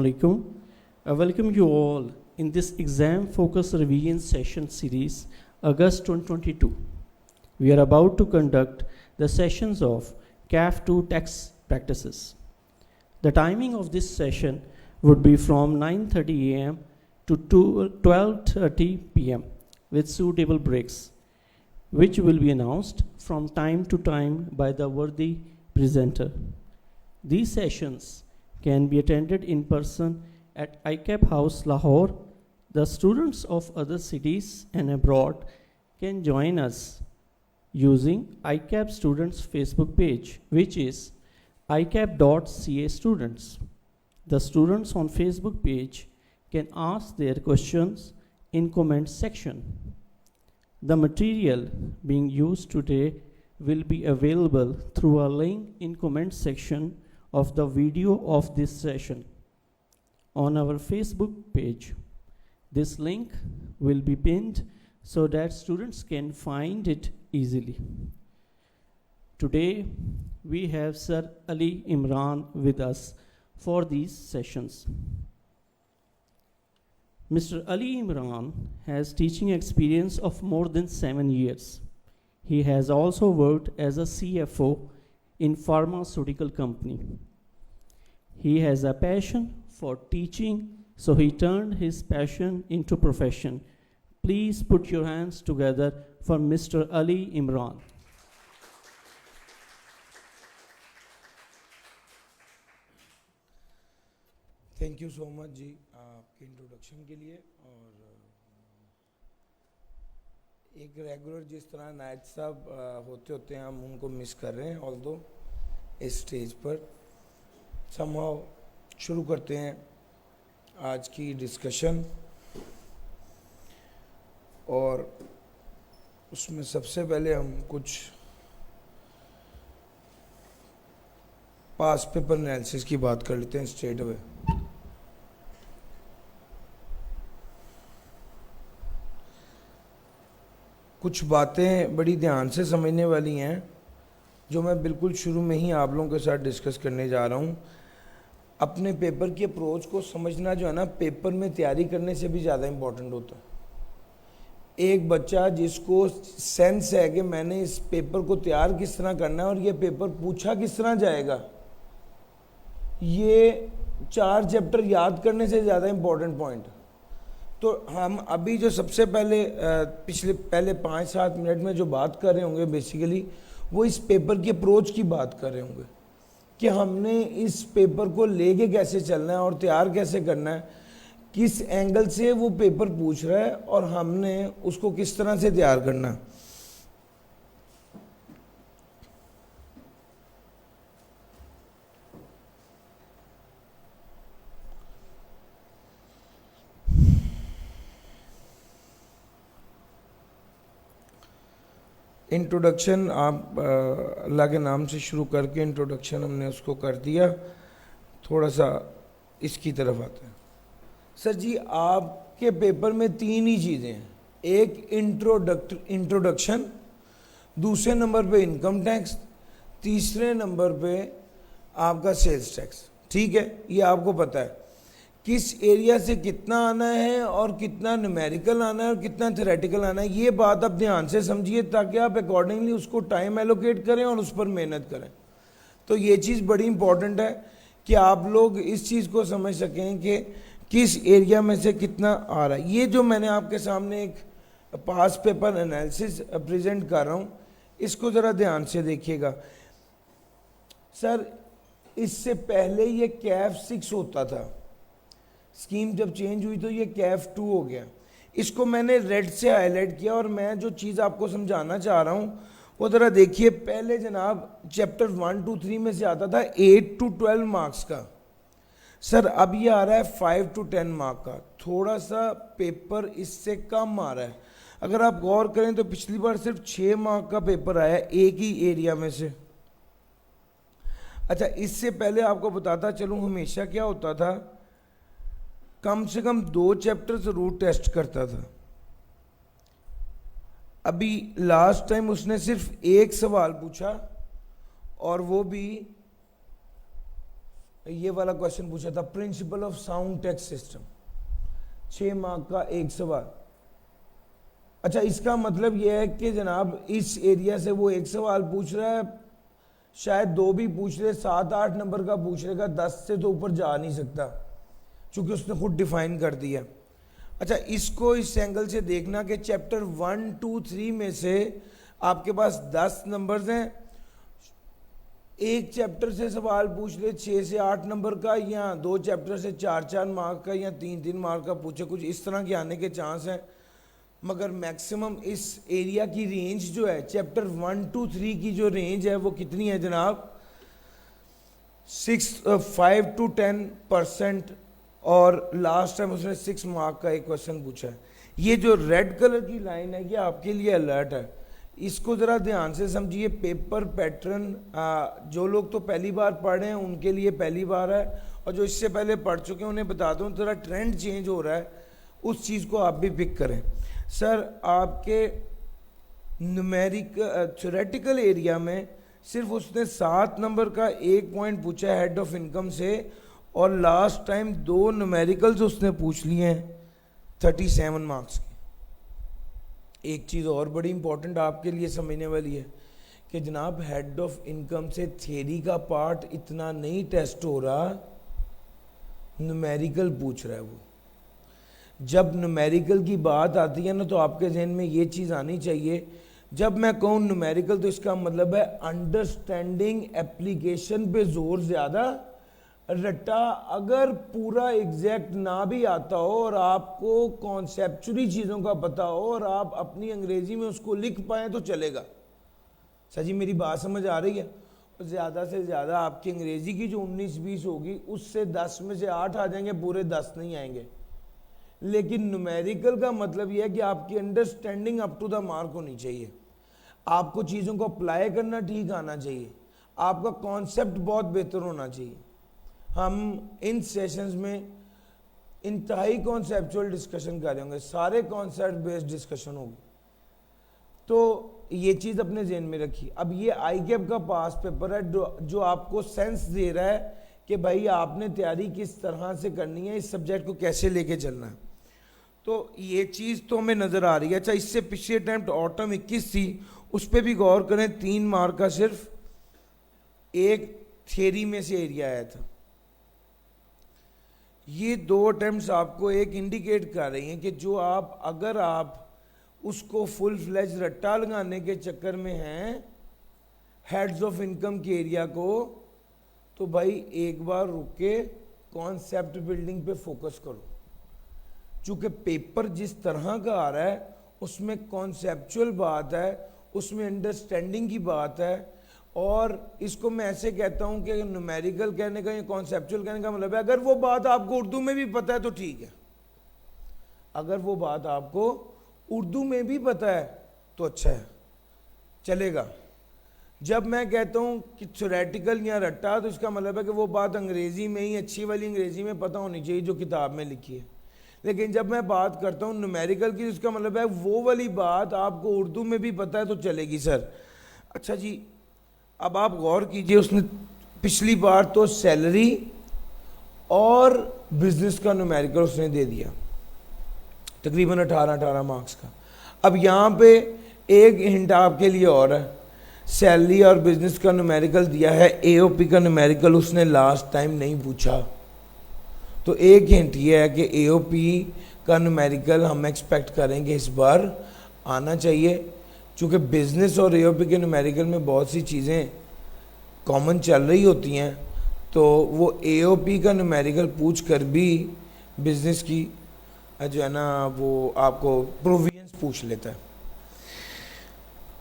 Alaikum. I welcome you all in this exam focus revision session series, August 2022. We are about to conduct the sessions of CAF 2 tax practices. The timing of this session would be from 9:30 a.m. to 12:30 p.m. with suitable breaks, which will be announced from time to time by the worthy presenter. These sessions can be attended in person at ICAP House, Lahore. The students of other cities and abroad can join us using ICAP Students Facebook page, which is icap.ca students. The students on Facebook page can ask their questions in comment section. The material being used today will be available through a link in comment section of the video of this session on our Facebook page. This link will be pinned so that students can find it easily. Today, we have Sir Ali Imran with us for these sessions. Mr. Ali Imran has teaching experience of more than 7 years. He has also worked as a CFO in pharmaceutical company. He has a passion for teaching, so he turned his passion into profession. Please put your hands together for Mr. Ali Imran. Thank you so much ji आपके introduction के लिए। और एक regular जिस तरह नायत साहब होते होते हैं हम उनको मिस कर रहे हैं, ऑल्दो इस स्टेज पर समहाउ शुरू करते हैं आज की डिस्कशन। और उसमें सबसे पहले हम कुछ पास पेपर एनालिसिस की बात कर लेते हैं स्ट्रेट अवे। कुछ बातें बड़ी ध्यान से समझने वाली हैं जो मैं बिल्कुल शुरू में ही आप लोगों के साथ डिस्कस करने जा रहा हूँ। अपने पेपर की अप्रोच को समझना जो है ना, पेपर में तैयारी करने से भी ज़्यादा इम्पोर्टेंट होता है। एक बच्चा जिसको सेंस है कि मैंने इस पेपर को तैयार किस तरह करना है और ये पेपर पूछा किस तरह जाएगा, ये 4 चैप्टर याद करने से ज़्यादा इम्पोर्टेंट पॉइंट। तो हम अभी जो सबसे पहले 5-7 मिनट में जो बात कर रहे होंगे बेसिकली वो इस पेपर की अप्रोच की बात कर रहे होंगे कि हमने इस पेपर को लेके कैसे चलना है और तैयार कैसे करना है, किस एंगल से वो पेपर पूछ रहा है और हमने उसको किस तरह से तैयार करना है। इंट्रोडक्शन आप अल्लाह के नाम से शुरू करके इंट्रोडक्शन हमने उसको कर दिया। थोड़ा सा इसकी तरफ आते हैं। सर जी, आपके पेपर में 3 ही चीज़ें हैं। एक इंट्रोडक्शन, दूसरे नंबर पे इनकम टैक्स, तीसरे नंबर पे आपका सेल्स टैक्स। ठीक है, ये आपको पता है किस एरिया से कितना आना है और कितना न्यूमेरिकल आना है और कितना थ्योरेटिकल आना है। ये बात आप ध्यान से समझिए ताकि आप अकॉर्डिंगली उसको टाइम एलोकेट करें और उस पर मेहनत करें। तो ये चीज़ बड़ी इंपॉर्टेंट है कि आप लोग इस चीज़ को समझ सकें कि किस एरिया में से कितना आ रहा है। ये जो मैंने आपके सामने एक पास पेपर एनालिसिस प्रेजेंट कर रहा हूँ, इसको ज़रा ध्यान से देखिएगा। सर, इससे पहले ये कैफ 6 होता था, स्कीम जब चेंज हुई तो ये कैफ 2 हो गया। इसको मैंने रेड से हाईलाइट किया और मैं जो चीज़ आपको समझाना चाह रहा हूँ वो ज़रा देखिए। पहले जनाब चैप्टर 1, 2, 3 में से आता था 8 to 12 मार्क्स का। सर अब ये आ रहा है 5 to 10 मार्क का। थोड़ा सा पेपर इससे कम आ रहा है। अगर आप गौर करें तो पिछली बार सिर्फ 6 मार्क का पेपर आया एक ही एरिया में से। अच्छा, इससे पहले आपको बताता चलूँ, हमेशा क्या होता था, कम से कम 2 चैप्टर जरूर टेस्ट करता था। अभी लास्ट टाइम उसने सिर्फ एक सवाल पूछा और वो भी ये वाला क्वेश्चन पूछा था, principle of sound text system, 6 mark का एक सवाल। अच्छा, इसका मतलब यह है कि जनाब इस एरिया से वो एक सवाल पूछ रहा है, शायद 2 भी पूछ रहे, 7-8 नंबर का पूछ लेगा, 10 से तो ऊपर जा नहीं सकता क्योंकि उसने खुद डिफाइन कर दिया। अच्छा, इसको इस एंगल से देखना कि चैप्टर 1, 2, 3 में से आपके पास 10 नंबर्स हैं, एक चैप्टर से सवाल पूछ ले 6 से 8 नंबर का, या 2 चैप्टर से 4-4 मार्क का, या 3-3 मार्क का पूछे, कुछ इस तरह के आने के चांस हैं। मगर मैक्सिमम इस एरिया की रेंज जो है, चैप्टर 1, 2, 3 की जो रेंज है वो कितनी है जनाब, 5 to 10%। और लास्ट टाइम उसने 6 मार्क का एक क्वेश्चन पूछा है। ये जो रेड कलर की लाइन है ये आपके लिए अलर्ट है, इसको ज़रा ध्यान से समझिए। पेपर पैटर्न जो लोग तो पहली बार पढ़ रहे हैं उनके लिए पहली बार है, और जो इससे पहले पढ़ चुके हैं उन्हें बता दूँ ज़रा ट्रेंड चेंज हो रहा है, उस चीज़ को आप भी पिक करें। सर, आपके न्यूमेरिक थ्योरेटिकल एरिया में सिर्फ उसने 7 नंबर का एक पॉइंट पूछा है हेड ऑफ इनकम से, और लास्ट टाइम 2 न्यूमेरिकल्स उसने पूछ लिए हैं 37 मार्क्स के। एक चीज़ और बड़ी इंपॉर्टेंट आपके लिए समझने वाली है कि जनाब हेड ऑफ इनकम से थ्योरी का पार्ट इतना नहीं टेस्ट हो रहा, न्यूमेरिकल पूछ रहा है वो। जब न्यूमेरिकल की बात आती है ना तो आपके जहन में ये चीज़ आनी चाहिए, जब मैं कहूँ न्यूमेरिकल तो इसका मतलब है अंडरस्टैंडिंग एप्लीकेशन पे जोर ज़्यादा। रट्टा अगर पूरा एग्जैक्ट ना भी आता हो और आपको कॉन्सेप्चुअली चीज़ों का पता हो और आप अपनी अंग्रेजी में उसको लिख पाएँ तो चलेगा। सर जी, मेरी बात समझ आ रही है? ज़्यादा से ज़्यादा आपकी अंग्रेजी की जो 19-20 होगी उससे 10 में से 8 आ जाएंगे, पूरे 10 नहीं आएंगे। लेकिन न्यूमेरिकल का मतलब यह है कि आपकी understanding up to the mark होनी चाहिए, आपको चीज़ों को अप्लाई करना ठीक आना चाहिए, आपका कॉन्सेप्ट बहुत बेहतर होना चाहिए। हम इन सेशंस में इंतहाई कॉन्सेप्चुअल डिस्कशन कर रहे होंगे, सारे कॉन्सेप्ट बेस्ड डिस्कशन होगी, तो ये चीज़ अपने जहन में रखिए। अब ये ICAP का पास पेपर है जो आपको सेंस दे रहा है कि भाई आपने तैयारी किस तरह से करनी है, इस सब्जेक्ट को कैसे लेके चलना है, तो ये चीज़ तो हमें नज़र आ रही है। अच्छा, इससे पिछले अटैम्प्ट ऑटम 21 थी, उस पर भी गौर करें, 3 मार्क का सिर्फ एक थियरी में से एरिया आया था। ये 2 अटैम्प्ट्स आपको एक इंडिकेट कर रही हैं कि जो आप अगर आप उसको फुल फ्लेज रट्टा लगाने के चक्कर में हैं हेड्स ऑफ इनकम के एरिया को, तो भाई एक बार रुक के कॉन्सेप्ट बिल्डिंग पे फोकस करो। चूँकि पेपर जिस तरह का आ रहा है उसमें कॉन्सेप्चुअल बात है, उसमें अंडरस्टैंडिंग की बात है, और इसको मैं ऐसे कहता हूँ कि न्यूमेरिकल कहने का या कॉन्सेप्चुअल कहने का मतलब है अगर वो बात आपको उर्दू में भी पता है तो ठीक है, अगर वो बात आपको उर्दू में भी पता है तो अच्छा है, चलेगा। जब मैं कहता हूँ कि थ्योरेटिकल या रट्टा, तो इसका मतलब है कि वो बात अंग्रेज़ी में ही, अच्छी वाली अंग्रेज़ी में पता होनी चाहिए जो किताब में लिखी है। लेकिन जब मैं बात करता हूँ न्यूमेरिकल की, तो इसका मतलब है वो वाली बात आपको उर्दू में भी पता है तो चलेगी सर। अच्छा जी, अब आप गौर कीजिए, उसने पिछली बार तो सैलरी और बिजनेस का न्यूमेरिकल उसने दे दिया तकरीबन 18 मार्क्स का। अब यहाँ पे एक हिंट आपके लिए और है, सैलरी और बिजनेस का न्यूमेरिकल दिया है, AOP का न्यूमेरिकल उसने लास्ट टाइम नहीं पूछा, तो एक हिंट ये है कि AOP का न्यूमेरिकल हम एक्सपेक्ट करेंगे इस बार आना चाहिए, चूँकि बिजनेस और AOP के न्यूमेरिकल में बहुत सी चीज़ें कॉमन चल रही होती हैं, तो वो AOP का न्यूमेरिकल पूछ कर भी बिजनेस की जो है ना वो आपको प्रोविजंस पूछ लेता है।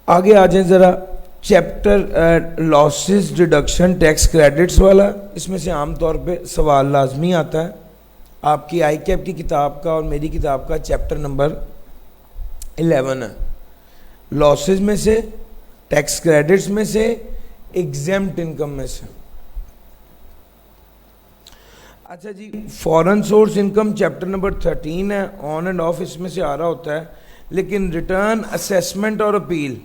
आगे आ जाए ज़रा, chapter losses deduction tax credits वाला, इसमें से आमतौर पे सवाल लाजमी आता है। आपकी ICAP की किताब का और मेरी किताब का चैप्टर नंबर 11 है। लॉसेस में से, टैक्स क्रेडिट्स में से, एग्जेम्प्ट इनकम में से। अच्छा जी, foreign source income chapter number 13 है, ऑन एंड ऑफ इसमें से आ रहा होता है, लेकिन रिटर्न, असेसमेंट और अपील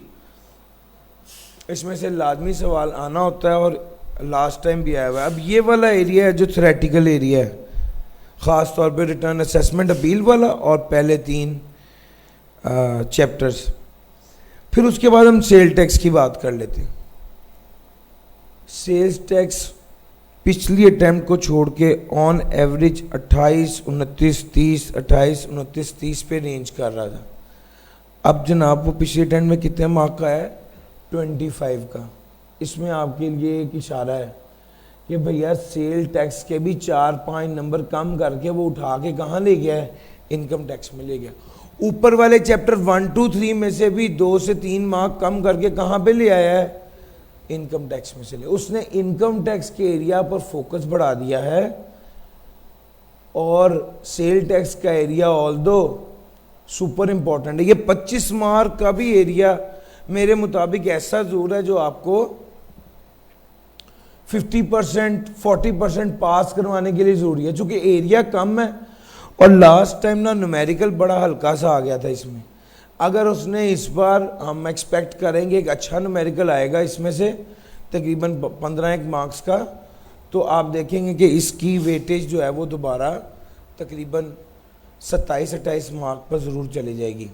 इसमें से लाजमी सवाल आना होता है, और लास्ट टाइम भी आया हुआ है। अब ये वाला एरिया है जो थ्योरेटिकल एरिया है, ख़ास तौर पे रिटर्न असेसमेंट अपील वाला और पहले 3 चैप्टर्स। फिर उसके बाद हम सेल टैक्स की बात कर लेते हैं। सेल्स टैक्स पिछली अटैम्प्ट को छोड़ के ऑन एवरेज 28, 29, 30, 28, 29, 30 पे रेंज कर रहा था। अब जनाब वो पिछले अटैम्प्ट में कितने मार्क का है? 25 का। इसमें आपके लिए एक इशारा है कि भैया सेल टैक्स के भी 4-5 नंबर कम करके वो उठा के कहाँ ले गया है? इनकम टैक्स में ले गया। ऊपर वाले चैप्टर 1, 2, 3 में से भी 2 से 3 मार्क कम करके कहाँ पे ले आया है? इनकम टैक्स में से ले। उसने इनकम टैक्स के एरिया पर फोकस बढ़ा दिया है और सेल टैक्स का एरिया ऑल्दो सुपर इंपॉर्टेंट है। ये 25 मार्क का भी एरिया मेरे मुताबिक ऐसा जरूर है जो आपको 50%, 40% पास करवाने के लिए जरूरी है। चूंकि एरिया कम है और लास्ट टाइम ना न्यूमेरिकल बड़ा हल्का सा आ गया था इसमें। अगर उसने इस बार, हम एक्सपेक्ट करेंगे एक अच्छा न्यूमेरिकल आएगा इसमें से तकरीबन 15 मार्क्स का, तो आप देखेंगे कि इसकी वेटेज जो है वो दोबारा तकरीबन 27-28 मार्क पर ज़रूर चली जाएगी।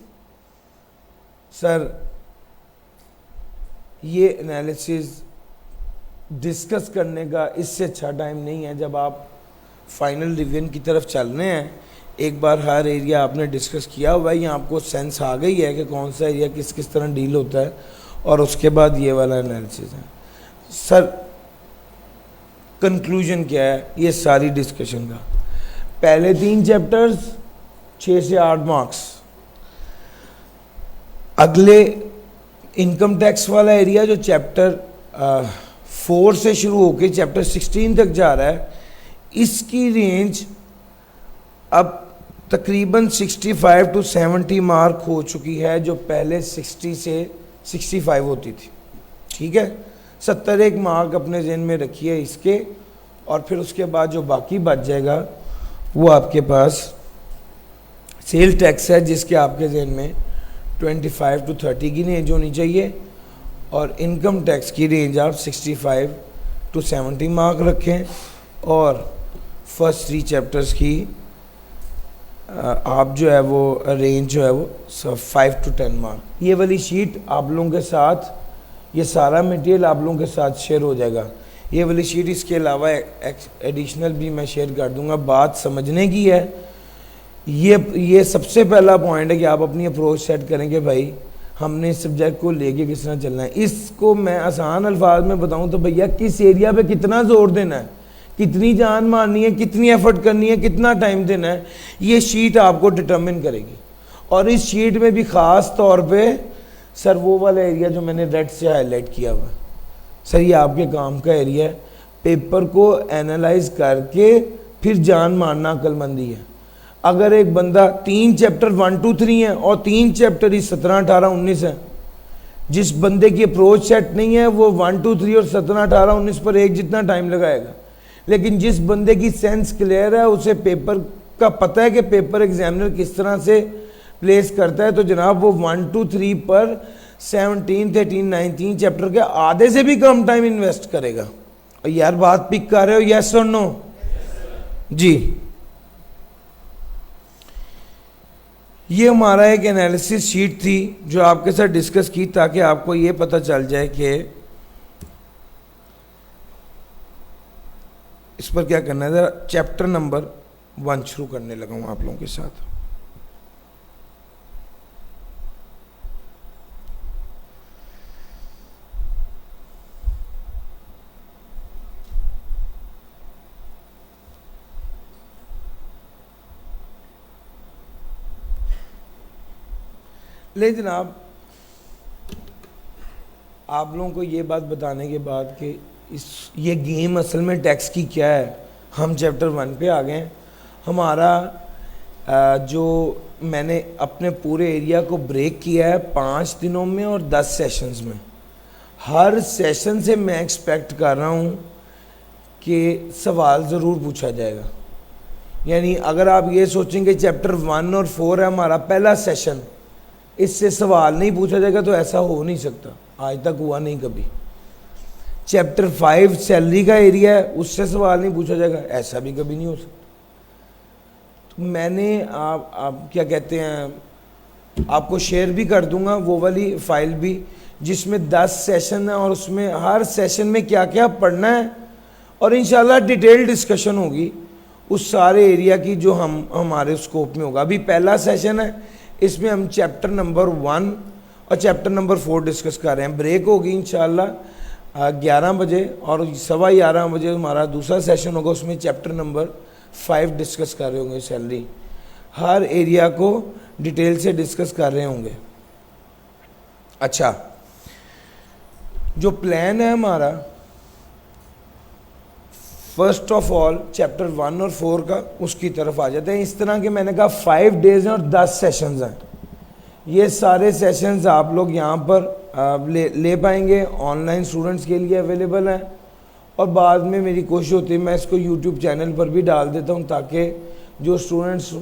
सर ये एनालिसिस डिस्कस करने का इससे अच्छा टाइम नहीं है जब आप फाइनल रिवीजन की तरफ चल रहे हैं। एक बार हर एरिया आपने डिस्कस किया हुआ है, यहाँ आपको सेंस आ गई है कि कौन सा एरिया किस किस तरह डील होता है, और उसके बाद ये वाला एनालिसिस है। सर कंक्लूजन क्या है ये सारी डिस्कशन का? पहले 3 चैप्टर्स 6 से 8 मार्क्स, अगले इनकम टैक्स वाला एरिया जो चैप्टर 4 से शुरू होकर चैप्टर 16 तक जा रहा है, इसकी रेंज अब तकरीबन 65 to 70 मार्क हो चुकी है, जो पहले 60 से 65 होती थी। ठीक है, 71 मार्क अपने जहन में रखिए इसके, और फिर उसके बाद जो बाकी बच जाएगा वो आपके पास सेल टैक्स है, जिसके आपके जहन में 25 to 30 की रेंज होनी चाहिए, और इनकम टैक्स की रेंज आप 65 to 70 मार्क रखें, और फर्स्ट 3 चैप्टर्स की आप जो है वो रेंज जो है वो 5 to 10 मार्क। ये वाली शीट आप लोगों के साथ, ये सारा मटेरियल आप लोगों के साथ शेयर हो जाएगा। ये वाली शीट, इसके अलावा एडिशनल भी मैं शेयर कर दूंगा। बात समझने की है, ये सबसे पहला पॉइंट है कि आप अपनी अप्रोच सेट करेंगे, भाई हमने इस सब्जेक्ट को लेके किस तरह चलना है। इसको मैं आसान अल्फाज में बताऊं तो भैया किस एरिया पे कितना जोर देना है, कितनी जान मारनी है, कितनी एफर्ट करनी है, कितना टाइम देना है, ये शीट आपको डिटरमिन करेगी। और इस शीट में भी ख़ास तौर पे सर वो वाला एरिया जो मैंने रेड से हाईलाइट किया हुआ, सर ये आपके काम का एरिया है। पेपर को एनालाइज करके फिर जान मारना अक्लमंदी है। अगर एक बंदा 3 चैप्टर 1, 2, 3 है और 3 चैप्टर ही 17, 18, 19 है, जिस बंदे की अप्रोच सेट नहीं है वो 1, 2, 3 और 17, 18, 19 पर एक जितना टाइम लगाएगा। लेकिन जिस बंदे की सेंस क्लियर है, उसे पेपर का पता है कि पेपर एग्जामिनर किस तरह से प्लेस करता है, तो जनाब वो 1, 2, 3 पर 17, 18, 19 चैप्टर के आधे से भी कम टाइम इन्वेस्ट करेगा। और यार बात पिक कर रहे हो, यस और नो? जी, ये हमारा एक एनालिसिस शीट थी जो आपके साथ डिस्कस की, ताकि आपको ये पता चल जाए कि इस पर क्या करना है। जरा चैप्टर नंबर 1 शुरू करने लगा हूं आप लोगों के साथ। ले जनाब, आप लोगों को ये बात बताने के बाद कि ये गेम असल में टैक्स की क्या है, हम चैप्टर 1 पे आ गए हैं। हमारा जो मैंने अपने पूरे एरिया को ब्रेक किया है 5 दिनों में और 10 सेशंस में। हर सेशन से मैं एक्सपेक्ट कर रहा हूँ कि सवाल ज़रूर पूछा जाएगा। यानी अगर आप ये सोचेंगे चैप्टर 1 और 4 है हमारा पहला सेशन, इससे सवाल नहीं पूछा जाएगा, तो ऐसा हो नहीं सकता, आज तक हुआ नहीं कभी। चैप्टर 5 सैलरी का एरिया है, उससे सवाल नहीं पूछा जाएगा, ऐसा भी कभी नहीं हो सकता। तो मैंने आप क्या कहते हैं, आपको शेयर भी कर दूंगा वो वाली फाइल भी, जिसमें 10 सेशन है और उसमें हर सेशन में क्या क्या पढ़ना है और इंशाल्लाह डिटेल डिस्कशन होगी उस सारे एरिया की जो हमारे स्कोप में होगा। अभी पहला सेशन है, इसमें हम चैप्टर नंबर 1 और चैप्टर नंबर 4 डिस्कस कर रहे हैं। ब्रेक होगी इंशाल्लाह 11 बजे और 11:15 बजे हमारा दूसरा सेशन होगा, उसमें चैप्टर नंबर 5 डिस्कस कर रहे होंगे। सैलरी हर एरिया को डिटेल से डिस्कस कर रहे होंगे। अच्छा, जो प्लान है हमारा, फर्स्ट ऑफ ऑल चैप्टर 1 और 4 का उसकी तरफ आ जाते हैं। इस तरह के मैंने कहा 5 डेज हैं और 10 सेशंस हैं। ये सारे सेशंस आप लोग यहाँ पर ले पाएंगे, ऑनलाइन स्टूडेंट्स के लिए अवेलेबल हैं और बाद में मेरी कोशिश होती है मैं इसको यूट्यूब चैनल पर भी डाल देता हूँ ताकि जो स्टूडेंट्स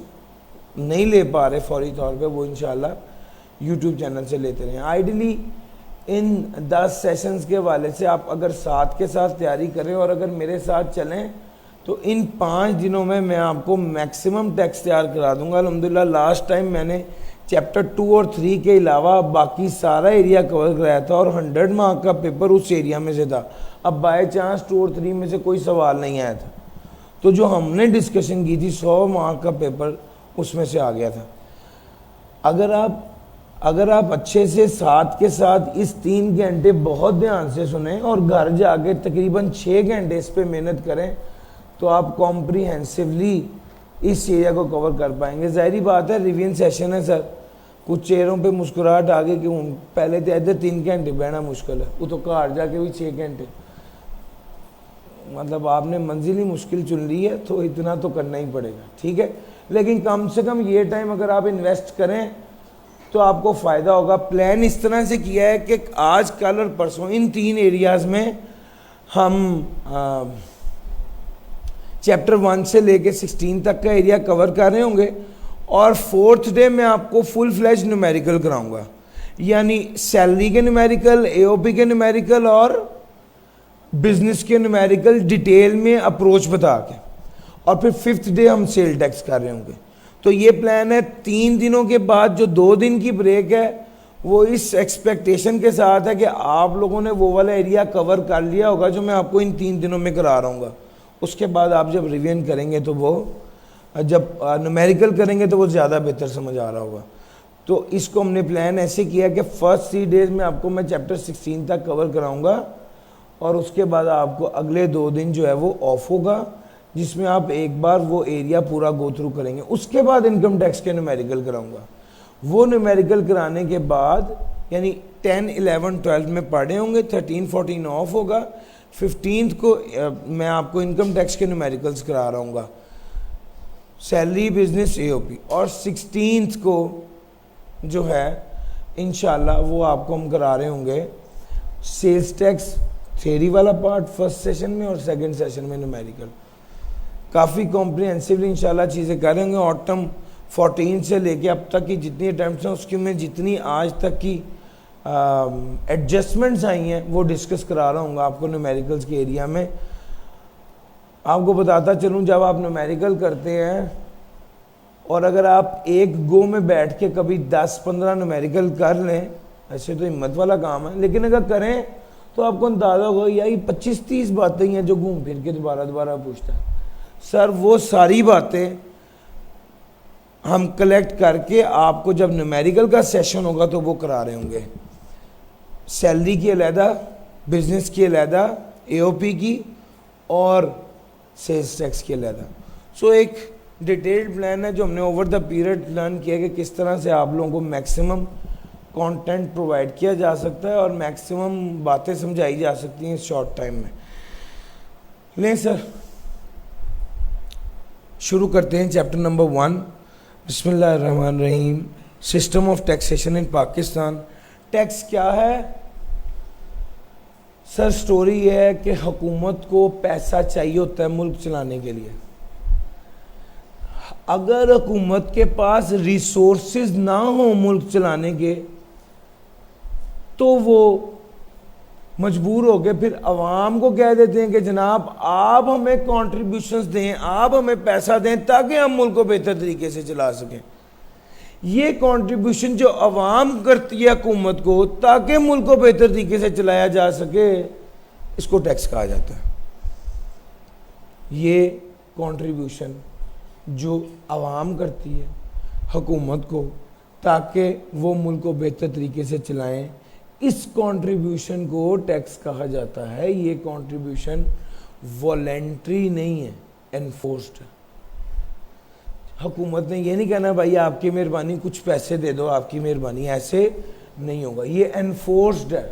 नहीं ले पा रहे फौरी तौर पे वो इंशाल्लाह यूट्यूब चैनल से लेते रहें। आइडियली इन 10 सेशंस के हवाले से आप अगर साथ के साथ तैयारी करें और अगर मेरे साथ चलें तो इन 5 दिनों में मैं आपको मैक्सिमम टेक्स्ट तैयार करा दूंगा। अल्हम्दुलिल्लाह लास्ट टाइम मैंने चैप्टर 2 और 3 के अलावा बाकी सारा एरिया कवर कराया था और 100 मार्क का पेपर उस एरिया में से था। अब बाय चांस 2 और 3 में से कोई सवाल नहीं आया था, तो जो हमने डिस्कशन की थी 100 मार्क का पेपर उसमें से आ गया था। अगर आप अच्छे से साथ के साथ इस 3 घंटे बहुत ध्यान से सुने और घर जाके तकरीबन 6 घंटे इस पर मेहनत करें तो आप कॉम्प्रीहेंसिवली इस एरिया को कवर कर पाएंगे। ज़ाहिरी बात है रिवीजन सेशन है सर, कुछ चेहरों पे मुस्कुराहट आ गई कि पहले तो इधर 3 घंटे बहना मुश्किल है, वो तो घर जाके भी 6 घंटे, मतलब आपने मंजिल ही मुश्किल चुन ली है तो इतना तो करना ही पड़ेगा, ठीक है। लेकिन कम से कम ये टाइम अगर आप इन्वेस्ट करें तो आपको फ़ायदा होगा। प्लान इस तरह से किया है कि आज कल और परसों इन 3 एरियाज़ में हम चैप्टर 1 से लेके 16 तक का एरिया कवर कर रहे होंगे और 4th डे में आपको फुल फ्लैश न्यूमेरिकल कराऊंगा, यानी सैलरी के न्यूमेरिकल, एओपी के न्यूमेरिकल और बिजनेस के न्यूमेरिकल डिटेल में अप्रोच बता के, और फिर 5th डे हम सेल टैक्स कर रहे होंगे। तो ये प्लान है 3 दिनों के बाद जो 2 दिन की ब्रेक है वो इस एक्सपेक्टेशन के साथ है कि आप लोगों ने वो वाला एरिया कवर कर लिया होगा जो मैं आपको इन 3 दिनों में करा रहा हूँ। उसके बाद आप जब रिवीजन करेंगे तो वो जब न्यूमेरिकल करेंगे तो वो ज़्यादा बेहतर समझ आ रहा होगा। तो इसको हमने प्लान ऐसे किया कि फर्स्ट 3 डेज में आपको मैं चैप्टर 16 तक कवर कराऊंगा और उसके बाद आपको अगले 2 दिन जो है वो ऑफ होगा जिसमें आप एक बार वो एरिया पूरा गो थ्रू करेंगे। उसके बाद इनकम टैक्स के न्यूमेरिकल कराऊंगा। वो न्यूमेरिकल कराने के बाद यानी 10, 11, 12 में पढ़े होंगे, 13, 14 ऑफ होगा, 15th को मैं आपको इनकम टैक्स के न्यूमेरिकल्स करा रहा हूँ, सैलरी, बिजनेस, एओपी, और 16th को जो है इंशाल्लाह वो आपको हम करा रहे होंगे सेल्स टैक्स थ्योरी वाला पार्ट फर्स्ट सेशन में और सेकंड सेशन में न्यूमेरिकल। काफ़ी कॉम्प्रिहेंसिवली इंशाल्लाह चीज़ें करेंगे। ऑटम 14 से लेके अब तक की जितनी अटैम्प्ट्स हैं उसकी में जितनी आज तक की एडजस्टमेंट्स आई हैं वो डिस्कस करा रहा हूँ आपको न्यूमेरिकल्स के एरिया में। आपको बताता चलूँ, जब आप न्यूमेरिकल करते हैं और अगर आप एक गो में बैठ के कभी 10-15 न्यूमेरिकल कर लें, ऐसे तो हिम्मत वाला काम है, लेकिन अगर करें तो आपको अंदाज़ा होगा यार ये 25-30 बातें हैं जो घूम फिर के दोबारा पूछता है। सर वो सारी बातें हम कलेक्ट करके आपको जब न्यूमेरिकल का सेशन होगा तो वो करा रहे होंगे, सैलरी की अलहदा, बिजनेस की अलहदा, एओपी की और सेल्स टैक्स की अलहदा। सो एक डिटेल्ड प्लान है जो हमने ओवर द पीरियड प्लान किया कि किस तरह से आप लोगों को मैक्सिमम कंटेंट प्रोवाइड किया जा सकता है और मैक्सिमम बातें समझाई जा सकती हैं इस शॉर्ट टाइम में। लें सर, शुरू करते हैं चैप्टर नंबर 1। बिस्मिल्लाहिर्रहमानिर्रहीम। System of taxation in Pakistan. Tax क्या है सर? स्टोरी ये है कि हुकूमत को पैसा चाहिए होता है मुल्क चलाने के लिए। अगर हुकूमत के पास रिसोर्सेज ना हो मुल्क चलाने के तो वो मजबूर हो गए फिर आवाम को कह देते हैं कि जनाब आप हमें कॉन्ट्रीब्यूशंस दें, आप हमें पैसा दें ताकि हम मुल्क को बेहतर तरीके से चला सकें। ये कंट्रीब्यूशन जो आवाम करती है हुकूमत को ताकि मुल्क को बेहतर तरीके से चलाया जा सके, इसको टैक्स कहा जाता है। ये कंट्रीब्यूशन जो आवाम करती है हुकूमत को ताकि वो मुल्क को बेहतर तरीके से चलाएं, इस कंट्रीब्यूशन को टैक्स कहा जाता है। ये कंट्रीब्यूशन वॉलेंट्री नहीं है, एनफोर्स्ड है। हुकूमत ने ये नहीं कहना भाई आपकी मेहरबानी कुछ पैसे दे दो, आपकी मेहरबानी, ऐसे नहीं होगा। ये एनफोर्स्ड है।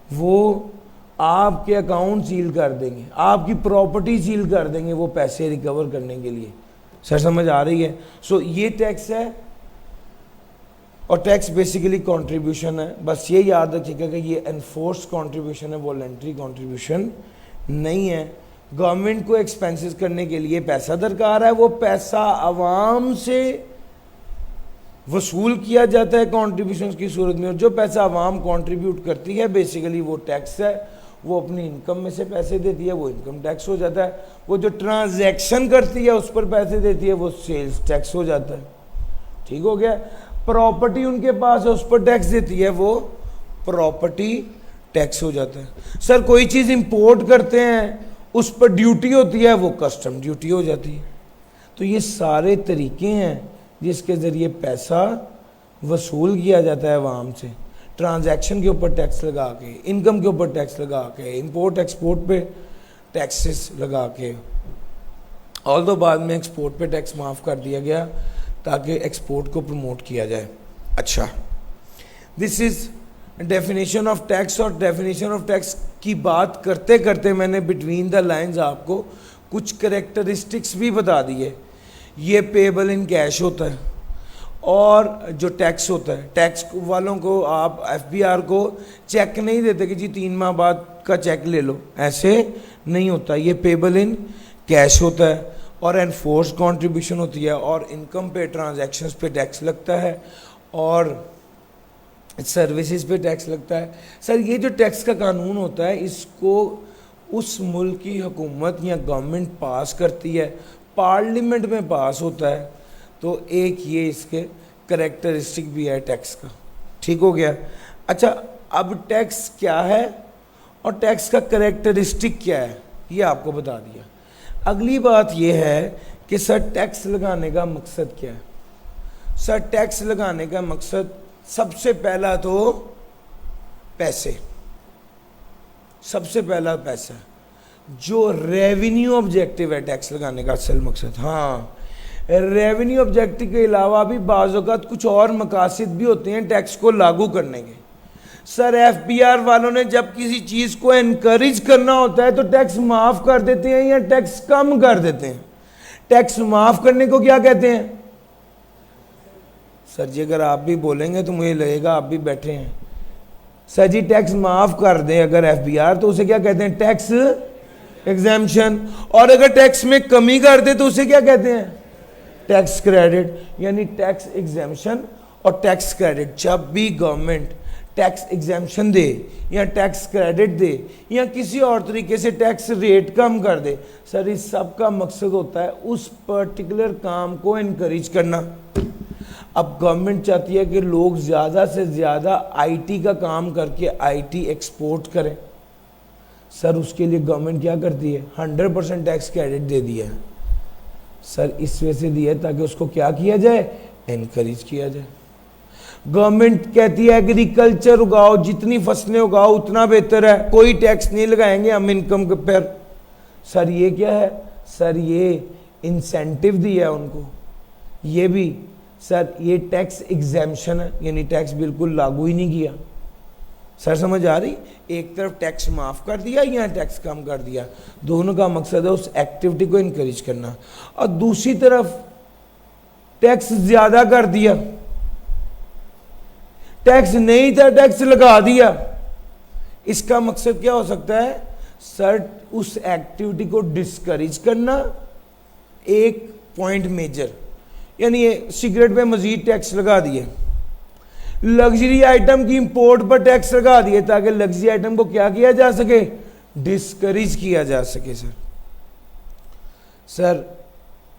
वो आपके अकाउंट सील कर देंगे, आपकी प्रॉपर्टी सील कर देंगे वो पैसे रिकवर करने के लिए। सर समझ आ रही है? सो ये टैक्स है और टैक्स बेसिकली कंट्रीब्यूशन है। बस ये याद रखिएगा कि ये एनफोर्स्ड कंट्रीब्यूशन है, वॉलंटरी कंट्रीब्यूशन नहीं है। गवर्नमेंट को एक्सपेंसेस करने के लिए पैसा दरकार है, वो पैसा आवाम से वसूल किया जाता है कंट्रीब्यूशन की सूरत में, और जो पैसा आवाम कंट्रीब्यूट करती है बेसिकली वो टैक्स है। वो अपनी इनकम में से पैसे देती है, वो इनकम टैक्स हो जाता है। वो जो ट्रांजैक्शन करती है उस पर पैसे देती है, वो सेल्स टैक्स हो जाता है। ठीक हो गया? प्रॉपर्टी उनके पास है, उस पर टैक्स देती है, वो प्रॉपर्टी टैक्स हो जाता है। सर कोई चीज़ इंपोर्ट करते हैं उस पर ड्यूटी होती है, वो कस्टम ड्यूटी हो जाती है। तो ये सारे तरीके हैं जिसके ज़रिए पैसा वसूल किया जाता है आवाम से। ट्रांजैक्शन के ऊपर टैक्स लगा के, इनकम के ऊपर टैक्स लगा के, इंपोर्ट एक्सपोर्ट पे टैक्सेस लगा के, और तो बाद में एक्सपोर्ट पे टैक्स माफ़ कर दिया गया ताकि एक्सपोर्ट को प्रमोट किया जाए। अच्छा, this is definition of tax. और डेफिनेशन ऑफ टैक्स की बात करते करते मैंने बिटवीन द लाइंस आपको कुछ करेक्टरिस्टिक्स भी बता दिए। ये पेएबल इन कैश होता है, और जो टैक्स होता है, टैक्स वालों को आप एफबीआर को चेक नहीं देते कि जी 3 माह बाद का चेक ले लो, ऐसे नहीं होता। ये पेएबल इन कैश होता है और एनफोर्स कंट्रीब्यूशन होती है, और इनकम पे, ट्रांजैक्शंस पे टैक्स लगता है, और सर्विसेज पे टैक्स लगता है। सर ये जो टैक्स का कानून होता है इसको उस मुल्क की हुकूमत या गवर्नमेंट पास करती है, पार्लियामेंट में पास होता है। तो एक ये इसके करेक्टरिस्टिक भी है टैक्स का। ठीक हो गया? अच्छा, अब टैक्स क्या है और टैक्स का करेक्टरिस्टिक क्या है ये आपको बता दिया। अगली बात ये है कि सर टैक्स लगाने का मकसद क्या है। सर टैक्स लगाने का मकसद सबसे पहला तो पैसे, सबसे पहला पैसा, जो रेवेन्यू ऑब्जेक्टिव है टैक्स लगाने का असल मकसद। हाँ, रेवेन्यू ऑब्जेक्टिव के अलावा भी बाज़ औक़ात कुछ और मकासद भी होते हैं टैक्स को लागू करने के। सर एफबीआर वालों ने जब किसी चीज़ को एनकरेज करना होता है तो टैक्स माफ़ कर देते हैं या टैक्स कम कर देते हैं। टैक्स माफ़ करने को क्या कहते हैं? सर जी अगर आप भी बोलेंगे तो मुझे लगेगा आप भी बैठे हैं। सर जी टैक्स माफ़ कर दें अगर एफबीआर, तो उसे क्या कहते हैं? Tax exemption. और अगर टैक्स में कमी कर दे तो उसे क्या कहते हैं? Tax credit. यानी टैक्स एग्जेम्पशन और टैक्स क्रेडिट, जब भी गवर्नमेंट टैक्स एग्जेम्पशन दे या टैक्स क्रेडिट दे या किसी और तरीके से टैक्स रेट कम कर दे, सर इस सब का मकसद होता है उस पर्टिकुलर काम को इनकरेज करना। अब गवर्नमेंट चाहती है कि लोग ज़्यादा से ज़्यादा आईटी का काम करके आईटी एक्सपोर्ट करें। सर उसके लिए गवर्नमेंट क्या करती है? 100% टैक्स क्रेडिट दे दिया है। सर इस वजह से दिया है ताकि उसको क्या किया जाए? इनकरेज किया जाए। गवर्नमेंट कहती है एग्रीकल्चर उगाओ, जितनी फसलें उगाओ उतना बेहतर है, कोई टैक्स नहीं लगाएंगे हम इनकम के पर। सर ये क्या है? सर ये इंसेंटिव दिया है उनको। ये भी सर ये टैक्स एग्जेम्पशन है, यानी टैक्स बिल्कुल लागू ही नहीं किया। सर समझ आ रही? एक तरफ टैक्स माफ़ कर दिया या टैक्स कम कर दिया, दोनों का मकसद है उस एक्टिविटी को इनकरेज करना। और दूसरी तरफ टैक्स ज़्यादा कर दिया, टैक्स नहीं था टैक्स लगा दिया, इसका मकसद क्या हो सकता है? सर उस एक्टिविटी को डिस्करेज करना। एक पॉइंट मेजर, यानी सिगरेट पे मजीद टैक्स लगा दिए, लग्जरी आइटम की इंपोर्ट पर टैक्स लगा दिए ताकि लग्जरी आइटम को क्या किया जा सके, डिस्करेज किया जा सके। सर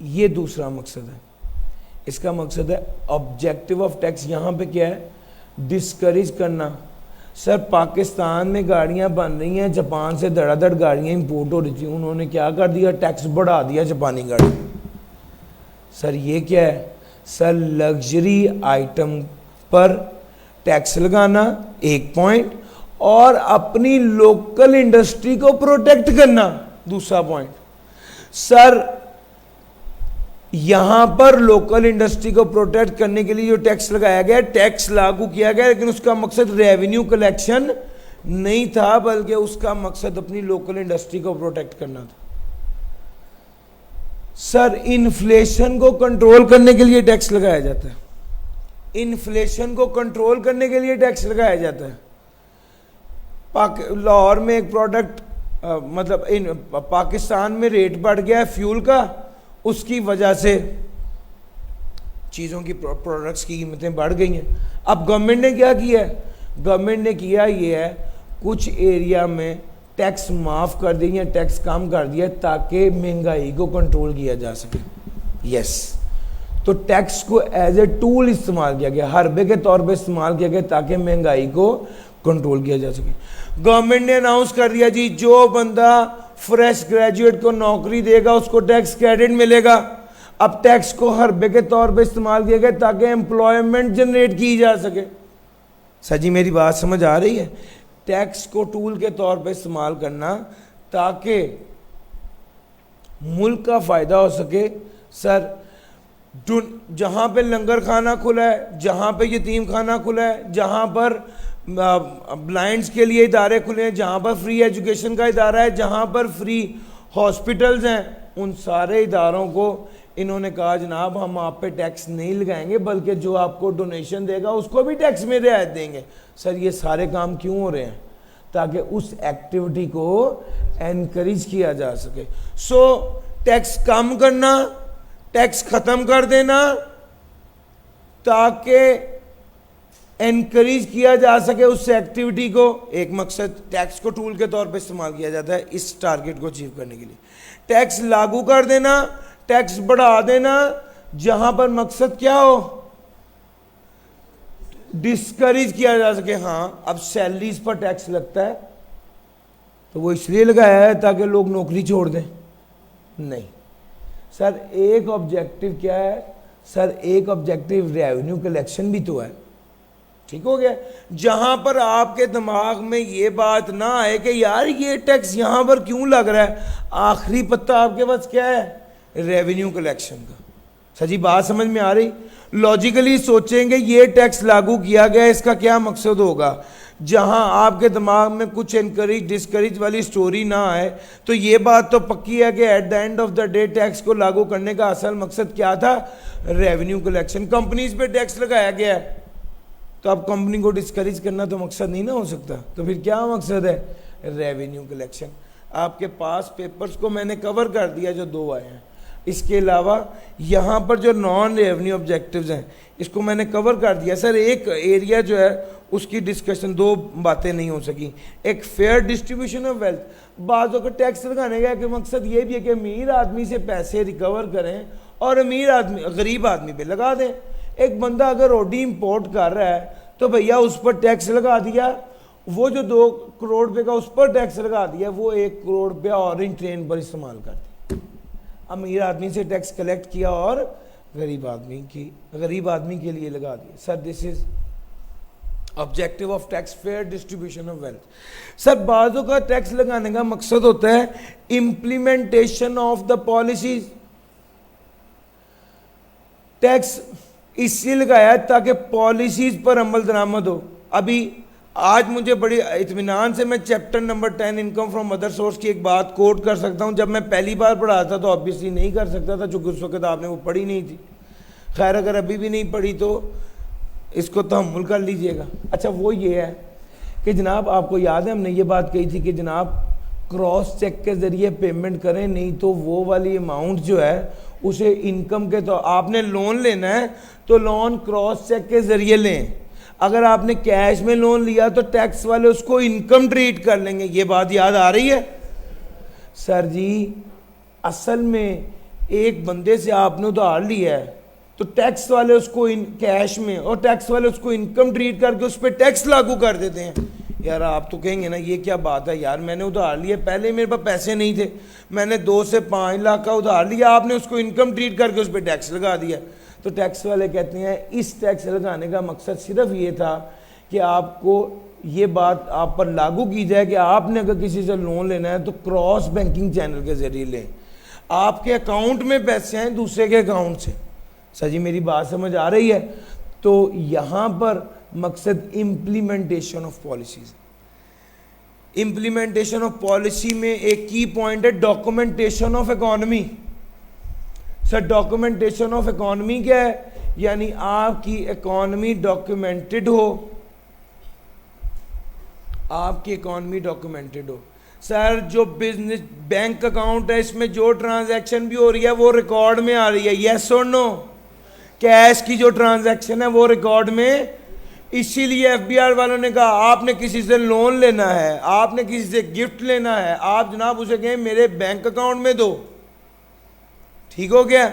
ये दूसरा मकसद है। इसका मकसद है ऑब्जेक्टिव ऑफ टैक्स यहां पे क्या है, डिस्करेज करना। सर पाकिस्तान में गाड़ियां बन रही हैं, जापान से धड़ाधड़ गाड़ियां इंपोर्ट हो रही थी, उन्होंने क्या कर दिया, टैक्स बढ़ा दिया जापानी गाड़ी। सर ये क्या है, सर लग्जरी आइटम पर टैक्स लगाना एक पॉइंट, और अपनी लोकल इंडस्ट्री को प्रोटेक्ट करना दूसरा पॉइंट। सर यहां पर लोकल इंडस्ट्री को प्रोटेक्ट करने के लिए जो टैक्स लगाया गया, टैक्स लागू किया गया, लेकिन उसका मकसद रेवेन्यू कलेक्शन नहीं था, बल्कि उसका मकसद अपनी लोकल इंडस्ट्री को प्रोटेक्ट करना था। सर इन्फ्लेशन को कंट्रोल करने के लिए टैक्स लगाया जाता है। इन्फ्लेशन को कंट्रोल करने के लिए टैक्स लगाया जाता है। लाहौर में एक प्रोडक्ट पाकिस्तान में रेट बढ़ गया है फ्यूल का, उसकी वजह से चीज़ों की प्रोडक्ट्स की कीमतें बढ़ गई हैं। अब गवर्नमेंट ने क्या किया है, गवर्नमेंट ने किया ये है, कुछ एरिया में टैक्स माफ़ कर दिए, टैक्स कम कर दिया ताकि महंगाई को कंट्रोल किया जा सके। यस, तो टैक्स को एज ए टूल इस्तेमाल किया गया, हरबे के तौर पे इस्तेमाल किया गया ताकि महंगाई को कंट्रोल किया जा सके। गवर्नमेंट ने अनाउंस कर दिया जी, जो बंदा फ्रेश ग्रेजुएट को नौकरी देगा उसको टैक्स क्रेडिट मिलेगा। अब टैक्स को हरबे के तौर पे इस्तेमाल किया गया ताकि एम्प्लॉयमेंट जनरेट की जा सके। सर जी मेरी बात समझ आ रही है? टैक्स को टूल के तौर पे इस्तेमाल करना ताकि मुल्क का फायदा हो सके। सर जहां पे लंगर खाना खुला है, जहां पे यतीम खाना खुला है, जहां पर ब्लाइंड्स के लिए इदारे खुले हैं, जहां पर फ्री एजुकेशन का इदारा है, जहां पर फ्री हॉस्पिटल्स हैं, उन सारे इदारों को इन्होंने कहा जनाब हम आप पे टैक्स नहीं लगाएंगे, बल्कि जो आपको डोनेशन देगा उसको भी टैक्स में रियायत देंगे। सर ये सारे काम क्यों हो रहे हैं? ताकि उस एक्टिविटी को एनकरेज किया जा सके। सो टैक्स कम करना, टैक्स खत्म कर देना ताकि एनकरेज किया जा सके उस एक्टिविटी को, एक मकसद टैक्स को टूल के तौर पे इस्तेमाल किया जाता है इस टारगेट को अचीव करने के लिए। टैक्स लागू कर देना, टैक्स बढ़ा देना, जहां पर मकसद क्या हो, डिस्करेज किया जा सके। हाँ अब सैलरीज पर टैक्स लगता है तो वो इसलिए लगाया है ताकि लोग नौकरी छोड़ दें? नहीं सर, एक ऑब्जेक्टिव क्या है? सर एक ऑब्जेक्टिव रेवेन्यू कलेक्शन भी तो है। ठीक हो गया? जहां पर आपके दिमाग में ये बात ना आए कि यार ये टैक्स यहां पर क्यों लग रहा है, आखिरी पत्ता आपके पास क्या है? रेवेन्यू कलेक्शन का। सर जी बात समझ में आ रही? लॉजिकली सोचेंगे ये टैक्स लागू किया गया, इसका क्या मकसद होगा। जहां आपके दिमाग में कुछ एनकरेज डिस्करेज वाली स्टोरी ना आए, तो ये बात तो पक्की है कि at the end of the day tax को लागू करने का असल मकसद क्या था? Revenue collection. कंपनीज पे टैक्स लगाया गया है तो अब कंपनी को डिस्करेज करना तो मकसद नहीं ना हो सकता, तो फिर क्या मकसद है? Revenue collection. आपके पास पेपर्स को मैंने कवर कर दिया जो दो आए हैं, इसके अलावा यहाँ पर जो नॉन रेवेन्यू ऑब्जेक्टिव्स हैं इसको मैंने कवर कर दिया। सर एक एरिया जो है उसकी डिस्कशन, दो बातें नहीं हो सकी। एक फेयर डिस्ट्रीब्यूशन ऑफ वेल्थ। बाज़ों को टैक्स लगाने का एक मकसद ये भी है कि अमीर आदमी से पैसे रिकवर करें और अमीर आदमी गरीब आदमी पे लगा दें। एक बंदा अगर रोटी इंपोर्ट कर रहा है तो भैया उस पर टैक्स लगा दिया, वो जो 2 करोड़ रुपए का उस पर टैक्स लगा दिया, वो 1 करोड़ रुपया और इन ट्रेन पर इस्तेमाल कर दिया। अमीर आदमी से टैक्स कलेक्ट किया और गरीब आदमी के लिए लगा दिया। Sir this is objective of tax, fair distribution of wealth. Sir बाजों का टैक्स लगाने का मकसद होता है implementation of the policies. Tax इसलिए लगाया ताकि पॉलिसीज पर अमल दरामद हो। अभी आज मुझे बड़ी इत्मीनान से मैं chapter number 10 income from other source की एक बात कोट कर सकता हूं। जब मैं पहली बार पढ़ा था तो ऑब्वियसली नहीं कर सकता था, चूंकि उस वक्त आपने वो पढ़ी नहीं थी। खैर अगर अभी भी नहीं पढ़ी तो इसको तहम्मुल कर लीजिएगा। अच्छा वो ये है कि जनाब आपको याद है हमने ये बात कही थी कि जनाब क्रॉस चेक के ज़रिए पेमेंट करें, नहीं तो वो वाली अमाउंट जो है उसे इनकम के तो आपने लोन लेना है तो लोन क्रॉस चेक के ज़रिए लें। अगर आपने कैश में लोन लिया तो टैक्स वाले उसको इनकम ट्रीट कर लेंगे। ये बात याद आ रही है? सर जी असल में एक बंदे से आपने उधार लिया है तो टैक्स वाले उसको कैश में और टैक्स वाले उसको इनकम ट्रीट करके उस पर टैक्स लागू कर देते हैं। यार आप तो कहेंगे ना ये क्या बात है यार, मैंने उधार लिया, पहले मेरे पास पैसे नहीं थे, मैंने 2 से 5 लाख का उधार लिया, आपने उसको इनकम ट्रीट करके उस पर टैक्स लगा दिया। तो टैक्स वाले कहते हैं इस टैक्स लगाने का मकसद सिर्फ ये था कि आपको ये बात आप पर लागू की जाए कि आपने अगर किसी से लोन लेना है तो क्रॉस बैंकिंग चैनल के जरिए लें, आपके अकाउंट में पैसे हैं दूसरे के अकाउंट से। सर जी मेरी बात समझ आ रही है? तो यहाँ पर मकसद implementation of policies. Implementation of policy में एक की पॉइंट है documentation of economy. Sir documentation of economy क्या है? यानी आपकी इकोनॉमी डॉक्यूमेंटेड हो, आपकी इकोनॉमी डॉक्यूमेंटेड हो। सर जो बिजनेस बैंक अकाउंट है इसमें जो ट्रांजैक्शन भी हो रही है वो रिकॉर्ड में आ रही है, यस और नो? कैश की जो ट्रांजैक्शन है वो रिकॉर्ड में, इसीलिए एफबीआर वालों ने कहा आपने किसी से लोन लेना है, आपने किसी से गिफ्ट लेना है, आप जनाब उसे कहें मेरे बैंक अकाउंट में दो, ठीक हो गया?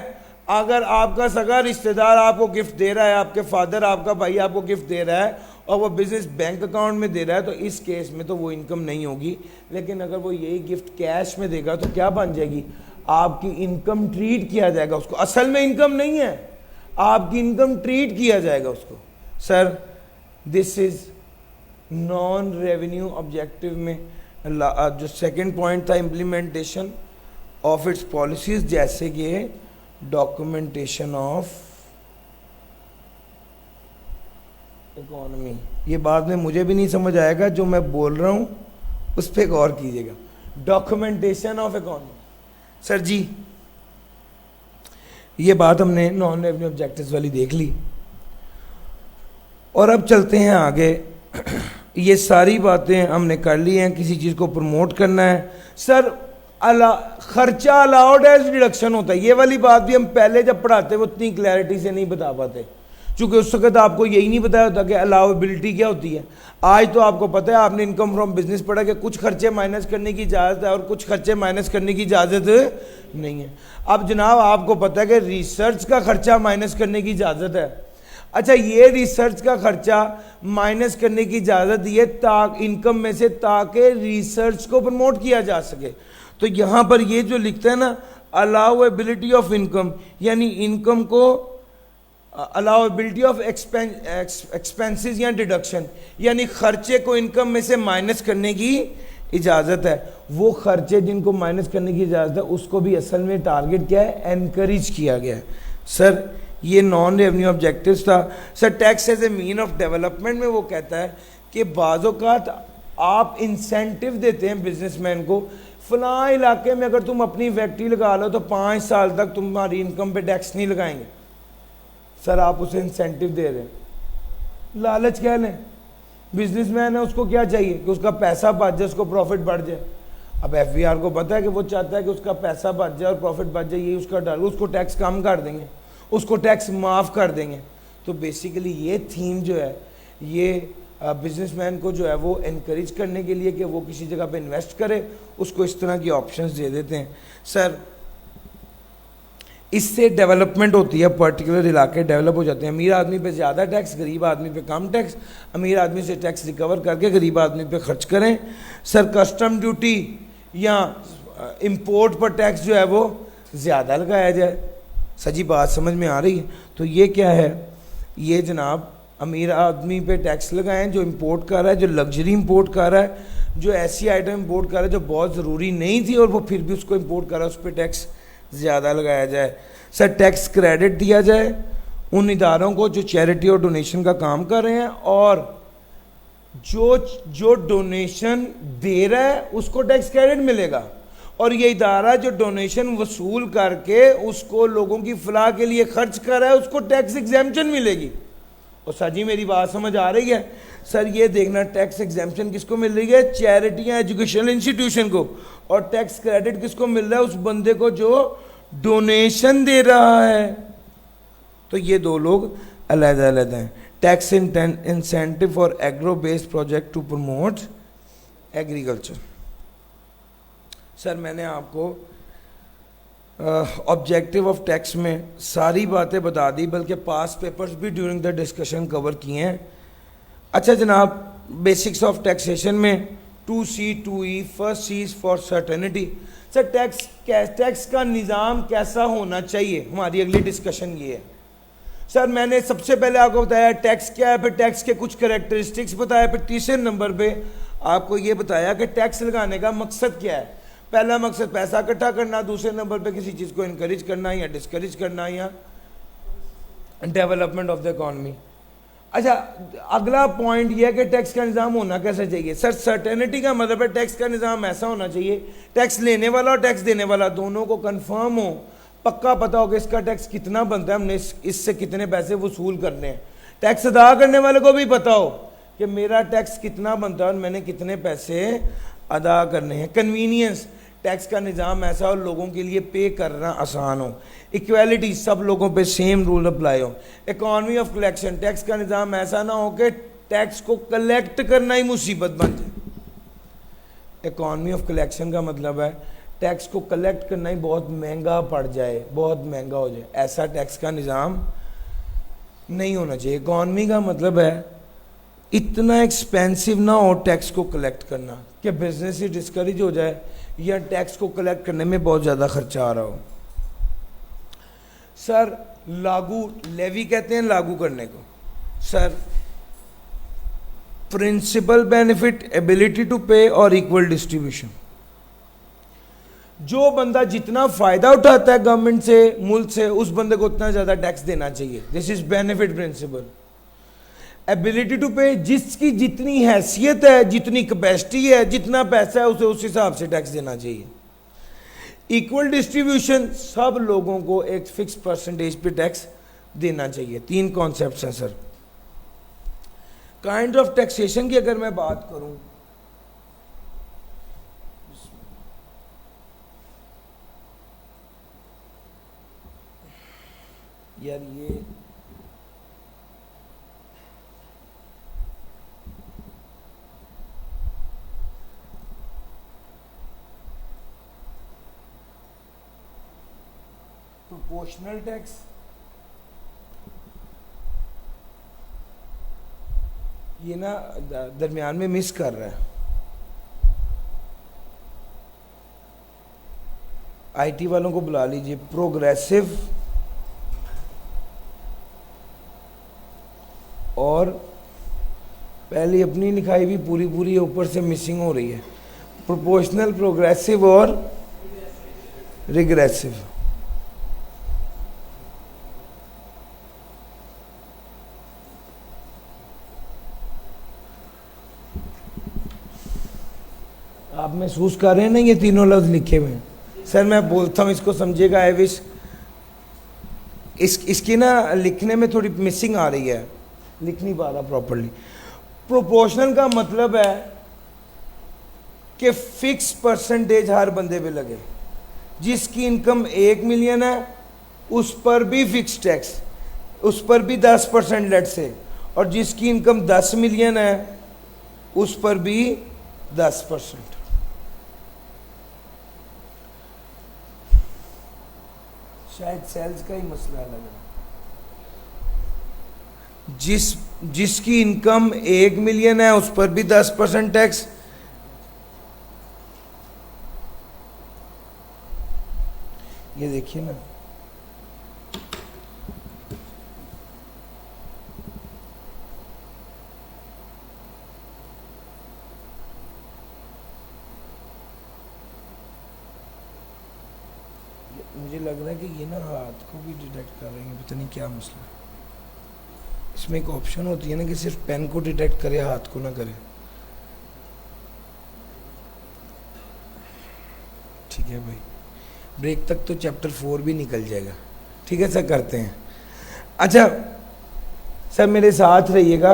अगर आपका सगा रिश्तेदार आपको गिफ्ट दे रहा है, आपके फादर आपका भाई आपको गिफ्ट दे रहा है और वो बिजनेस बैंक अकाउंट में दे रहा है तो इस केस में तो वो इनकम नहीं होगी। लेकिन अगर वो यही गिफ्ट कैश में देगा तो क्या बन जाएगी? आपकी इनकम ट्रीट किया जाएगा उसको, असल में इनकम नहीं है, आपकी इनकम ट्रीट किया जाएगा उसको। Sir this is non revenue objective में जो सेकंड पॉइंट था इम्प्लीमेंटेशन ऑफ इट्स पॉलिसीज, जैसे कि डॉक्यूमेंटेशन ऑफ इकोनॉमी। ये बाद में मुझे भी नहीं समझ आएगा, जो मैं बोल रहा हूं उस पर गौर कीजिएगा। Documentation of economy. Sir ji ये बात हमने नॉन रेवेन्यू ऑब्जेक्टिव्स वाली देख ली और अब चलते हैं आगे। ये सारी बातें हमने कर ली हैं, किसी चीज़ को प्रमोट करना है। सर खर्चा अलाउड एज डिडक्शन होता है, ये वाली बात भी हम पहले जब पढ़ाते वो उतनी क्लैरिटी से नहीं बता पाते, क्योंकि उस वक्त आपको यही नहीं बताया होता कि अलाउबिलिटी क्या होती है। आज तो आपको पता है, आपने इनकम फ्रॉम बिजनेस पढ़ा कि कुछ खर्चे माइनस करने की इजाज़त है और कुछ खर्चे माइनस करने की इजाज़त नहीं है। अब जनाब आपको पता है कि रिसर्च का खर्चा माइनस करने की इजाज़त है। अच्छा ये रिसर्च का खर्चा माइनस करने की इजाज़त ये इनकम में से, ताकि रिसर्च को प्रमोट किया जा सके। तो यहाँ पर ये जो लिखता है ना अलाउएबिलिटी ऑफ इनकम, यानी इनकम को अलाउएबिलिटी ऑफ एक्सपेंसेस या डिडक्शन, यानी खर्चे को इनकम में से माइनस करने की इजाज़त है। वो खर्चे जिनको माइनस करने की इजाज़त है उसको भी असल में टारगेट क्या है? एनकरेज किया गया है। सर ये नॉन रेवेन्यू ऑब्जेक्टिव्स था। Sir tax as a mean of development में वो कहता है कि बाज़-औक़ात आप इंसेंटिव देते हैं बिजनेसमैन को, फलां इलाके में अगर तुम अपनी फैक्ट्री लगा लो तो 5 साल तक तुम्हारी इनकम पे टैक्स नहीं लगाएंगे। सर आप उसे इंसेंटिव दे रहे हैं, लालच कह लें। बिजनेसमैन है उसको क्या चाहिए कि उसका पैसा बच जाए, उसको प्रॉफिट बढ़ जाए। अब एफबीआर को पता है कि वो चाहता है कि उसका पैसा बच जाए और प्रॉफिट बच जाए, यही उसका डर, उसको टैक्स कम कर देंगे, उसको टैक्स माफ़ कर देंगे। तो बेसिकली ये थीम जो है ये बिजनेसमैन को जो है वो इनकरेज करने के लिए कि वो किसी जगह पे इन्वेस्ट करे, उसको इस तरह की ऑप्शंस दे देते हैं। सर इससे डेवलपमेंट होती है, पर्टिकुलर इलाके डेवलप हो जाते हैं। अमीर आदमी पे ज़्यादा टैक्स, गरीब आदमी पे कम टैक्स, अमीर आदमी से टैक्स रिकवर करके गरीब आदमी पे खर्च करें। सर कस्टम ड्यूटी या इंपोर्ट पर टैक्स जो है वो ज़्यादा लगाया जाए। सर जी बात समझ में आ रही है? तो ये क्या है? ये जनाब अमीर आदमी पे टैक्स लगाएं जो इंपोर्ट कर रहा है, जो लग्जरी इंपोर्ट कर रहा है, जो ऐसी आइटम इंपोर्ट कर रहा है जो बहुत ज़रूरी नहीं थी और वो फिर भी उसको इंपोर्ट कर रहा है, उस पर टैक्स ज़्यादा लगाया जाए। सर टैक्स क्रेडिट दिया जाए उन इदारों को जो चैरिटी और डोनेशन का काम कर रहे हैं, और जो डोनेशन दे रहा है उसको टैक्स क्रेडिट मिलेगा, और ये इदारा जो डोनेशन वसूल करके उसको लोगों की फलाह के लिए खर्च कर रहा है उसको टैक्स एग्जेम्पशन मिलेगी। और सर जी मेरी बात समझ आ रही है? सर ये देखना टैक्स एग्जेम्पशन किसको मिल रही है? चैरिटी या एजुकेशनल इंस्टीट्यूशन को, और टैक्स क्रेडिट किसको मिल रहा है? उस बंदे को जो डोनेशन दे रहा है। तो ये दो लोग अलग अलग हैं। Tax incentive for agro based project to promote agriculture. Sir मैंने आपको ऑब्जेक्टिव ऑफ टैक्स में सारी बातें बता दी, बल्कि पास पेपर्स भी ड्यूरिंग द डिस्कशन कवर किए हैं। अच्छा जनाब, बेसिक्स ऑफ टैक्सेशन में 2C 2E, first C is for certainty. Sir tax का निज़ाम कैसा होना चाहिए, हमारी अगली डिस्कशन ये है। सर मैंने सबसे पहले आपको बताया टैक्स क्या है, फिर टैक्स के कुछ करेक्टरिस्टिक्स बताया, फिर तीसरे नंबर पे आपको ये बताया कि टैक्स लगाने का मकसद क्या है। पहला मकसद पैसा इकट्ठा करना, दूसरे नंबर पे किसी चीज़ को इनकरेज करना या डिस्करेज करना या डेवलपमेंट ऑफ द इकॉनमी। अच्छा अगला पॉइंट ये है कि टैक्स का निज़ाम होना कैसा चाहिए। सर सर्टेनिटी का मतलब है टैक्स का निज़ाम ऐसा होना चाहिए, टैक्स लेने वाला और टैक्स देने वाला दोनों को कंफर्म हो, पक्का पता हो कि इसका टैक्स कितना बनता है, हमने इससे कितने पैसे वसूल करने हैं। टैक्स अदा करने वाले को भी पता हो कि मेरा टैक्स कितना बनता है और मैंने कितने पैसे अदा करने हैं। कन्वीनियंस, टैक्स का निज़ाम ऐसा हो लोगों के लिए पे करना आसान हो। इक्वालिटी, सब लोगों पे सेम रूल अप्लाई हो। इकॉनमी ऑफ कलेक्शन, टैक्स का निज़ाम ऐसा ना हो कि टैक्स को कलेक्ट करना ही मुसीबत बन जाए। इकॉनमी ऑफ कलेक्शन का मतलब है टैक्स को कलेक्ट करना ही बहुत महंगा पड़ जाए, बहुत महंगा हो जाए, ऐसा टैक्स का निज़ाम नहीं होना चाहिए। इकॉनमी का मतलब है इतना एक्सपेंसिव ना हो टैक्स को कलेक्ट करना कि बिजनेस ही डिस्करेज हो जाए या टैक्स को कलेक्ट करने में बहुत ज़्यादा खर्चा आ रहा हो। सर लागू, लेवी कहते हैं लागू करने को। Sir principle benefit, ability to pay और इक्वल डिस्ट्रीब्यूशन। जो बंदा जितना फायदा उठाता है गवर्नमेंट से, मुल्क से, उस बंदे को उतना ज़्यादा टैक्स देना चाहिए। This is benefit principle. Ability to pay, जिसकी जितनी हैसियत है, जितनी कैपेसिटी है, जितना पैसा है, उसे उस हिसाब से टैक्स देना चाहिए। इक्वल डिस्ट्रीब्यूशन, सब लोगों को एक फिक्स परसेंटेज पे टैक्स देना चाहिए। 3 कॉन्सेप्ट्स हैं सर। काइंड ऑफ टैक्सेशन की अगर मैं बात करूं, यार ये प्रोपोर्शनल टैक्स, ये ना दरमियान में मिस कर रहा है। आईटी वालों को बुला लीजिए। प्रोग्रेसिव और पहले अपनी लिखाई भी पूरी पूरी ऊपर से मिसिंग हो रही है। प्रोपोर्शनल, प्रोग्रेसिव और रिग्रेसिव। आप महसूस कर रहे हैं ना ये तीनों लफ्ज लिखे हुए हैं। सर मैं बोलता हूँ इसको समझिएगा। आई विश इसकी ना लिखने में थोड़ी मिसिंग आ रही है, लिख नहीं पा रहा प्रॉपरली। प्रोपोर्शनल का मतलब है कि फिक्स परसेंटेज हर बंदे पे लगे। जिसकी इनकम 1 मिलियन है उस पर भी फिक्स टैक्स, उस पर भी 10% लेट से, और जिसकी इनकम 10 मिलियन है उस पर भी 10%। शायद सेल्स का ही मसला लग रहा है। जिसकी इनकम 1 मिलियन है उस पर भी 10% टैक्स, ये देखिए ना, मुझे लग रहा है कि ये ना हाथ को भी डिटेक्ट कर रही है, पता नहीं क्या मसला है। इसमें एक ऑप्शन होती है ना कि सिर्फ पेन को डिटेक्ट करे, हाथ को ना करे। ठीक है भाई, ब्रेक तक तो चैप्टर 4 भी निकल जाएगा। ठीक है सर, करते हैं। अच्छा सर मेरे साथ रहिएगा,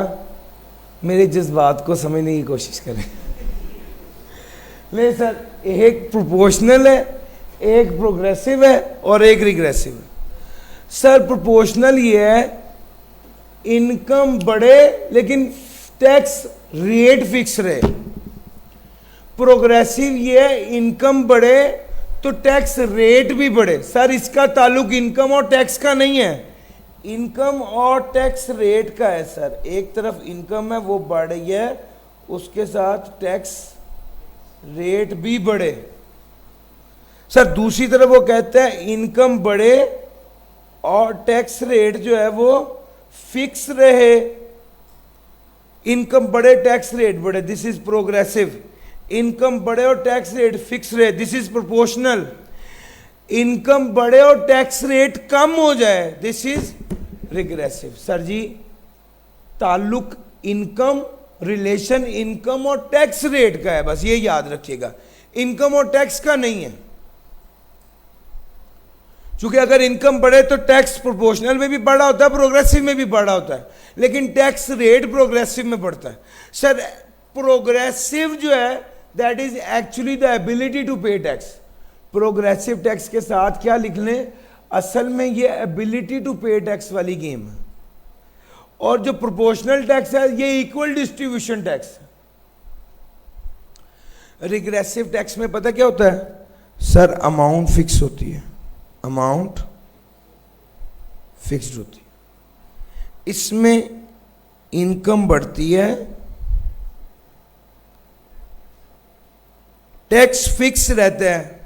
मेरे जज्बात को समझने की कोशिश करें। नहीं सर, एक प्रोपोर्शनल है, एक प्रोग्रेसिव है और एक रिग्रेसिव है। सर प्रोपोर्शनल ये है, इनकम बढ़े लेकिन टैक्स रेट फिक्स रहे। प्रोग्रेसिव ये है, इनकम बढ़े तो टैक्स रेट भी बढ़े। सर इसका ताल्लुक इनकम और टैक्स का नहीं है, इनकम और टैक्स रेट का है। सर एक तरफ इनकम है वो बढ़ रही है, उसके साथ टैक्स रेट भी बढ़े। सर दूसरी तरफ वो कहता है इनकम बढ़े और टैक्स रेट जो है वो फिक्स रहे। इनकम बढ़े टैक्स रेट बढ़े, दिस इज प्रोग्रेसिव। इनकम बढ़े और टैक्स रेट फिक्स रहे, दिस इज प्रोपोर्शनल। इनकम बढ़े और टैक्स रेट कम हो जाए, दिस इज रिग्रेसिव। सर जी ताल्लुक इनकम, रिलेशन इनकम और टैक्स रेट का है, बस ये याद रखिएगा, इनकम और टैक्स का नहीं है। क्योंकि अगर इनकम बढ़े तो टैक्स प्रोपोर्शनल में भी बढ़ा होता है, प्रोग्रेसिव में भी बढ़ा होता है, लेकिन टैक्स रेट प्रोग्रेसिव में बढ़ता है। सर प्रोग्रेसिव जो है that is actually the ability to pay tax. Progressive tax के साथ क्या लिख लें, असल में ये एबिलिटी टू पे टैक्स वाली गेम है। और जो प्रोपोर्शनल टैक्स है ये इक्वल डिस्ट्रीब्यूशन टैक्स है। रिग्रेसिव टैक्स में पता क्या होता है सर, अमाउंट फिक्स होती है, अमाउंट फिक्स्ड होती है। इसमें इनकम बढ़ती है, टैक्स फिक्स रहता है,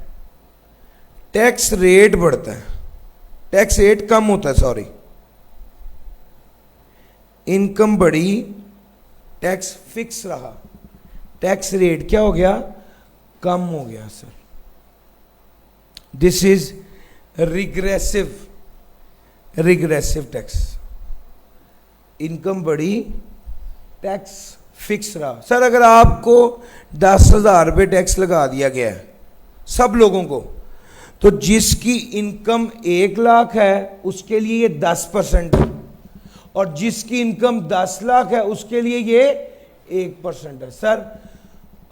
टैक्स रेट बढ़ता है, टैक्स रेट कम होता है, सॉरी। इनकम बढ़ी, टैक्स फिक्स रहा, टैक्स रेट क्या हो गया, कम हो गया। Sir this is regressive, regressive tax. Income बढ़ी, टैक्स फिक्स रहा। सर अगर आपको 10,000 रुपये टैक्स लगा दिया गया है सब लोगों को, तो जिसकी इनकम 1 लाख है उसके लिए ये 10% है, और जिसकी इनकम 10 लाख है उसके लिए ये 1% है। सर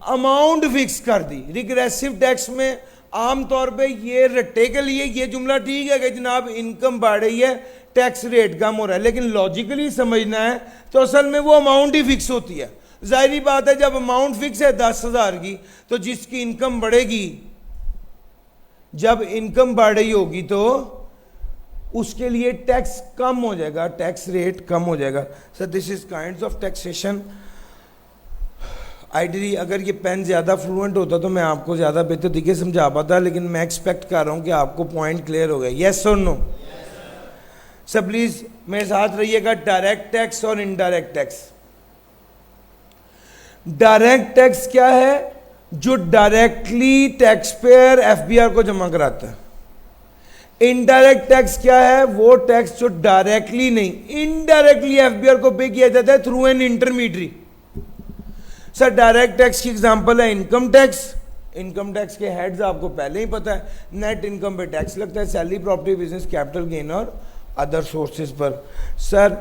अमाउंट फिक्स कर दी। रिग्रेसिव टैक्स में आमतौर पे ये रट्टे के लिए ये जुमला ठीक है कि जनाब इनकम बढ़ रही है, टैक्स रेट कम हो रहा है, लेकिन लॉजिकली समझना है तो असल में वो अमाउंट ही फिक्स होती है। जाहिर बात है जब अमाउंट फिक्स है 10,000 की, तो जिसकी इनकम बढ़ेगी, जब इनकम बढ़ रही होगी तो उसके लिए टैक्स कम हो जाएगा, टैक्स रेट कम हो जाएगा। Sir this is kinds of taxation. Ideally अगर ये पेन ज़्यादा फ्लुएंट होता तो मैं आपको ज़्यादा बेहतर तरीके से समझा पाता, लेकिन मैं एक्सपेक्ट कर रहा हूँ कि आपको पॉइंट क्लियर हो गया। येस और नो? सर प्लीज़ मेरे साथ रहिएगा। डायरेक्ट टैक्स और इनडायरेक्ट टैक्स। डायरेक्ट टैक्स क्या है, जो डायरेक्टली टैक्स पेयर एफबीआर को जमा कराता है। इनडायरेक्ट टैक्स क्या है, वो टैक्स जो डायरेक्टली नहीं, इनडायरेक्टली एफबीआर को पे किया जाता है through an intermediary. Sir direct tax की एग्जांपल है इनकम टैक्स। इनकम टैक्स के हेड्स आपको पहले ही पता है, नेट इनकम पे टैक्स लगता है, salary, property, business, capital gain और अदर सोर्सेज पर। सर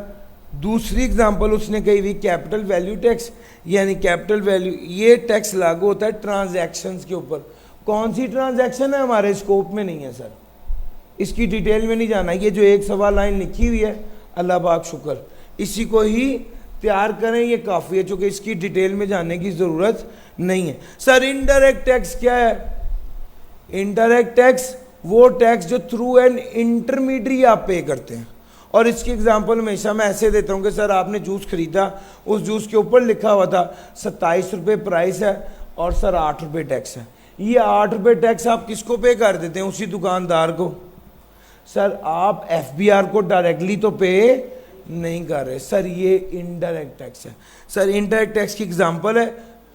दूसरी एग्जांपल उसने कही हुई कैपिटल वैल्यू टैक्स, यानी कैपिटल वैल्यू, ये टैक्स लागू होता है ट्रांजैक्शंस के ऊपर। कौन सी ट्रांजैक्शन है हमारे स्कोप में नहीं है सर, इसकी डिटेल में नहीं जाना। ये जो एक सवा लाइन लिखी हुई है, अल्लाह पाक शुक्र, इसी को ही तैयार करें, ये काफ़ी है, चूँकि इसकी डिटेल में जाने की ज़रूरत नहीं है। सर इनडायरेक्ट टैक्स क्या है? इनडायरेक्ट टैक्स वो टैक्स जो थ्रू एन इंटरमीडियरी आप पे करते हैं। और इसकी एग्जांपल हमेशा मैं ऐसे देता हूँ कि सर आपने जूस खरीदा, उस जूस के ऊपर लिखा हुआ था 27 रुपये प्राइस है और सर 8 रुपये टैक्स है। ये 8 रुपये टैक्स आप किसको पे कर देते हैं? उसी दुकानदार को। सर आप एफबीआर को डायरेक्टली तो पे नहीं कर रहे। सर ये इनडायरेक्ट टैक्स है। सर इनडायरेक्ट टैक्स की एग्जांपल है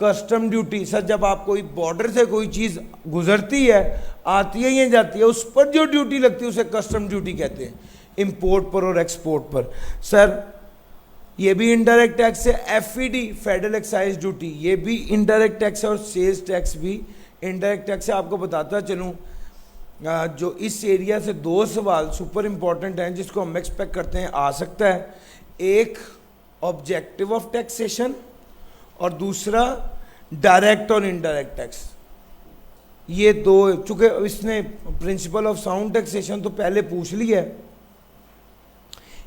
कस्टम ड्यूटी। सर जब आप कोई बॉर्डर से कोई चीज़ गुजरती है, आती है या जाती है, उस पर जो ड्यूटी लगती है उसे कस्टम ड्यूटी कहते हैं, इंपोर्ट पर और एक्सपोर्ट पर। सर ये भी इनडायरेक्ट टैक्स है। एफईडी फेडरल एक्साइज ड्यूटी, ये भी इनडायरेक्ट टैक्स है। और सेल्स टैक्स भी इनडायरेक्ट टैक्स है। आपको बताता चलूँ, जो इस एरिया से 2 सवाल सुपर इंपॉर्टेंट हैं जिसको हम एक्सपेक्ट करते हैं आ सकता है। एक ऑब्जेक्टिव ऑफ टैक्सेशन और दूसरा डायरेक्ट और इनडायरेक्ट टैक्स। ये दो, चूंकि इसने प्रिंसिपल ऑफ साउंड टैक्सेशन तो पहले पूछ लिया है,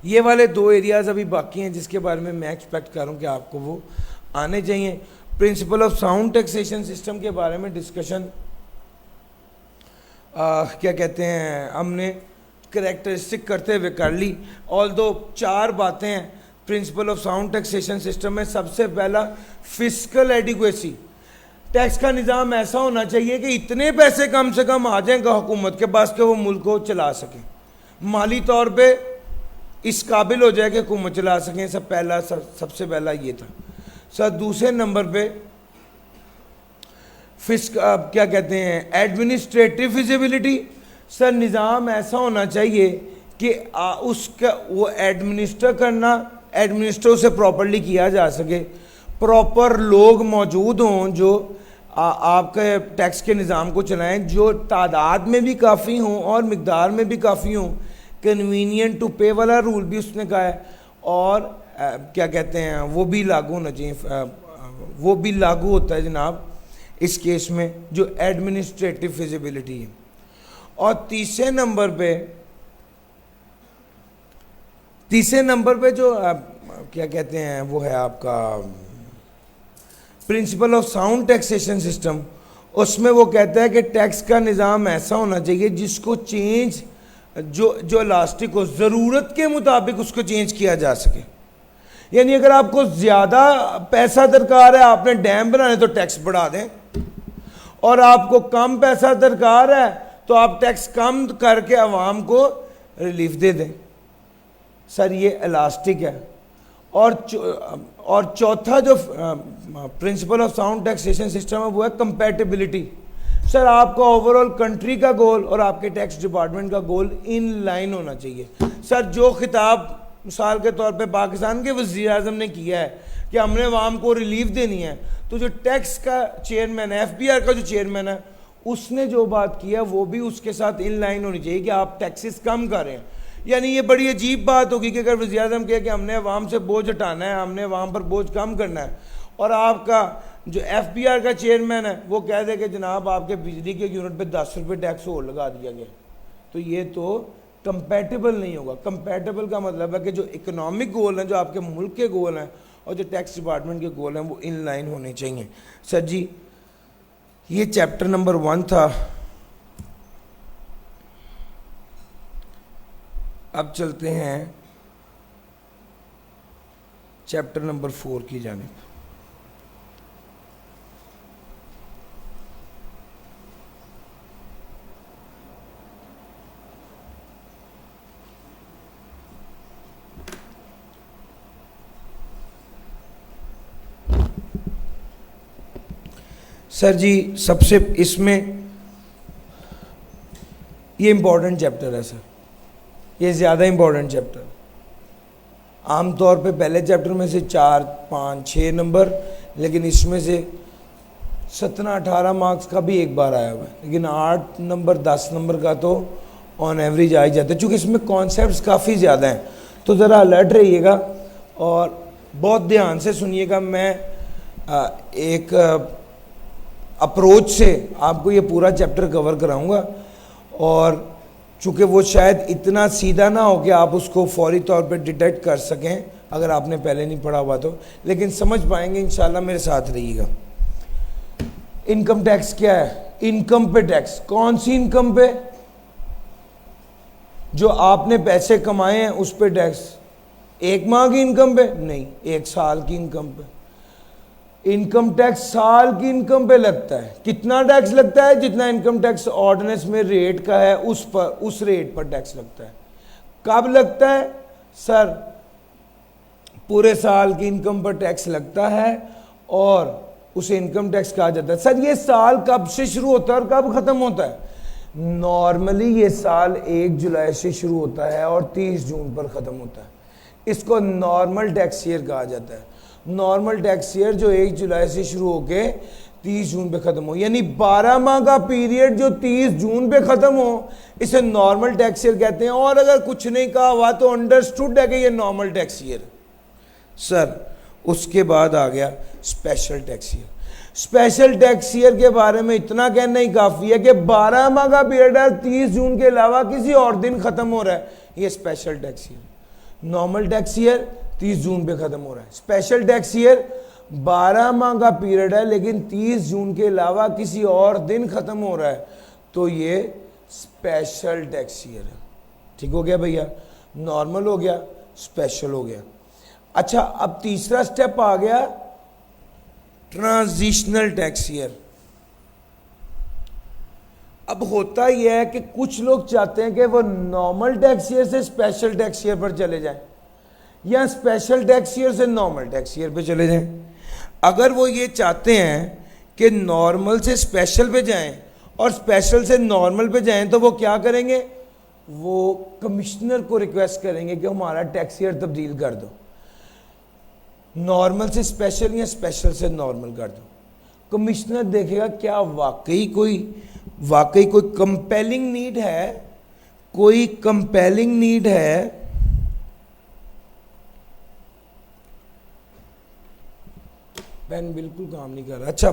ये वाले 2 एरियाज अभी बाकी हैं जिसके बारे में मैं एक्सपेक्ट कर रहा हूँ कि आपको वो आने चाहिए। Principle of sound taxation system के बारे में डिस्कशन क्या कहते हैं हमने करेक्टरिस्टिक करते हुए कर ली। ऑल दो 4 बातें हैं principle of sound taxation system में। सबसे पहला फिस्कल एडिक्वेसी, टैक्स का निज़ाम ऐसा होना चाहिए कि इतने पैसे कम से कम आ जाएंगे हुकूमत के पास कि वो मुल्क को चला सकें, माली तौर पे इस काबिल हो जाए कि हुकूमत चला सकें। सबसे पहला ये था सर। दूसरे नंबर पे क्या कहते हैं एडमिनिस्ट्रेटिव फिजिबिलिटी। सर निज़ाम ऐसा होना चाहिए कि उसका वो एडमिनिस्टर उसे प्रॉपरली किया जा सके, प्रॉपर लोग मौजूद हों जो आपके टैक्स के निज़ाम को चलाएं, जो तादाद में भी काफ़ी हों और मिकदार में भी काफ़ी हों। कन्वीनियंट टू पे वाला रूल भी उसने कहा है, और क्या कहते हैं वो भी लागू होना चाहिए, वो भी लागू होता है जनाब इस केस में जो एडमिनिस्ट्रेटिव फिजिबिलिटी है। और तीसरे नंबर पे जो क्या कहते हैं वो है आपका principle of sound taxation system. उसमें वो कहता है कि टैक्स का निज़ाम ऐसा होना चाहिए जिसको चेंज जो इलास्टिक हो, ज़रूरत के मुताबिक उसको चेंज किया जा सके। यानी अगर आपको ज़्यादा पैसा दरकार है, आपने डैम बनाने तो टैक्स बढ़ा दें, और आपको कम पैसा दरकार है तो आप टैक्स कम करके आवाम को रिलीफ दे दें। सर ये इलास्टिक है। और चौथा जो principle of sound taxation system है वो है कंपैटिबिलिटी। सर आपका ओवरऑल कंट्री का गोल और आपके टैक्स डिपार्टमेंट का गोल इन लाइन होना चाहिए। सर जो खिताब मिसाल के तौर पे पाकिस्तान के वज़ीर आज़म ने किया है कि हमने आवाम को रिलीफ देनी है, तो जो टैक्स का चेयरमैन है, FBR का जो चेयरमैन है, उसने जो बात किया वो भी उसके साथ इन लाइन होनी चाहिए कि आप टैक्सेस कम करें। यानी ये बड़ी अजीब बात होगी कि अगर वज़ीर आज़म कहे कि हमने अवाम से बोझ हटाना है, हमने अवाम पर बोझ कम करना है, और आपका जो FBR का चेयरमैन है वो कह दे कि जनाब आपके बिजली के यूनिट पे 10 रुपये टैक्स और लगा दिया गया, तो ये तो कंपैटिबल नहीं होगा। कंपैटिबल का मतलब है कि जो इकोनॉमिक गोल हैं, जो आपके मुल्क के गोल हैं, और जो टैक्स डिपार्टमेंट के गोल हैं, वो इन लाइन होने चाहिए। सर जी ये चैप्टर नंबर 1 था। अब चलते हैं चैप्टर नंबर 4 की जानिब। सर जी सबसे इसमें ये इम्पोर्टेंट चैप्टर है सर, ये ज़्यादा इम्पोर्टेंट चैप्टर। आमतौर पे पहले चैप्टर में से 4, 5, 6 नंबर, लेकिन इसमें से 17-18 मार्क्स का भी एक बार आया हुआ है, लेकिन 8 नंबर 10 नंबर का तो ऑन एवरेज आ ही जाता है। चूँकि इसमें कॉन्सेप्ट्स काफ़ी ज़्यादा हैं, तो ज़रा अलर्ट रहिएगा और बहुत ध्यान से सुनिएगा। मैं एक अप्रोच से आपको ये पूरा चैप्टर कवर कराऊंगा, और चूँकि वो शायद इतना सीधा ना हो कि आप उसको फौरी तौर पे डिटेक्ट कर सकें अगर आपने पहले नहीं पढ़ा हुआ तो, लेकिन समझ पाएंगे इंशाल्लाह। मेरे साथ रहिएगा। इनकम टैक्स क्या है? इनकम पे टैक्स। कौन सी इनकम पे? जो आपने पैसे कमाए हैं उस पे टैक्स। 1 माह की इनकम पे नहीं, 1 साल की इनकम पे। इनकम टैक्स साल की इनकम पे लगता है। कितना टैक्स लगता है? जितना इनकम टैक्स ऑर्डिनेंस में रेट का है उस रेट पर टैक्स लगता है। कब लगता है? सर पूरे साल की इनकम पर टैक्स लगता है और उसे इनकम टैक्स कहा जाता है। सर ये साल कब से शुरू होता है और कब खत्म होता है? नॉर्मली ये साल 1 जुलाई से शुरू होता है और 30 जून पर ख़त्म होता है। इसको नॉर्मल टैक्स ईयर कहा जाता है। नॉर्मल टैक्स ईयर जो 1 जुलाई से शुरू होके 30 जून पे ख़त्म हो, यानी 12 माह का पीरियड जो 30 जून पे ख़त्म हो, इसे नॉर्मल टैक्स ईयर कहते हैं। और अगर कुछ नहीं कहा हुआ तो अंडरस्टूड है कि ये नॉर्मल टैक्स ईयर। सर उसके बाद आ गया special tax year. Special tax year के बारे में इतना कहना ही काफ़ी है कि 12 माह का पीरियड है, 30 जून के अलावा किसी और दिन ख़त्म हो रहा है, ये special tax year. Normal tax year 30 जून पे खत्म हो रहा है। स्पेशल टैक्स ईयर 12 माह का पीरियड है लेकिन 30 जून के अलावा किसी और दिन खत्म हो रहा है, तो ये स्पेशल टैक्स ईयर है। ठीक हो गया भैया, नॉर्मल हो गया, स्पेशल हो गया। अच्छा, अब तीसरा स्टेप आ गया ट्रांजिशनल टैक्स ईयर। अब होता यह है कि कुछ लोग चाहते हैं कि वो नॉर्मल टैक्स ईयर से स्पेशल टैक्स ईयर पर चले जाएं या स्पेशल टैक्स ईयर से नॉर्मल टैक्स ईयर पे चले जाएं। अगर वो ये चाहते हैं कि नॉर्मल से स्पेशल पे जाएं और स्पेशल से नॉर्मल पे जाएं, तो वो क्या करेंगे, वो कमिश्नर को रिक्वेस्ट करेंगे कि हमारा टैक्स ईयर तब्दील कर दो, नॉर्मल से स्पेशल या स्पेशल से नॉर्मल कर दो। कमिश्नर देखेगा क्या वाकई कोई कंपेलिंग नीड है, कोई कंपेलिंग नीड है, पेन बिल्कुल काम नहीं कर रहा। अच्छा,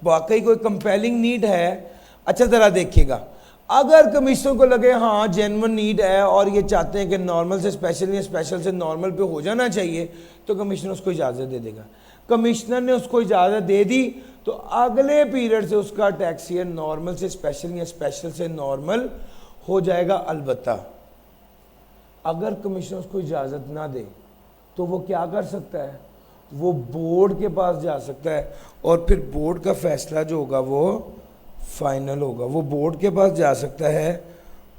वाकई कोई कंपेलिंग नीड है। अच्छा जरा देखिएगा, अगर कमिश्नर को लगे हाँ जेन्युइन नीड है और ये चाहते हैं कि नॉर्मल से स्पेशल या स्पेशल से नॉर्मल पे हो जाना चाहिए, तो कमिश्नर उसको इजाज़त दे देगा। कमिश्नर ने उसको इजाज़त दे दी तो अगले पीरियड से उसका टैक्स ईयर नॉर्मल से स्पेशल या स्पेशल से नॉर्मल हो जाएगा। अलबत्ता अगर कमिश्नर उसको इजाज़त ना दे तो वो क्या कर सकता है, वो बोर्ड के पास जा सकता है और फिर बोर्ड का फैसला जो होगा वो फाइनल होगा। वो बोर्ड के पास जा सकता है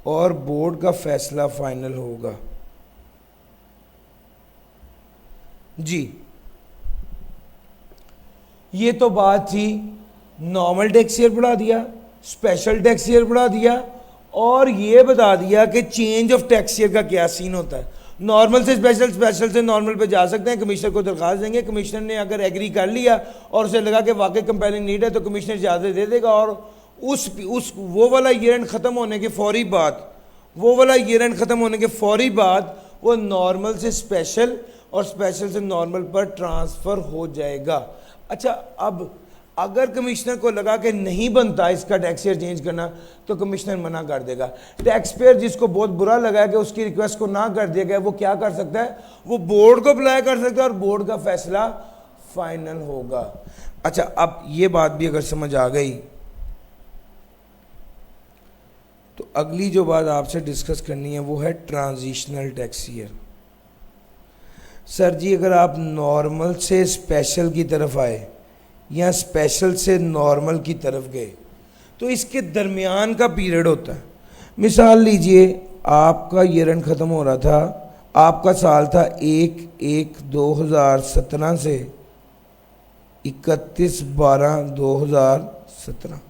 और बोर्ड का फैसला फाइनल होगा। जी, ये तो बात थी नॉर्मल टैक्स ईयर बढ़ा दिया, स्पेशल टैक्स ईयर बढ़ा दिया और ये बता दिया कि चेंज ऑफ टैक्स ईयर का क्या सीन होता है। नॉर्मल से स्पेशल, स्पेशल से नॉर्मल पे जा सकते हैं, कमिश्नर को दरखास्त देंगे, कमिश्नर ने अगर एग्री कर लिया और उसे लगा कि वाकई कंपेलिंग नीड है तो कमिश्नर इजाज़त दे देगा और वो वाला ईयर एंड ख़त्म होने के फौरी बाद, वो नॉर्मल से स्पेशल और स्पेशल से नॉर्मल पर ट्रांसफ़र हो जाएगा। अच्छा, अब अगर कमिश्नर को लगा कि नहीं बनता इसका टैक्स ईयर चेंज करना, तो कमिश्नर मना कर देगा। टैक्स पेयर जिसको बहुत बुरा लगा है कि उसकी रिक्वेस्ट को ना कर दिया गया, वो क्या कर सकता है, वो बोर्ड को अप्लाई कर सकता है और बोर्ड का फैसला फाइनल होगा। अच्छा, अब ये बात भी अगर समझ आ गई तो अगली जो बात आपसे डिस्कस करनी है वो है transitional tax year. Sir ji, अगर आप नॉर्मल से स्पेशल की तरफ आए या स्पेशल से नॉर्मल की तरफ गए तो इसके दरमियान का पीरियड होता है। मिसाल लीजिए, आपका ईयर एंड ख़त्म हो रहा था, आपका साल था 1/1/2017 से 31/12/2017।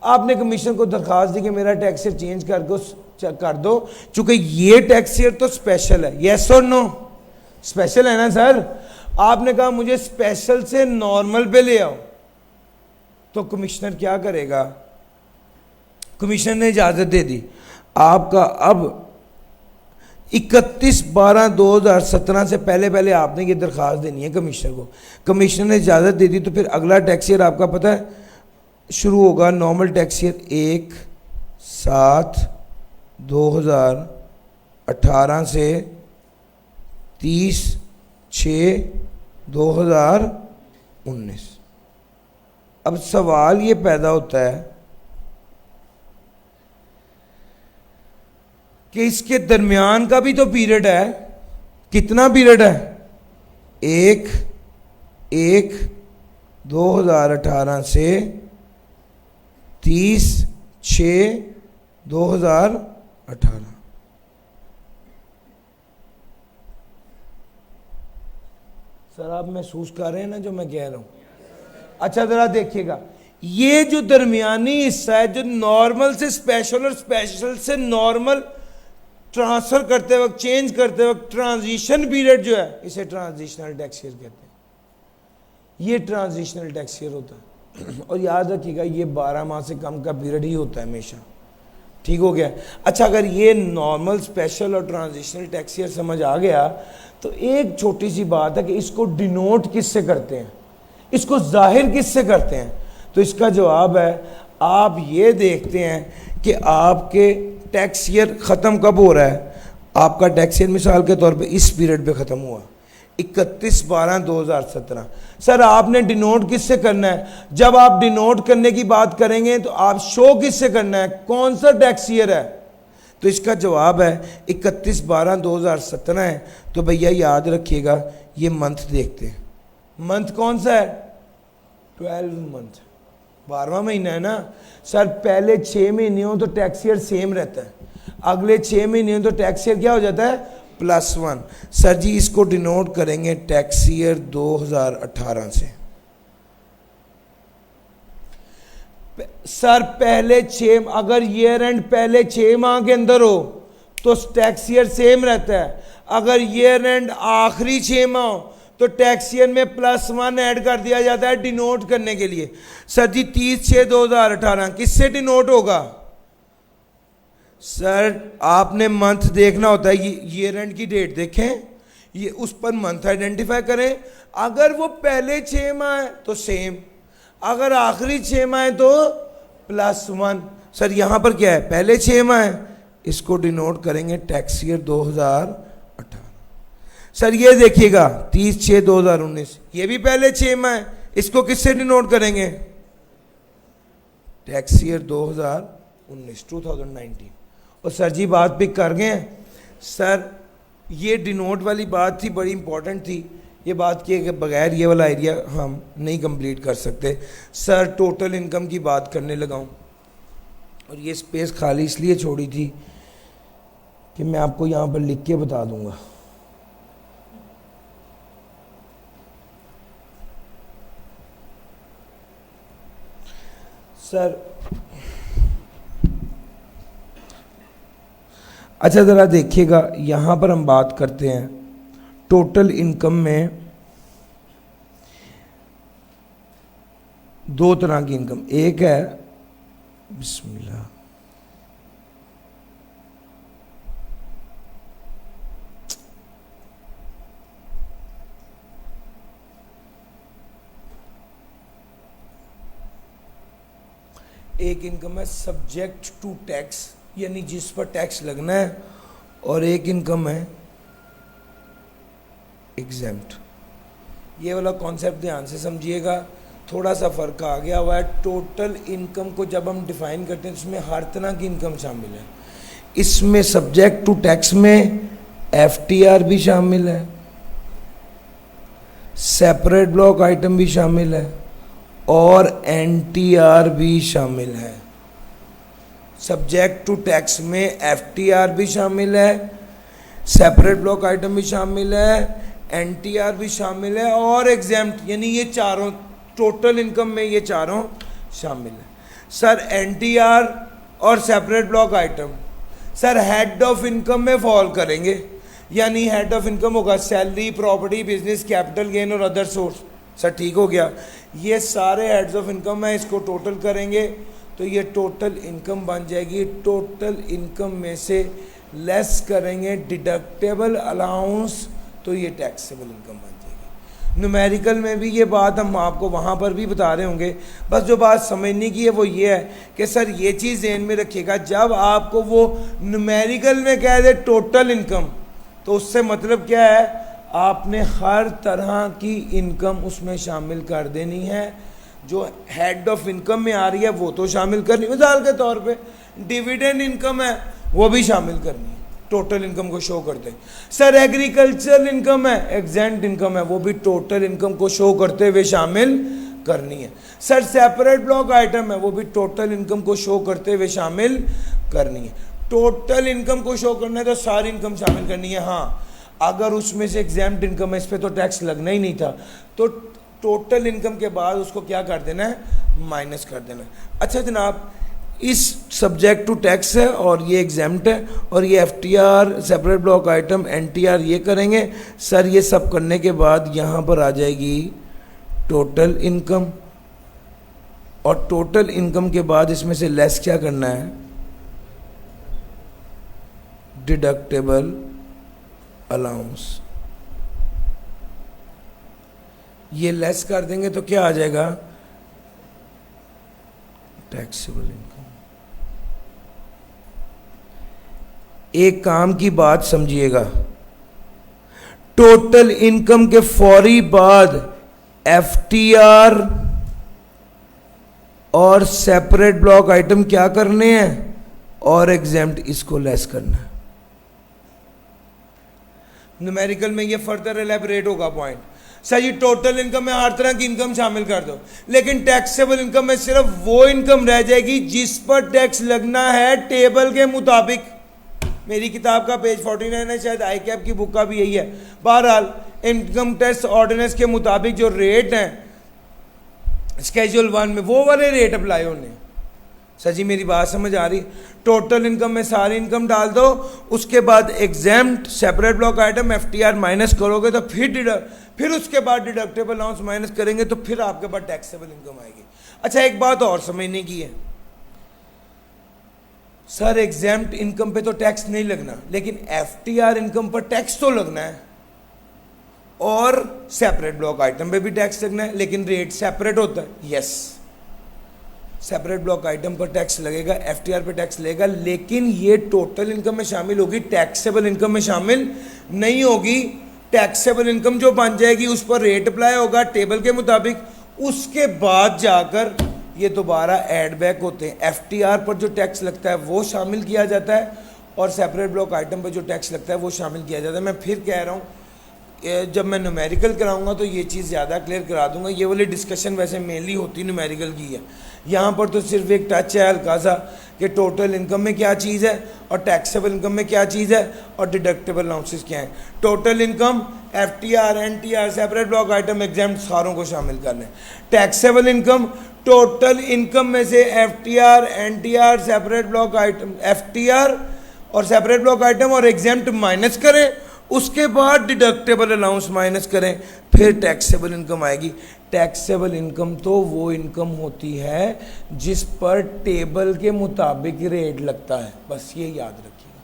आपने कमीशन को दरखास्त दी कि मेरा टैक्स ईयर चेंज कर दो, चूंकि ये टैक्स ईयर तो स्पेशल है। यस और नो? स्पेशल है ना सर? आपने कहा मुझे स्पेशल से नॉर्मल पे ले आओ, तो कमिश्नर क्या करेगा? कमिश्नर ने इजाजत दे दी आपका। अब 31/12/2017 से पहले आपने ये दरखास्त देनी है कमिश्नर को। कमिश्नर ने इजाजत दे दी तो फिर अगला टैक्स ईयर आपका पता है शुरू होगा। नॉर्मल टैक्स ईयर 1/7/2018 से 30/6/2019। अब सवाल ये पैदा होता है कि इसके दरमियान का भी तो पीरियड है। कितना पीरियड है? 1/1/2018 से 30/6/2018। सर आप महसूस कर रहे हैं ना जो मैं कह रहा हूं? अच्छा जरा देखिएगा, ये जो दरमियानी हिस्सा है जो नॉर्मल से स्पेशल और स्पेशल से नॉर्मल ट्रांसफर करते वक्त, चेंज करते वक्त ट्रांजिशन पीरियड जो है, इसे ट्रांजिशनल टैक्स ईयर कहते हैं। ये ट्रांजिशनल टैक्स ईयर होता है। और याद रखिएगा ये 12 माह से कम का पीरियड ही होता है हमेशा। ठीक हो गया? अच्छा, अगर ये नॉर्मल, स्पेशल और ट्रांजिशनल टैक्स ईयर समझ आ गया तो एक छोटी सी बात है कि इसको डिनोट किससे करते हैं, इसको जाहिर किससे करते हैं? तो इसका जवाब है, आप ये देखते हैं कि आपके टैक्स ईयर ख़त्म कब हो रहा है? आपका टैक्स ईयर मिसाल के तौर पे इस पीरियड पे ख़त्म हुआ 31/12/2017। सर आपने डिनोट किससे करना है? जब आप डिनोट करने की बात करेंगे तो आप शो किससे करना है, कौन सा टैक्स ईयर है? तो इसका जवाब है 31/12/2017 है। तो भैया याद रखिएगा, ये मंथ देखते हैं, मंथ कौन सा है? 12 मंथ, 12वां महीना है ना। सर पहले 6 महीने हो तो टैक्स ईयर सेम रहता है, अगले 6 महीने हो तो टैक्स ईयर क्या हो जाता है? +1। सर जी इसको डिनोट करेंगे टैक्स ईयर 2018 से। सर पहले 6, अगर ईयर एंड पहले 6 माह के अंदर हो तो टैक्स ईयर सेम रहता है, अगर ईयर एंड आखिरी 6 माह हो तो टैक्स ईयर में +1 ऐड कर दिया जाता है डिनोट करने के लिए। सर जी 30/6/2018 किससे डिनोट होगा? सर आपने मंथ देखना होता है, ये ईयर एंड की डेट देखें, ये उस पर मंथ आइडेंटिफाई करें। अगर वो पहले 6 माह है तो सेम, अगर आखिरी 6 माह है तो +1। सर यहाँ पर क्या है? पहले 6 माह है, इसको डिनोट करेंगे टैक्स ईयर 2018। सर ये देखिएगा 30/6/2019, ये भी पहले 6 माह है, इसको किससे डिनोट करेंगे? Tax year 2019। और सर जी बात पिक कर गए हैं। सर ये डिनोट वाली बात थी, बड़ी इंपॉर्टेंट थी, ये बात किए कि बगैर ये वाला एरिया हम नहीं कंप्लीट कर सकते। सर टोटल इनकम की बात करने लगा हूँ, और ये स्पेस खाली इसलिए छोड़ी थी कि मैं आपको यहाँ पर लिख के बता दूंगा। सर अच्छा ज़रा देखिएगा, यहाँ पर हम बात करते हैं टोटल इनकम में 2 तरह की इनकम। एक है बिस्मिल्लाह, एक इनकम है सब्जेक्ट टू टैक्स, यानी जिस पर टैक्स लगना है, और एक इनकम है एग्जेम्प्ट। ये वाला कॉन्सेप्ट ध्यान से समझिएगा, थोड़ा सा फ़र्क आ गया हुआ है। टोटल इनकम को जब हम डिफाइन करते हैं तो इसमें हर तरह की इनकम शामिल है। इसमें सब्जेक्ट टू टैक्स में FTR भी शामिल है, सेपरेट ब्लॉक आइटम भी शामिल है, और NTR भी शामिल है। सब्जेक्ट टू टैक्स में FTR भी शामिल है, सेपरेट ब्लॉक आइटम भी शामिल है, NTR भी शामिल है, और एग्जेम्प्ट, यानी ये चारों टोटल इनकम में ये चारों शामिल है। सर NTR और separate block item sir head of income में फॉल करेंगे, यानी हेड ऑफ इनकम होगा salary, property, business, capital gain और अदर सोर्स। सर ठीक हो गया, ये सारे हेड्स ऑफ इनकम है, इसको टोटल करेंगे तो ये टोटल इनकम बन जाएगी। टोटल इनकम में से लेस करेंगे डिडक्टेबल अलाउंस, तो ये टैक्सेबल इनकम बन जाएगी। न्यूमेरिकल में भी ये बात हम आपको वहाँ पर भी बता रहे होंगे, बस जो बात समझने की है वो ये है कि सर ये चीज़ ध्यान में रखिएगा, जब आपको वो न्यूमेरिकल में कह दे टोटल इनकम, तो उससे मतलब क्या है, आपने हर तरह की इनकम उसमें शामिल कर देनी है। जो हेड ऑफ इनकम में आ रही है वो तो शामिल करनी, मिसाल के तौर पे डिविडेंड इनकम है वो भी शामिल करनी है, टोटल इनकम को शो करते हैं। सर एग्रीकल्चरल इनकम है, एग्जेम्प्ट इनकम है, वो भी टोटल इनकम को शो करते हुए शामिल करनी है। सर सेपरेट ब्लॉक आइटम है, वो भी टोटल इनकम को शो करते हुए शामिल करनी है। टोटल इनकम को शो करना है तो सारी इनकम शामिल करनी है। हाँ, अगर उसमें से एग्जेम्प्ट इनकम है, इस पर तो टैक्स लगना ही नहीं था, तो टोटल इनकम के बाद उसको क्या कर देना है, माइनस कर देना है। अच्छा जनाब, इस सब्जेक्ट टू टैक्स है और ये एग्जेम्प्ट है, और ये FTR, separate block item, NTR ये करेंगे। सर ये सब करने के बाद यहाँ पर आ जाएगी टोटल इनकम, और टोटल इनकम के बाद इसमें से लेस क्या करना है, डिडक्टेबल अलाउंस। ये लेस कर देंगे तो क्या आ जाएगा, टैक्सेबल इनकम। एक काम की बात समझिएगा, टोटल इनकम के फौरी बाद एफटीआर और सेपरेट ब्लॉक आइटम क्या करने हैं, और एग्जेम्प्ट इसको लेस करना है। न्यूमेरिकल में ये फर्दर एलैबोरेट होगा पॉइंट। सर जी टोटल इनकम में हर तरह की इनकम शामिल कर दो, लेकिन टैक्सेबल इनकम में सिर्फ वो इनकम रह जाएगी जिस पर टैक्स लगना है टेबल के मुताबिक। मेरी किताब का पेज 49 है, शायद आई कैप की बुक का भी यही है। बहरहाल इनकम टैक्स ऑर्डिनेंस के मुताबिक जो रेट हैं स्केड्यूल 1 में वो वाले रेट अप्लाई होने। सर जी मेरी बात समझ आ रही? टोटल इनकम में सारी इनकम डाल दो, उसके बाद exempt separate block item FTR minus करोगे तो फिर उसके बाद डिडक्टेबल अलाउंस माइनस करेंगे तो फिर आपके पास टैक्सेबल इनकम आएगी। अच्छा एक बात और समझने की है, सर एग्जेम्प्ट इनकम पे तो टैक्स नहीं लगना, लेकिन एफटीआर इनकम पर टैक्स तो लगना है और सेपरेट ब्लॉक आइटम पे भी टैक्स लगना है, लेकिन रेट सेपरेट होता है। यस, सेपरेट ब्लॉक आइटम पर टैक्स लगेगा, एफटीआर पे टैक्स लगेगा, लेकिन ये टोटल इनकम में शामिल होगी, टैक्सेबल इनकम में शामिल नहीं होगी। टैक्सेबल इनकम जो बन जाएगी उस पर रेट अप्लाई होगा टेबल के मुताबिक, उसके बाद जाकर ये दोबारा ऐड बैक होते हैं। एफटीआर पर जो टैक्स लगता है वो शामिल किया जाता है और सेपरेट ब्लॉक आइटम पर जो टैक्स लगता है वो शामिल किया जाता है। मैं फिर कह रहा हूँ, जब मैं न्यूमेरिकल कराऊंगा तो ये चीज़ ज़्यादा क्लियर करा दूंगा। ये वाली डिस्कशन वैसे मेनली होती न्यूमेरिकल की है, यहाँ पर तो सिर्फ एक टच है हल्का सा कि टोटल इनकम में क्या चीज़ है और टैक्सेबल इनकम में क्या चीज़ है और डिडक्टेबल अलाउंसेस क्या है। Total income FTR, NTR, separate block item, exempt सारों को शामिल कर लें। टैक्सेबल इनकम टोटल इनकम में से FTR, NTR, separate block item, FTR और सेपरेट ब्लॉक आइटम और एग्जेम्प्ट माइनस करें, उसके बाद डिडक्टेबल अलाउंस माइनस करें, फिर टैक्सेबल इनकम आएगी। टैक्सेबल इनकम तो वो इनकम होती है जिस पर टेबल के मुताबिक रेट लगता है, बस ये याद रखिएगा।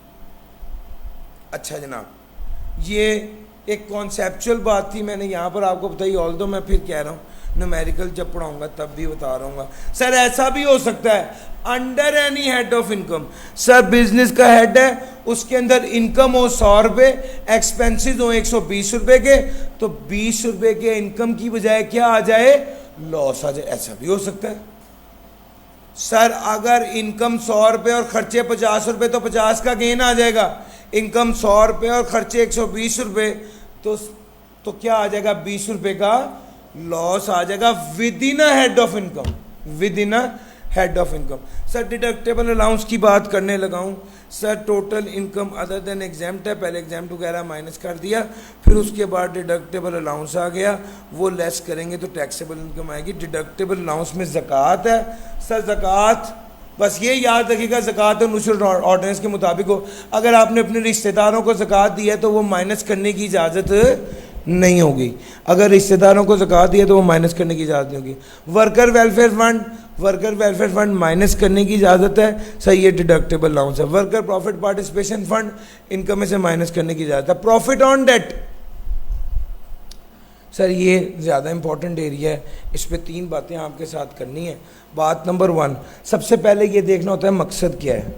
अच्छा जनाब, ये एक कॉन्सेप्चुअल बात थी, मैंने यहाँ पर आपको बताई, ऑल दो मैं फिर कह रहा हूँ न्यूमेरिकल जब पढ़ाऊंगा तब भी बता रहा हूँ। सर ऐसा भी हो सकता है under any head of income, sir business का हेड है उसके अंदर इनकम हो 100 रुपये, एक्सपेंसेस हो 120 रुपये के, तो 20 रुपये के इनकम की बजाय क्या आ जाए, लॉस आ जाए। ऐसा भी हो सकता है। सर अगर इनकम 100 रुपये और खर्चे 50 रुपये तो 50 का गेन आ जाएगा। इनकम 100 रुपये और खर्चे 120 रुपये तो क्या आ जाएगा, 20 रुपये का लॉस आ जाएगा with in a head of income, with in a head of income. Sir deductible allowance की बात करने लगा हूँ। Sir total income other than exempt है, पहले एग्जेम्प्ट वगैरह माइनस कर दिया, फिर उसके बाद डिडक्टेबल अलाउंस आ गया, वो लेस करेंगे तो टैक्सेबल इनकम आएगी। डिडक्टेबल अलाउंस में ज़कात है। सर ज़कात बस ये याद रखिएगा, ज़कात और नुशर ऑर्डिनेंस के मुताबिक हो। अगर आपने अपने रिश्तेदारों को ज़कात दी है तो वो माइनस करने की इजाज़त नहीं होगी। अगर रिश्तेदारों को ज़कात दिया तो वो माइनस करने की इजाज़त नहीं होगी। वर्कर वेलफेयर फंड माइनस करने की इजाज़त है, सही ये डिडक्टेबल अलाउंस है। Worker profit participation fund income में से माइनस करने की इजाज़त है। प्रॉफिट ऑन डेट, सर ये ज़्यादा इंपॉर्टेंट एरिया है, इस पर 3 बातें आपके साथ करनी है। बात नंबर 1, सबसे पहले ये देखना होता है मकसद क्या है,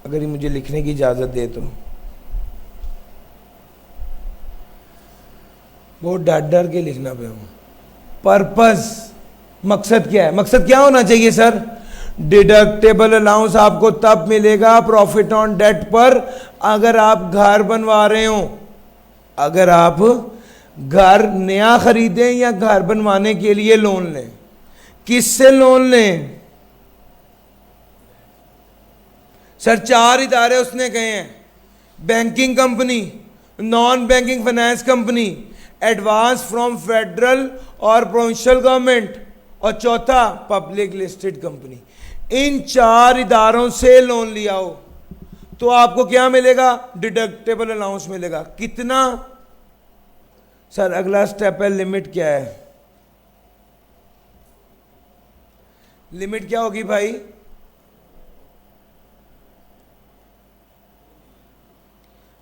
अगर ये मुझे लिखने की इजाज़त दे तो। बहुत डर के लिखना पे हूँ। पर्पस, मकसद क्या है, मकसद क्या होना चाहिए सर, डिडक्टेबल अलाउंस आपको तब मिलेगा प्रॉफिट ऑन डेट पर अगर आप घर बनवा रहे हो, अगर आप घर नया खरीदें या घर बनवाने के लिए लोन लें। किससे लोन लें सर, 4 इदारे उसने कहे हैं, banking company, non banking finance company, advance from federal और प्रोविंशियल गवर्नमेंट, और चौथा पब्लिक लिस्टेड कंपनी। इन 4 इदारों से लोन लिया हो तो आपको क्या मिलेगा, डिडक्टेबल अलाउंस मिलेगा। कितना सर, अगला स्टेप है लिमिट क्या है, लिमिट क्या होगी भाई,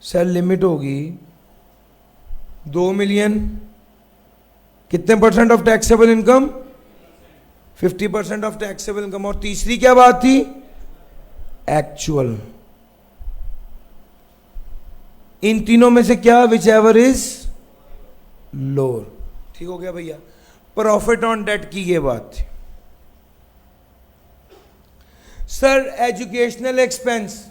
सर लिमिट होगी 2 मिलियन, कितने % of taxable income, 50% of taxable income. और तीसरी क्या बात थी, एक्चुअल। इन तीनों में से क्या, विच एवर इज लोअर। ठीक हो गया भैया। प्रॉफिट ऑन डेट की ये बात थी। Sir educational expense,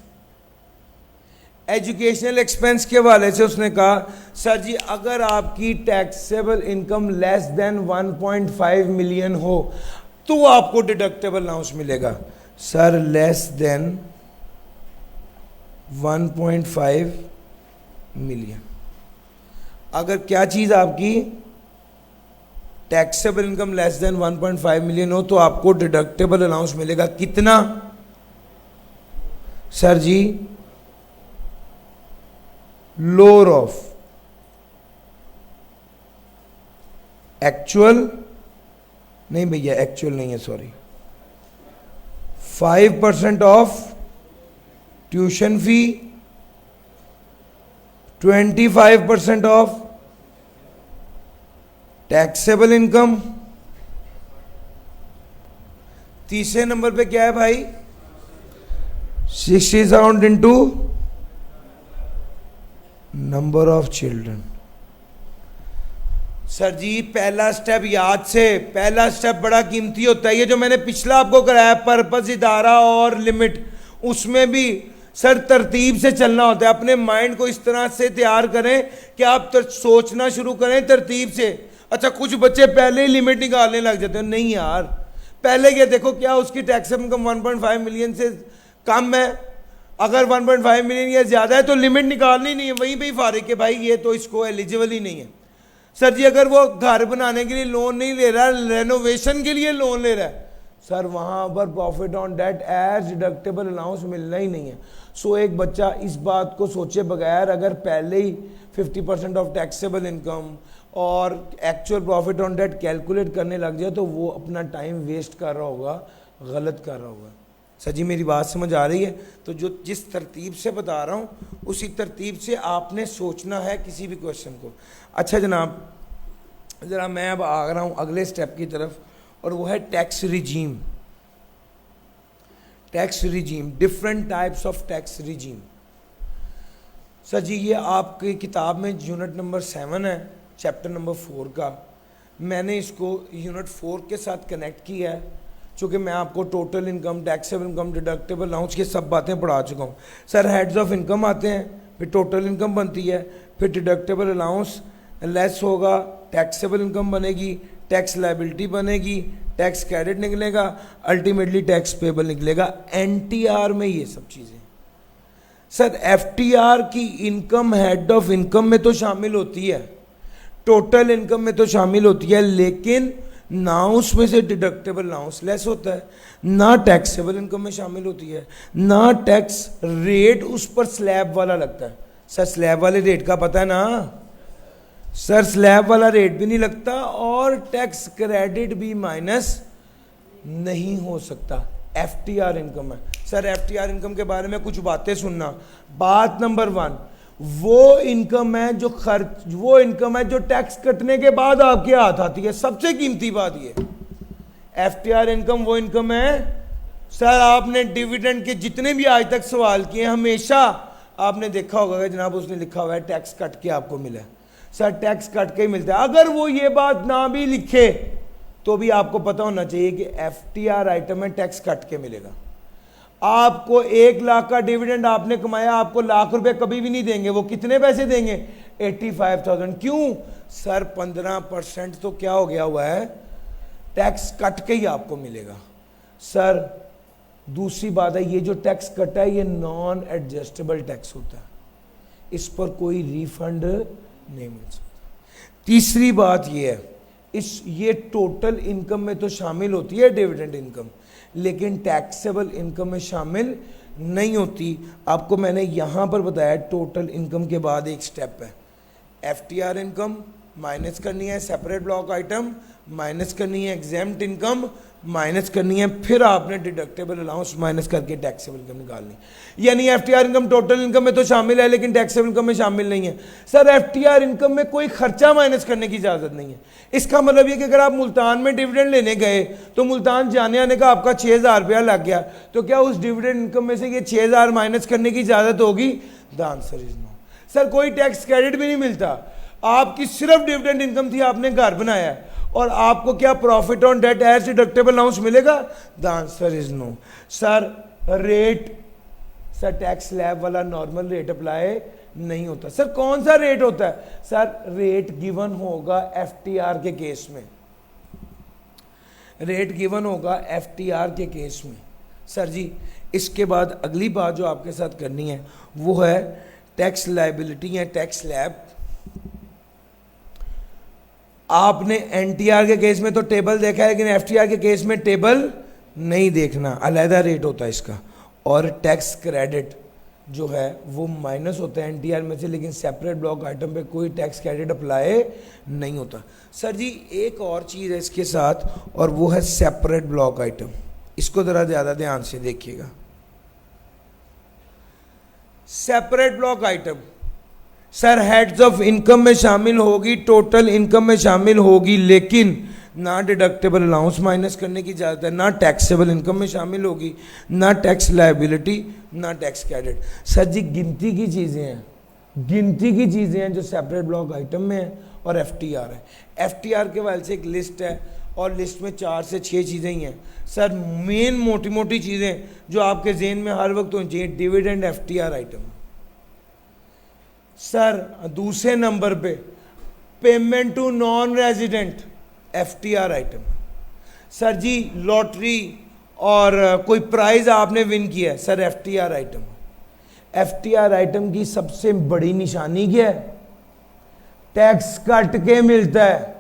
educational expense के हवाले से उसने कहा सर जी अगर आपकी taxable income less than 1.5 million हो तो आपको डिडक्टेबल अलाउंस मिलेगा। सर लेस देन 1.5 मिलियन, अगर क्या चीज आपकी taxable income less than 1.5 million हो तो आपको डिडक्टेबल अलाउंस मिलेगा कितना sir ji, lower of actual, नहीं भैया एक्चुअल नहीं है sorry, 5% of tuition fee, 25% of taxable income. तीसरे नंबर पे क्या है भाई, 60,000 into number of children. Sir ji पहला स्टेप याद से, पहला स्टेप बड़ा कीमती होता है। ये जो मैंने पिछला आपको कराया पर्पस, इदारा और लिमिट, उसमें भी सर तरतीब से चलना होता है। अपने माइंड को इस तरह से तैयार करें कि आप सोचना शुरू करें तरतीब से। अच्छा कुछ बच्चे पहले ही लिमिट निकालने लग जाते हैं, नहीं यार पहले ये देखो क्या उसकी टैक्सेबल इनकम 1.5 मिलियन से कम है, अगर 1.5 मिलियन या ज्यादा है तो लिमिट निकालनी नहीं है, वहीं पे ही फारिग के भाई ये तो इसको एलिजिबल ही नहीं है। सर जी अगर वो घर बनाने के लिए लोन नहीं ले रहा, रेनोवेशन के लिए लोन ले रहा है, सर वहां पर profit on debt as deductible allowance मिलना ही नहीं है। सो एक बच्चा इस बात को सोचे बगैर अगर पहले ही 50% ऑफ टैक्सेबल इनकम और actual profit on debt calculate करने लग जाए तो वो अपना टाइम वेस्ट कर रहा होगा, गलत कर रहा होगा। सर जी मेरी बात समझ आ रही है? तो जो जिस तरतीब से बता रहा हूँ उसी तरतीब से आपने सोचना है किसी भी क्वेश्चन को। अच्छा जनाब, ज़रा मैं अब आ रहा हूँ अगले स्टेप की तरफ, और वो है tax regime. Tax regime, different types of tax regime. Sir ji ये आपकी किताब में यूनिट नंबर 7 है, चैप्टर नंबर 4 का। मैंने इसको यूनिट 4 के साथ कनेक्ट किया है, चूँकि मैं आपको total income, taxable income, deductible allowance की सब बातें पढ़ा चुका हूँ। सर हेड्स ऑफ इनकम आते हैं, फिर टोटल इनकम बनती है, फिर डिडक्टेबल अलाउंस लेस होगा, टैक्सेबल इनकम बनेगी, टैक्स लायबिलिटी बनेगी, टैक्स क्रेडिट निकलेगा, अल्टीमेटली टैक्स पेबल निकलेगा। एनटीआर में ये सब चीज़ें। सर एफटीआर की इनकम हेड ऑफ इनकम में तो शामिल होती है, टोटल इनकम में तो शामिल होती है, लेकिन ना उसमें से डिडक्टेबल अलाउंस लेस होता है, ना टैक्सेबल इनकम में शामिल होती है, ना टैक्स रेट उस पर स्लैब वाला लगता है। सर स्लैब वाले रेट का पता है ना? सर स्लैब वाला रेट भी नहीं लगता और टैक्स क्रेडिट भी माइनस नहीं हो सकता। एफटीआर इनकम है। सर एफटीआर इनकम के बारे में कुछ बातें सुनना। बात नंबर 1, वो इनकम है जो खर्च, वो इनकम है जो टैक्स कटने के बाद आपके हाथ आती है। सबसे कीमती बात ये, एफटीआर इनकम वो इनकम है। सर आपने डिविडेंड के जितने भी आज तक सवाल किए हमेशा आपने देखा होगा कि जनाब उसने लिखा हुआ है टैक्स कट के आपको मिला। सर टैक्स कट के ही मिलता है। अगर वो ये बात ना भी लिखे तो भी आपको पता होना चाहिए कि एफटीआर आइटम में टैक्स कट के मिलेगा। आपको 1 लाख का डिविडेंड आपने कमाया, आपको लाख रुपए कभी भी नहीं देंगे। वो कितने पैसे देंगे? 85,000। क्यों? सर 15% तो क्या हो गया हुआ है, टैक्स कट के ही आपको मिलेगा। सर दूसरी बात है, ये जो टैक्स कटा है ये नॉन एडजस्टेबल टैक्स होता है, इस पर कोई रिफंड नहीं मिल सकता। तीसरी बात ये है, ये टोटल इनकम में तो शामिल होती है डिविडेंड इनकम, लेकिन टैक्सेबल इनकम में शामिल नहीं होती। आपको मैंने यहां पर बताया टोटल इनकम के बाद एक स्टेप है, एफटीआर इनकम माइनस करनी है, सेपरेट ब्लॉक आइटम माइनस करनी है, एग्जेम्प्ट इनकम माइनस करनी है, फिर आपने डिडक्टेबल अलाउंस माइनस करके टैक्सेबल इनकम निकालनी। यानी एफटीआर इनकम टोटल इनकम में तो शामिल है लेकिन टैक्सेबल इनकम में शामिल नहीं है। सर एफटीआर इनकम में कोई खर्चा माइनस करने की इजाजत नहीं है। इसका मतलब ये कि अगर आप मुल्तान में डिविडेंड लेने गए तो मुल्तान जाने आने का आपका 6,000 रुपया लग गया, तो क्या उस डिविडेंड इनकम में से ये 6,000 माइनस करने की इजाजत होगी? The answer is no. Sir कोई टैक्स क्रेडिट भी नहीं मिलता, आपकी सिर्फ डिविडेंड इनकम थी, आपने घर बनाया है, और आपको क्या profit on debt as deductible allowance मिलेगा? The answer is no. Sir rate, sir tax slab वाला नॉर्मल रेट अप्लाई नहीं होता। सर कौन सा रेट होता है? सर रेट गिवन होगा एफटीआर के केस में, रेट गिवन होगा एफटीआर के केस में। सर जी इसके बाद अगली बात जो आपके साथ करनी है वो है टैक्स लायबिलिटी या टैक्स स्लैब। आपने एनटीआर के केस में तो टेबल देखा है, लेकिन एफटीआर के केस में टेबल नहीं देखना, अलहदा रेट होता है इसका। और टैक्स क्रेडिट जो है वो माइनस होता है एनटीआर में से, लेकिन सेपरेट ब्लॉक आइटम पे कोई टैक्स क्रेडिट अप्लाई नहीं होता। सर जी एक और चीज़ है इसके साथ, और वो है सेपरेट ब्लॉक आइटम। इसको ज़रा ज़्यादा ध्यान से देखिएगा। Separate block item sir heads of income में शामिल होगी, टोटल इनकम में शामिल होगी, लेकिन ना डिडक्टेबल अलाउंस माइनस करने की इजाज़त है, ना टैक्सेबल इनकम में शामिल होगी, ना टैक्स लायबिलिटी, ना टैक्स क्रेडिट। सर जी गिनती की चीज़ें हैं, गिनती की चीज़ें हैं जो सेपरेट ब्लॉक आइटम में है और एफटीआर है। एफटीआर के वाले से एक लिस्ट है और लिस्ट में 4 से 6 चीज़ें ही हैं। सर मेन मोटी मोटी चीज़ें जो आपके जेहन में हर वक्त होनी चाहिए, डिविडेंड एफटीआर आइटम। सर दूसरे नंबर पे payment to non resident FTR item. Sir ji lottery और कोई प्राइज आपने विन किया है, sir FTR item. FTR item की सबसे बड़ी निशानी क्या है? टैक्स कट के मिलता है।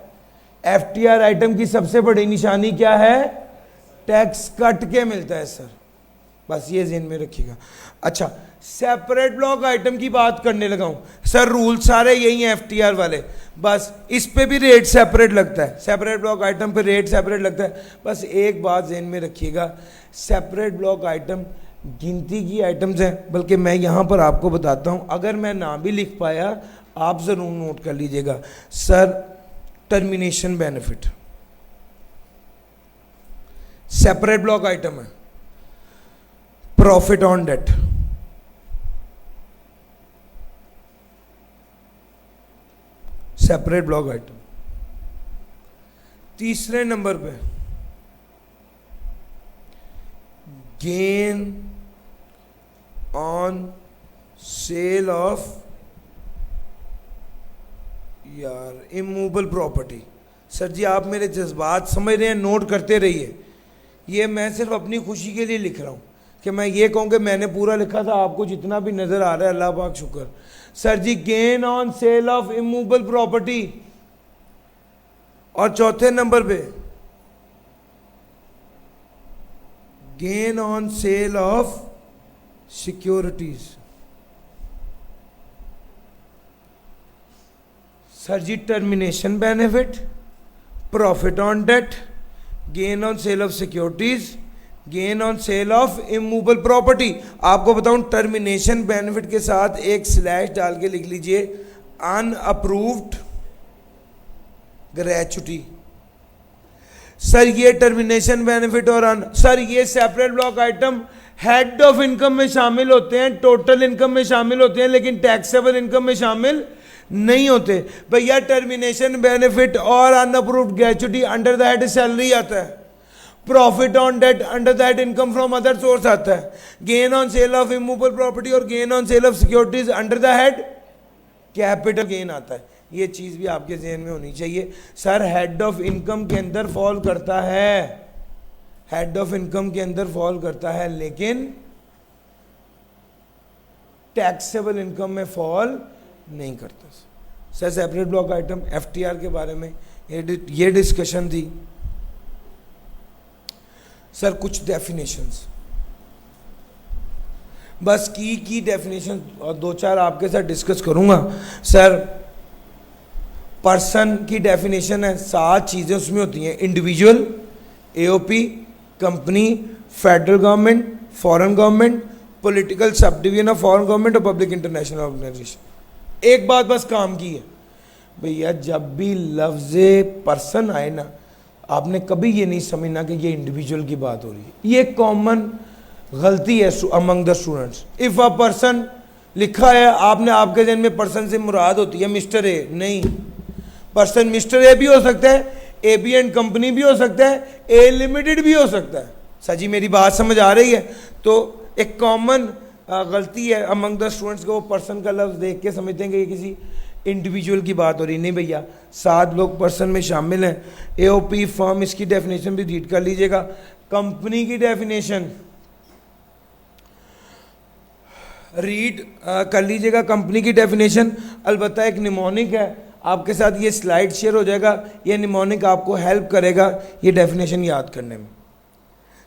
एफटीआर आइटम की सबसे बड़ी निशानी क्या है? टैक्स कट के मिलता है सर, बस ये ज़हन में रखिएगा। अच्छा सेपरेट ब्लॉक आइटम की बात करने लगा हूं सर, रूल सारे यही हैं एफटीआर वाले, बस इस पे भी रेट सेपरेट लगता है, सेपरेट ब्लॉक आइटम पे रेट सेपरेट लगता है। बस एक बात ज़हन में रखिएगा, सेपरेट ब्लॉक आइटम गिनती की आइटम्स हैं, बल्कि मैं यहाँ पर आपको बताता हूँ, अगर मैं ना भी लिख पाया आप ज़रूर नोट कर लीजिएगा। Sir termination benefit separate block item है, profit on debt separate block item. तीसरे नंबर पे गेन ऑन सेल ऑफ यार इमूवेबल प्रॉपर्टी। सर जी आप मेरे जज्बात समझ रहे हैं, नोट करते रहिए, ये मैं सिर्फ अपनी खुशी के लिए लिख रहा हूँ कि मैं ये कहूँ कि मैंने पूरा लिखा था, आपको जितना भी नज़र आ रहा है अल्लाह पाक शुक्र। Sir ji gain on sale of immovable property, और चौथे नंबर पे gain on sale of securities. Sir ji termination benefit, profit on debt, gain on sale of securities, gain on sale of immovable property. आपको बताऊं टर्मिनेशन बेनिफिट के साथ एक slash डाल के लिख लीजिए अनअप्रूव्ड ग्रेच्युटी। सर ये टर्मिनेशन बेनिफिट और सर ये separate block item head of income में शामिल होते हैं, टोटल इनकम में शामिल होते हैं, लेकिन टैक्सेबल इनकम में शामिल नहीं होते। भैया टर्मिनेशन बेनिफिट और unapproved gratuity under the head salary आता है, profit on debt under that income from other source आता है, gain on sale of immovable property और gain on sale of securities under the head capital gain आता है। ये चीज भी आपके जहन में होनी चाहिए। सर हेड ऑफ इनकम के अंदर फॉल करता है, हेड ऑफ इनकम के अंदर फॉल करता है, लेकिन टैक्सेबल इनकम में फॉल नहीं करता। Sir separate block item FTR के बारे में ये डिस्कशन थी। सर कुछ डेफिनेशंस, बस की डेफिनेशन और 2-4 आपके साथ डिस्कस करूंगा। सर पर्सन की डेफिनेशन है, 7 चीज़ें उसमें होती हैं, individual, AOP, company, federal government, foreign government, political sub division of foreign government और पब्लिक इंटरनेशनल ऑर्गेनाइजेशन। एक बात बस काम की है भैया, जब भी लफ्ज़ पर्सन आए ना, आपने कभी ये नहीं समझना कि ये इंडिविजुअल की बात हो रही है। ये कॉमन गलती है among the students. If a person लिखा है आपने, आपके जहन में पर्सन से मुराद होती है मिस्टर ए, नहीं, पर्सन मिस्टर ए भी हो सकता है, ए बी एंड कंपनी भी हो सकता है, ए लिमिटेड भी हो सकता है। सर जी मेरी बात समझ आ रही है? तो एक कॉमन गलती है अमंग द स्टूडेंट्स को, वो पर्सन का लफ्ज़ देख के समझते हैं कि ये किसी इंडिविजुअल की बात हो रही। नहीं भैया, 7 लोग पर्सन में शामिल हैं। एओपी फर्म, इसकी डेफिनेशन भी रीड कर लीजिएगा। कंपनी की डेफिनेशन रीड कर लीजिएगा, कंपनी की डेफिनेशन। अलबत्ता एक निमोनिक है, आपके साथ ये स्लाइड शेयर हो जाएगा, ये निमोनिक आपको हेल्प करेगा ये डेफिनेशन याद करने में।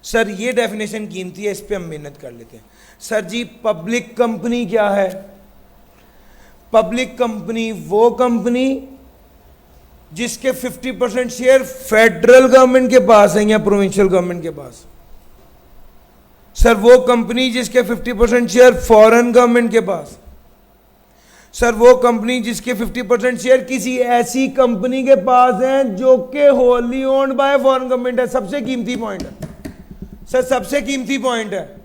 सर ये डेफिनेशन कीमती है, इस पे हम मेहनत कर लेते हैं। सर जी पब्लिक कंपनी क्या है? पब्लिक कंपनी वो कंपनी जिसके 50% शेयर फेडरल गवर्नमेंट के पास है या प्रोविंशियल गवर्नमेंट के पास। सर वो कंपनी जिसके 50% शेयर फॉरेन गवर्नमेंट के पास। सर वो कंपनी जिसके 50% शेयर किसी ऐसी कंपनी के पास हैं जो कि wholly owned by foreign government है। सबसे कीमती पॉइंट है सर, सबसे कीमती पॉइंट है।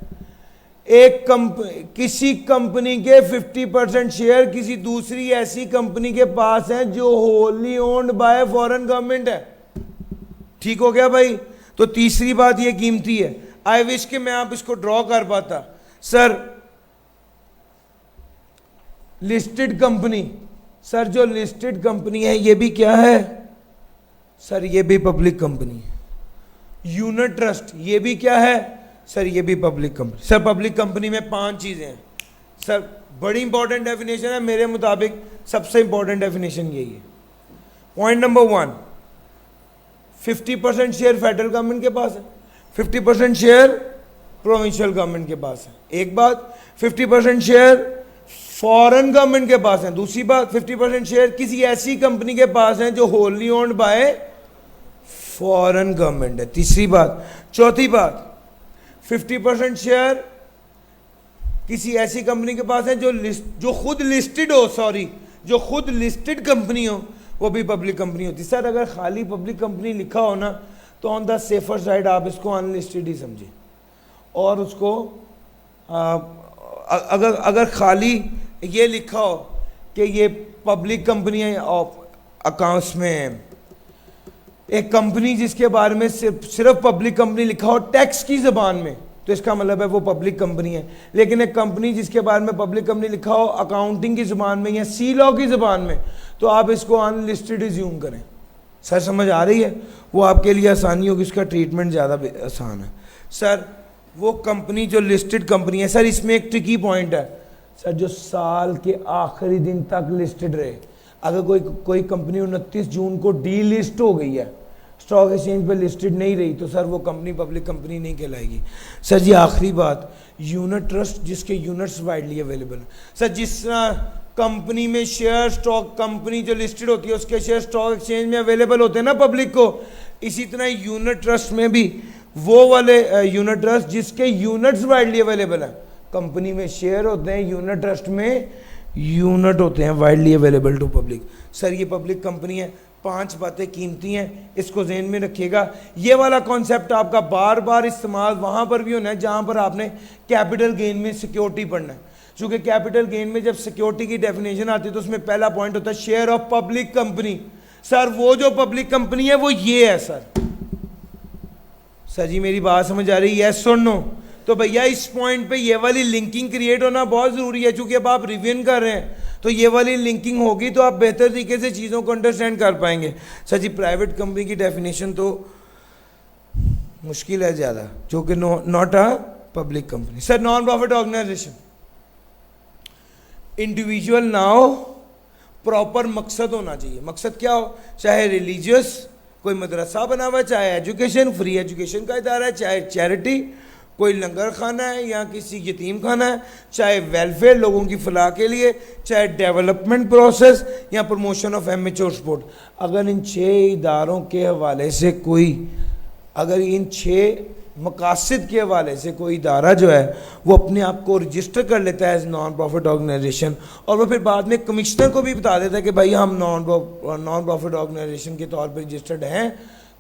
किसी कंपनी के 50% शेयर किसी दूसरी ऐसी कंपनी के पास हैं जो wholly owned by foreign government है। ठीक हो गया भाई? तो तीसरी बात ये कीमती है। आई विश कि मैं आप इसको ड्रॉ कर पाता। सर लिस्टेड कंपनी, सर जो लिस्टेड कंपनी है ये भी क्या है? सर ये भी पब्लिक कंपनी है। यूनिट ट्रस्ट ये भी क्या है? सर ये भी public company. Sir public company में 5 चीजें हैं। सर बड़ी इंपॉर्टेंट डेफिनेशन है, मेरे मुताबिक सबसे इंपॉर्टेंट डेफिनेशन यही है। Point number 1, 50% share federal government के पास है, 50% शेयर प्रोविंशियल गवर्नमेंट के पास है। एक बात, 50% शेयर फॉरेन गवर्नमेंट के पास है। दूसरी बात, 50% शेयर किसी ऐसी कंपनी के पास है जो wholly owned by foreign government है। तीसरी बात। चौथी बात, 50% शेयर किसी ऐसी कंपनी के पास है जो खुद लिस्टेड हो, जो खुद लिस्टेड कंपनी हो, वो भी पब्लिक कंपनी होती है। सर अगर खाली पब्लिक कंपनी लिखा हो ना तो ऑन द सेफर साइड आप इसको अनलिस्टेड ही समझे, और उसको अगर खाली ये लिखा हो कि ये पब्लिक कंपनी है, अकाउंट्स में एक कंपनी जिसके बारे में सिर्फ पब्लिक कंपनी लिखा हो टैक्स की ज़बान में, तो इसका मतलब है वो पब्लिक कंपनी है। लेकिन एक कंपनी जिसके बारे में पब्लिक कंपनी लिखा हो अकाउंटिंग की ज़बान में या सी लॉ की ज़बान में, तो आप इसको अनलिस्टेड रिज्यूम करें। सर समझ आ रही है? वो आपके लिए आसानी होगी, उसका ट्रीटमेंट ज़्यादा आसान है। सर वो कंपनी जो लिस्टेड कंपनी है, सर इसमें एक ट्रिकी पॉइंट है सर, जो साल के आखिरी दिन तक लिस्टेड रहे। अगर कोई कंपनी 29 जून को डी लिस्ट हो गई है, स्टॉक एक्सचेंज पर लिस्टेड नहीं रही, तो सर वो कंपनी पब्लिक कंपनी नहीं कहलाएगी। सर जी आखिरी बात, यूनिट ट्रस्ट जिसके यूनिट्स वाइडली अवेलेबल हैं। सर जिस कंपनी में शेयर स्टॉक, कंपनी जो लिस्टेड होती है उसके शेयर स्टॉक एक्सचेंज में अवेलेबल होते हैं ना पब्लिक को, इसी तरह यूनिट ट्रस्ट में भी वो वाले यूनिट ट्रस्ट जिसके यूनिट्स वाइडली अवेलेबल हैं। कंपनी में शेयर होते हैं, यूनिट ट्रस्ट में यूनिट होते हैं widely available to public. Sir ये पब्लिक कंपनी है। 5 बातें कीमती हैं, इसको जहन में रखिएगा। ये वाला कॉन्सेप्ट आपका बार बार इस्तेमाल वहाँ पर भी होना है जहाँ पर आपने कैपिटल गेन में सिक्योरिटी पढ़ना है। क्योंकि कैपिटल गेन में जब सिक्योरिटी की डेफिनेशन आती है तो उसमें पहला पॉइंट होता है share of public company. Sir वो जो पब्लिक कंपनी है वो ये है सर। सर जी मेरी बात समझ आ रही है? यस और नो? तो भैया इस पॉइंट पे ये वाली लिंकिंग क्रिएट होना बहुत ज़रूरी है, क्योंकि अब आप रिवीजन कर रहे हैं तो ये वाली लिंकिंग होगी तो आप बेहतर तरीके से चीज़ों को अंडरस्टैंड कर पाएंगे। सर जी प्राइवेट कंपनी की डेफिनेशन तो मुश्किल है ज़्यादा, जो कि not a public company. Sir non profit organization, individual now proper मकसद होना चाहिए। मकसद क्या हो? चाहे रिलीजियस कोई मदरसा बना हुआ है, चाहे एजुकेशन फ्री एजुकेशन का इदारा है, चाहे चैरिटी कोई लंगर खाना है या किसी यतीम खाना है, चाहे वेलफेयर लोगों की फलाह के लिए, चाहे डेवलपमेंट प्रोसेस या प्रमोशन ऑफ एमेच्योर स्पोर्ट। अगर इन 6 इदारों के हवाले से कोई, अगर इन 6 मकासद के हवाले से कोई इदारा जो है वो अपने आप को रजिस्टर कर लेता है एज नॉन प्रॉफिट ऑर्गेनाइजेशन, और वो फिर बाद में कमिश्नर को भी बता देता है कि भाई हम नॉन प्रॉफिट ऑर्गेनाइजेशन के तौर पर रजिस्टर्ड हैं,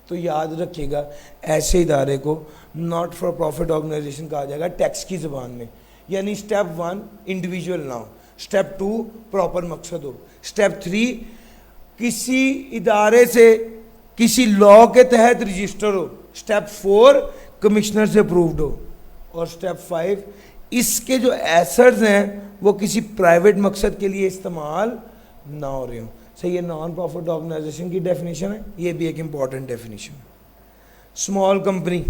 तो याद रखिएगा ऐसे इदारे को नॉट फॉर प्रॉफिट ऑर्गेनाइजेशन कहा जाएगा टैक्स की ज़बान में। यानी स्टेप 1 इंडिविजुअल ना हो, स्टेप 2 प्रॉपर मकसद हो, स्टेप 3 किसी इदारे से किसी लॉ के तहत रजिस्टर हो, स्टेप 4 कमिश्नर से अप्रूव्ड हो, और स्टेप 5 इसके जो एसेट्स हैं वो किसी प्राइवेट मकसद के लिए इस्तेमाल ना हो रहे हो। सही, ये नॉन प्रॉफिट ऑर्गेनाइजेशन की डेफिनेशन है, ये भी एक इंपॉर्टेंट डेफिनेशन है। स्मॉल कंपनी,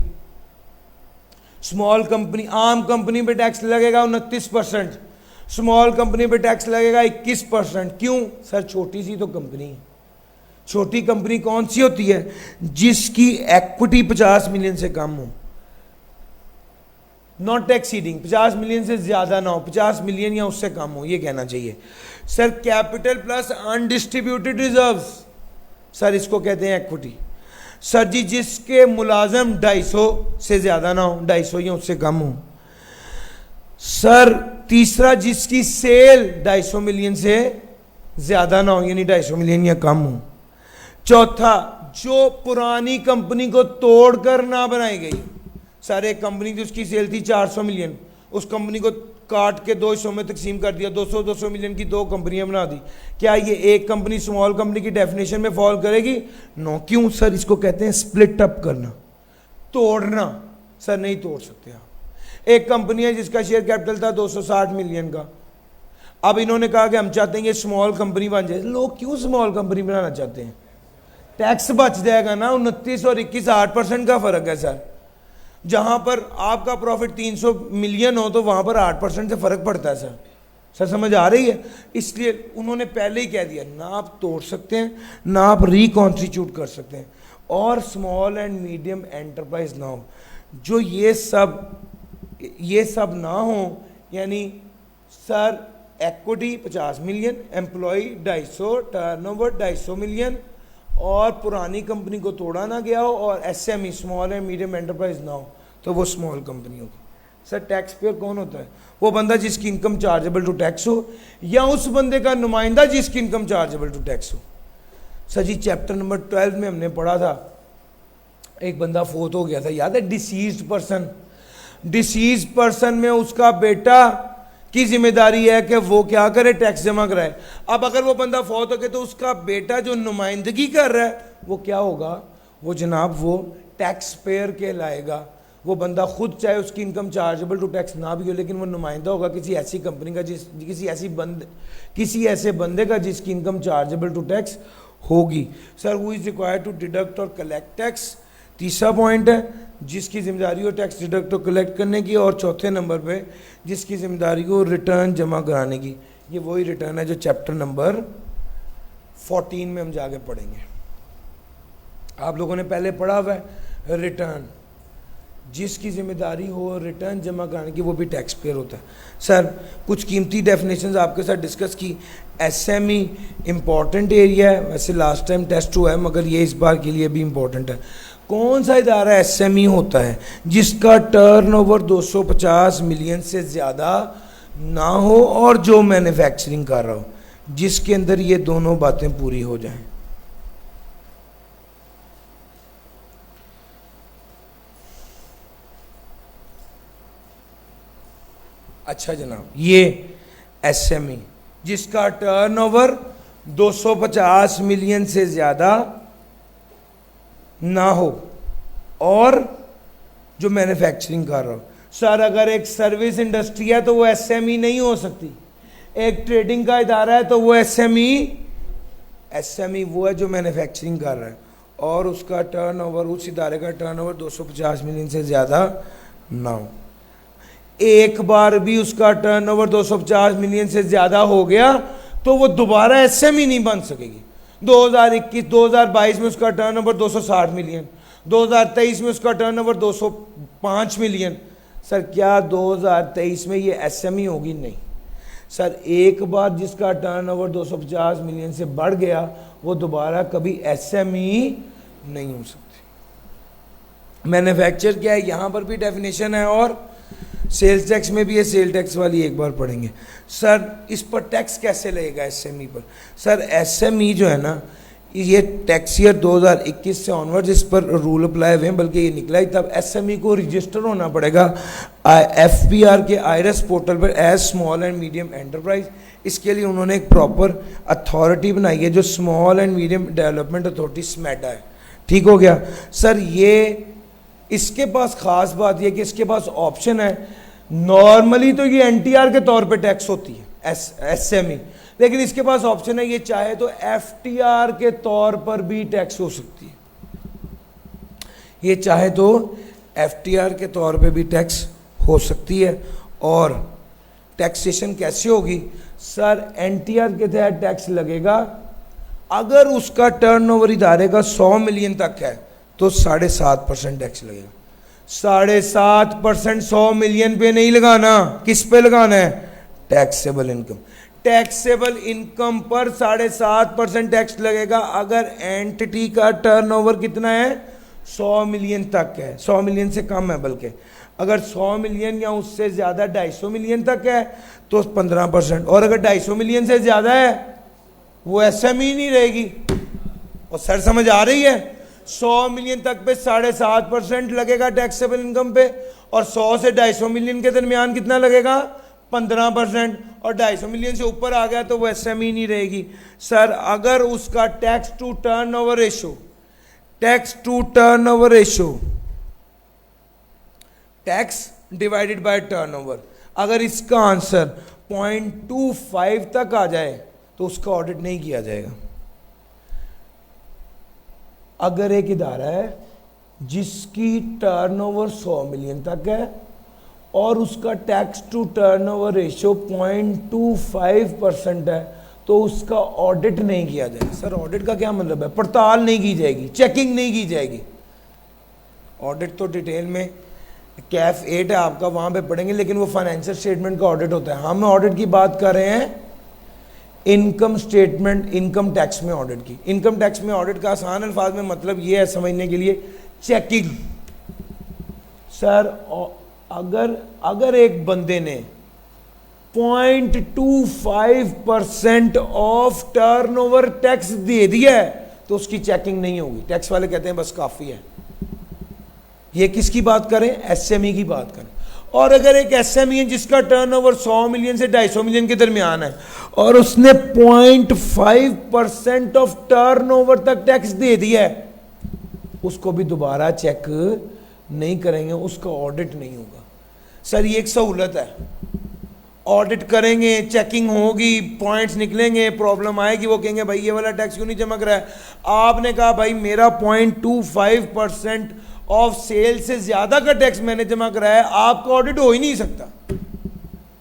स्मॉल कंपनी, आम कंपनी पे टैक्स लगेगा 29%, स्मॉल कंपनी पे टैक्स लगेगा 21%। क्यों सर? छोटी सी तो कंपनी है। छोटी कंपनी कौन सी होती है? जिसकी इक्विटी 50 मिलियन से कम हो, नॉट एक्सीडिंग, 50 मिलियन से ज्यादा ना हो, 50 मिलियन या उससे कम हो, ये कहना चाहिए। Sir capital plus undistributed reserves, sir इसको कहते हैं इक्विटी। सर जी जिसके मुलाजम 250 से ज्यादा ना हो, 250 या उससे कम हो। सर तीसरा, जिसकी सेल 250 मिलियन से ज्यादा ना हो, यानी 250 मिलियन या कम हो। चौथा, जो पुरानी कंपनी को तोड़कर ना बनाई गई। सर एक कंपनी थी, उसकी सेल थी 400 मिलियन, उस कंपनी को काट के 2 हिस्सों में तकसीम कर दिया, 200 मिलियन की 2 कंपनियां बना दी। क्या ये एक कंपनी स्मॉल कंपनी की डेफिनेशन में फॉल करेगी? नो। क्यों सर? इसको कहते हैं स्प्लिट अप करना, तोड़ना। सर नहीं तोड़ सकते आप। एक कंपनी है जिसका शेयर कैपिटल था 260 मिलियन का, अब इन्होंने कहा कि हम चाहते हैं ये स्मॉल कंपनी बन जाए। लोग क्यों स्मॉल कंपनी बनाना चाहते हैं? टैक्स बच जाएगा ना, 29 और 21 8% का फर्क है सर। जहां पर आपका प्रॉफिट 300 मिलियन हो तो वहां पर 8% से फर्क पड़ता है सर। सर समझ आ रही है? इसलिए उन्होंने पहले ही कह दिया, ना आप तोड़ सकते हैं ना आप रिकॉन्स्टिट्यूट कर सकते हैं, और स्मॉल एंड मीडियम एंटरप्राइज ना हो। जो ये सब ना हो, यानी sir equity 50 million, employ 250, turnover 250 million, और पुरानी कंपनी को तोड़ा ना गया हो, और SME small and medium enterprise ना हो, तो वो स्मॉल कंपनी होगी। सर टैक्स पेयर कौन होता है? वो बंदा जिसकी इनकम चार्जेबल टू टैक्स हो, या उस बंदे का नुमाइंदा जिसकी इनकम चार्जेबल टू टैक्स हो। सर जी चैप्टर नंबर 12 में हमने पढ़ा था, एक बंदा फोत हो गया था, याद है? Deceased person. डिसीज पर्सन में उसका बेटा की जिम्मेदारी है कि वो क्या करे? टैक्स जमा कराए। अब अगर वो बंदा फौत हो गया तो उसका बेटा जो नुमाइंदगी कर रहा है वो क्या होगा? वो जनाब वो टैक्स पेयर कहलाएगा। वो बंदा खुद चाहे उसकी इनकम चार्जेबल टू टैक्स ना भी हो, लेकिन वो नुमाइंदा होगा किसी ऐसी कंपनी का किसी ऐसे बंदे का जिसकी इनकम चार्जेबल टू टैक्स होगी। Sir who is required to deduct और कलेक्ट टैक्स, तीसरा पॉइंट है जिसकी जिम्मेदारी हो टैक्स डिडक्ट और कलेक्ट करने की, और चौथे नंबर पे जिसकी जिम्मेदारी हो रिटर्न जमा कराने की। ये वही रिटर्न है जो चैप्टर नंबर 14 में हम जाके पढ़ेंगे। आप लोगों ने पहले पढ़ा हुआ है रिटर्न, जिसकी जिम्मेदारी हो रिटर्न जमा कराने की, वो भी टैक्स पेयर होता है। सर कुछ कीमती डेफिनेशंस आपके साथ डिस्कस की। एसएमई इम्पॉर्टेंट एरिया है, वैसे लास्ट टाइम टेस्ट हुआ है मगर ये इस बार के लिए भी इम्पॉर्टेंट है। कौन सा इदारा एसएमई होता है? जिसका टर्नओवर 250 मिलियन से ज़्यादा ना हो और जो मैन्युफैक्चरिंग कर रहा हो, जिसके अंदर ये दोनों बातें पूरी हो जाएं। अच्छा जनाब, ये एसएमई जिसका टर्नओवर 250 मिलियन से ज़्यादा ना हो और जो मैन्युफैक्चरिंग कर रहा हो। सर अगर एक सर्विस इंडस्ट्री है तो वो एसएमई नहीं हो सकती, एक ट्रेडिंग का इदारा है तो वो एसएमई वो है जो मैन्युफैक्चरिंग कर रहा है और उसका टर्नओवर, उस इदारे का टर्नओवर 250 मिलियन से ज़्यादा ना हो। एक बार भी उसका टर्नओवर 250 मिलियन से ज़्यादा हो गया तो वो दोबारा एसएमई नहीं बन सकेगी। 2022 में उसका टर्नओवर 260 मिलियन, 2023 में उसका टर्नओवर 205 मिलियन। सर क्या 2023 में ये एसएमई होगी? नहीं सर, एक बार जिसका टर्नओवर 250 मिलियन से बढ़ गया वो दोबारा कभी एसएमई नहीं हो सकती। मैन्युफैक्चर क्या है, यहाँ पर भी डेफिनेशन है और सेल्स टैक्स में भी है, सेल टैक्स वाली एक बार पढ़ेंगे। सर इस पर टैक्स कैसे लगेगा एसएमई पर? सर एसएमई जो है ना, ये टैक्स ईयर 2021 से ऑनवर्ड्स इस पर रूल अप्लाई हुए हैं, बल्कि ये निकला ही तब एसएमई को रजिस्टर होना पड़ेगा एफपीआर के आईआरएस पोर्टल पर as small and medium enterprise. इसके लिए उन्होंने एक प्रॉपर अथॉरिटी बनाई है जो small and medium development authority SMEDA है। ठीक हो गया सर। ये इसके पास खास बात यह कि इसके पास ऑप्शन है, नॉर्मली तो ये एनटीआर के तौर पे टैक्स होती है एसएमई, लेकिन इसके पास ऑप्शन है ये चाहे तो एफटीआर के तौर पर भी टैक्स हो सकती है। ये चाहे तो एफटीआर के तौर पे भी टैक्स हो सकती है। और टैक्सेशन कैसे होगी सर? एनटीआर के तहत टैक्स लगेगा अगर उसका टर्नओवर इदारे का 100 मिलियन तक है तो 7.5% टैक्स लगेगा। 7.5% 100 मिलियन पे नहीं लगाना, किस पे लगाना है? Taxable income. टैक्सेबल इनकम पर 7.5% टैक्स लगेगा अगर एंटिटी का टर्नओवर कितना है? 100 मिलियन तक है, 100 मिलियन से कम है बल्कि। अगर 100 मिलियन या उससे ज़्यादा 250 मिलियन तक है तो 15%, और अगर 250 मिलियन से ज़्यादा है वो एसएमई नहीं रहेगी। और सर समझ आ रही है? 100 मिलियन तक पे 7.5% लगेगा टैक्सेबल इनकम पे, और 100 से 250 मिलियन के दरमियान कितना लगेगा? 15%, और 250 मिलियन से ऊपर आ गया तो वो एसएमई नहीं रहेगी। सर अगर उसका tax to turnover ratio, tax divided by turnover, अगर इसका आंसर 0.25 तक आ जाए तो उसका ऑडिट नहीं किया जाएगा। अगर एक इदारा है जिसकी टर्नओवर 100 मिलियन तक है और उसका टैक्स टू टर्नओवर रेशियो 0.25% है तो उसका ऑडिट नहीं किया जाएगा। सर ऑडिट का क्या मतलब है? पड़ताल नहीं की जाएगी, चेकिंग नहीं की जाएगी। ऑडिट तो डिटेल में कैफ 8 है आपका, वहां पे पढ़ेंगे, लेकिन वो फाइनेंशियल स्टेटमेंट का ऑडिट होता है। हम ऑडिट की बात कर रहे हैं इनकम स्टेटमेंट, इनकम टैक्स में ऑडिट की। इनकम टैक्स में ऑडिट का आसान अल्फाज में मतलब ये है समझने के लिए, चेकिंग। सर अगर एक बंदे ने 0.25% ऑफ टर्नओवर टैक्स दे दिया है तो उसकी चेकिंग नहीं होगी। टैक्स वाले कहते हैं बस काफी है। ये किसकी बात करें? एसएमई की बात करें। और अगर एक एसएमई है जिसका टर्नओवर 100 मिलियन से 250 मिलियन के दरमियान है और उसने 0.5% ऑफ टर्नओवर तक टैक्स दे दिया है, उसको भी दोबारा चेक नहीं करेंगे, उसका ऑडिट नहीं होगा। सर ये एक सहूलत है, ऑडिट करेंगे, चेकिंग होगी, पॉइंट्स निकलेंगे, प्रॉब्लम आएगी, वो कहेंगे भाई ये वाला टैक्स क्यों नहीं चमक रहा है। आपने कहा भाई मेरा 0.25% ऑफ सेल से ज्यादा का टैक्स मैंने जमा कराया है, आपका ऑडिट हो ही नहीं सकता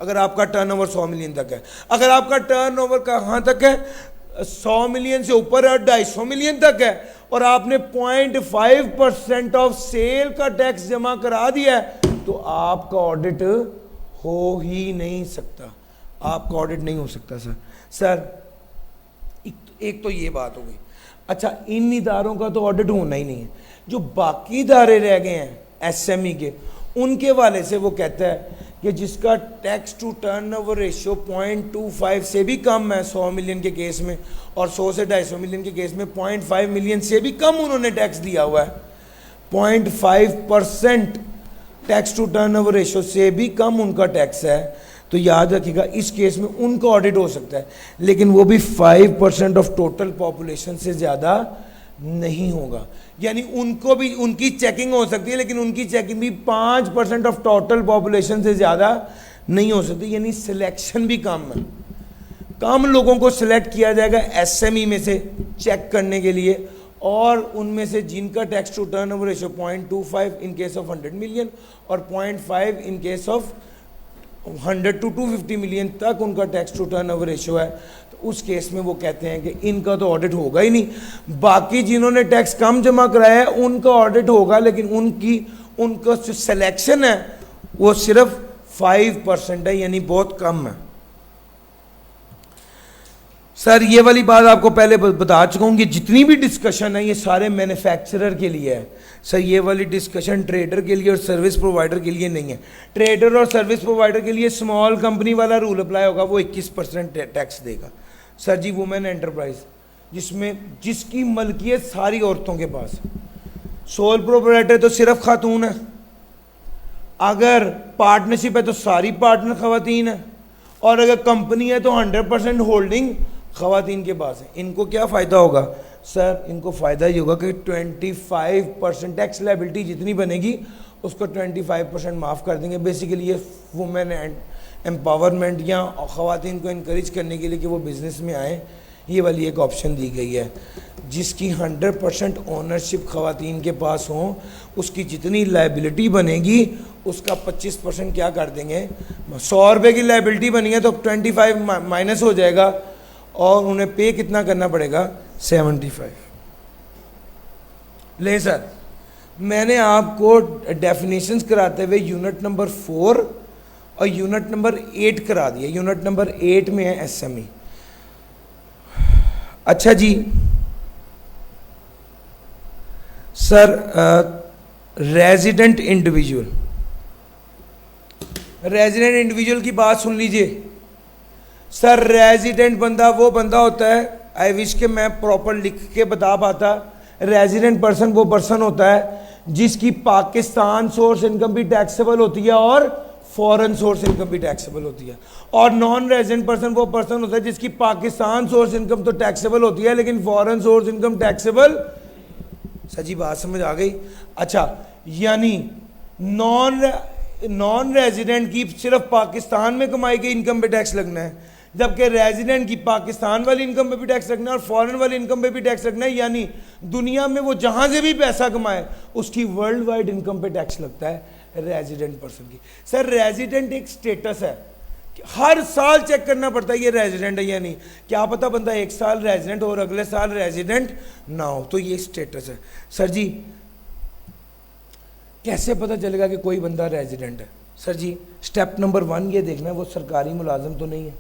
अगर आपका टर्नओवर 100 मिलियन तक है। अगर आपका टर्नओवर कहां तक है? 100 मिलियन से ऊपर है और 250 मिलियन तक है, और आपने 0.5% ऑफ सेल का टैक्स जमा करा दिया है, तो आपका ऑडिट हो ही नहीं सकता। आपका ऑडिट नहीं हो सकता सर एक तो ये बात हो गई। अच्छा, इन इदारों का तो ऑडिट होना ही नहीं है। जो बाकी इदारे रह गए हैं एसएमई के, उनके वाले से वो कहता है कि जिसका टैक्स टू टर्नओवर रेशियो 0.25 से भी कम है 100 मिलियन के केस में, और 100 से 250 मिलियन के केस में 0.5 मिलियन से भी कम उन्होंने टैक्स दिया हुआ है। 0.5% टैक्स टू टर्नओवर रेशियो से भी कम उनका टैक्स है, तो याद रखिएगा इस केस में उनका ऑडिट हो सकता है, लेकिन वो भी 5% ऑफ टोटल पॉपुलेशन से ज़्यादा नहीं होगा। यानी उनको भी उनकी चेकिंग हो सकती है, लेकिन उनकी चेकिंग भी 5% ऑफ टोटल पॉपुलेशन से ज़्यादा नहीं हो सकती। यानी सिलेक्शन भी कम है, कम लोगों को सिलेक्ट किया जाएगा एसएमई में से चेक करने के लिए, और उनमें से जिनका tax to turnover ratio 0.25 in case of 100 million और 0.5 in case of 100 to 250 million तक उनका टैक्स टू टर्नओवर रेशियो है, तो उस केस में वो कहते हैं कि इनका तो ऑडिट होगा ही नहीं। बाकी जिन्होंने टैक्स कम जमा कराया है उनका ऑडिट होगा, लेकिन उनका जो सिलेक्शन है वो सिर्फ 5% है, यानी बहुत कम है। सर ये वाली बात आपको पहले बता चुका हूँ कि जितनी भी डिस्कशन है ये सारे मैन्युफैक्चरर के लिए है। सर ये वाली डिस्कशन ट्रेडर के लिए और सर्विस प्रोवाइडर के लिए नहीं है। ट्रेडर और सर्विस प्रोवाइडर के लिए स्मॉल कंपनी वाला रूल अप्लाई होगा, वो 21% टैक्स देगा। सर जी वुमेन एंटरप्राइज, जिसकी मलकियत सारी औरतों के पास है। सोल प्रोप्राइटर तो सिर्फ खातून है, अगर पार्टनरशिप है तो सारी पार्टनर खवातीन है, और अगर कंपनी है तो 100% होल्डिंग खवातीन के पास है। इनको क्या फ़ायदा होगा सर? इनको फ़ायदा ये होगा कि 25% टैक्स लायबिलिटी जितनी बनेगी उसको 25% माफ़ कर देंगे। बेसिकली ये वुमेन एम्पावरमेंट या ख़वातीन को इनक्रेज करने के लिए कि वो बिज़नेस में आए, ये वाली एक ऑप्शन दी गई है। जिसकी 100% ओनरशिप ख़वातीन के पास हो, उसकी जितनी लायबिलिटी बनेगी उसका 25% क्या कर देंगे? 100 रुपये की लायबिलिटी बनी है तो 25 माइनस हो जाएगा, और उन्हें पे कितना करना पड़ेगा? 75। ले सर, मैंने आपको डेफिनेशंस कराते हुए यूनिट नंबर 4 और यूनिट नंबर 8 करा दिया। यूनिट नंबर 8 में है एसएमई। अच्छा जी sir, resident individual, resident individual की बात सुन लीजिए सर। रेजिडेंट बंदा वो बंदा होता है, आई विश के मैं प्रॉपर लिख के बता पाता। रेजिडेंट पर्सन वो पर्सन होता है जिसकी पाकिस्तान सोर्स इनकम भी टैक्सेबल होती है और फॉरेन सोर्स इनकम भी टैक्सेबल होती है। और नॉन रेजिडेंट पर्सन वो पर्सन होता है जिसकी पाकिस्तान सोर्स इनकम तो टैक्सेबल होती है लेकिन फॉरेन सोर्स इनकम टैक्सेबल। सजी बात समझ आ गई? अच्छा, यानी नॉन रेजिडेंट की सिर्फ पाकिस्तान में कमाई गई इनकम पे टैक्स लगना है, जबकि रेजिडेंट की पाकिस्तान वाली इनकम पे भी टैक्स लगना है और फॉरेन वाली इनकम पे भी टैक्स लगना है। यानी दुनिया में वो जहां से भी पैसा कमाए उसकी वर्ल्ड वाइड इनकम पे टैक्स लगता है रेजिडेंट पर्सन की। सर, रेजिडेंट एक स्टेटस है, हर साल चेक करना पड़ता है ये रेजिडेंट है या नहीं। क्या पता बंदा एक साल रेजिडेंट और अगले साल रेजिडेंट ना हो, तो ये स्टेटस है। सर जी, कैसे पता चलेगा कि कोई बंदा रेजिडेंट है? सर जी, स्टेप नंबर 1 ये देखना है वो सरकारी मुलाजम तो नहीं है।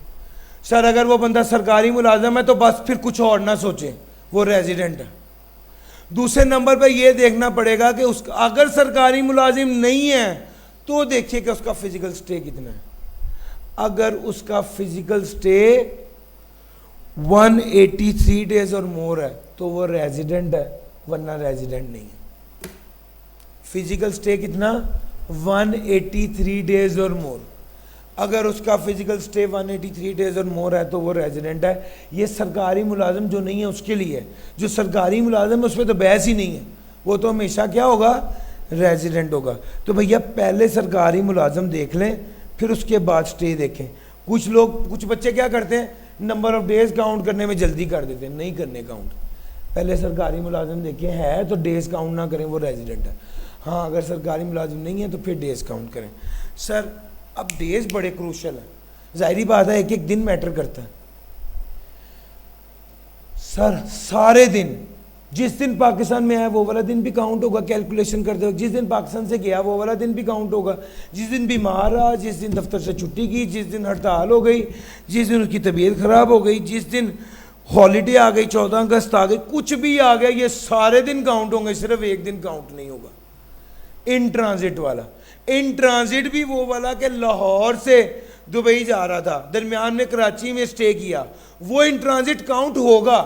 सर, अगर वो बंदा सरकारी मुलाजम है तो बस फिर कुछ और ना सोचें, वो रेजिडेंट है। दूसरे नंबर पे ये देखना पड़ेगा कि उसका अगर सरकारी मुलाजिम नहीं है तो देखिए कि उसका फिजिकल स्टे कितना है। अगर उसका फिजिकल स्टे 183 डेज और मोर है तो वो रेजिडेंट है, वरना रेजिडेंट नहीं है। फिजिकल स्टे कितना? 183 डेज और मोर। अगर उसका फिजिकल स्टे 183 डेज और मोर है तो वो रेजिडेंट है। ये सरकारी मुलाजिम जो नहीं है उसके लिए है। जो सरकारी मुलाजिम है उसमें तो बहस ही नहीं है, वो तो हमेशा क्या होगा? रेजिडेंट होगा। तो भैया पहले सरकारी मुलाजिम देख लें, फिर उसके बाद स्टे देखें। कुछ बच्चे क्या करते हैं, नंबर ऑफ डेज काउंट करने में जल्दी कर देते हैं, नहीं करने काउंट। पहले सरकारी मुलाजिम देखें, है तो डेज काउंट ना करें, वो रेजिडेंट है। हाँ, अगर सरकारी मुलाजिम नहीं है तो फिर डेज काउंट करें। सर, अब डेज बड़े क्रूशल है, जाहिर बात है एक एक दिन मैटर करता है। सर, सारे दिन, जिस दिन पाकिस्तान में आया वो वाला दिन भी काउंट होगा कैलकुलेशन करते वक्त, जिस दिन पाकिस्तान से गया वो वाला दिन भी काउंट होगा, जिस दिन बीमार रहा, जिस दिन दफ्तर से छुट्टी की, जिस दिन हड़ताल हो गई, जिस दिन उसकी तबीयत खराब हो गई, जिस दिन हॉलीडे आ गई, 14 अगस्त आ गई, कुछ भी आ गया, ये सारे दिन काउंट होंगे, सिर्फ एक दिन काउंट नहीं होगा। इन ट्रांजिट वाला, इन ट्रांजिट भी वो वाला कि लाहौर से दुबई जा रहा था, दरमियान में कराची में स्टे किया, वो इन ट्रांजिट काउंट होगा।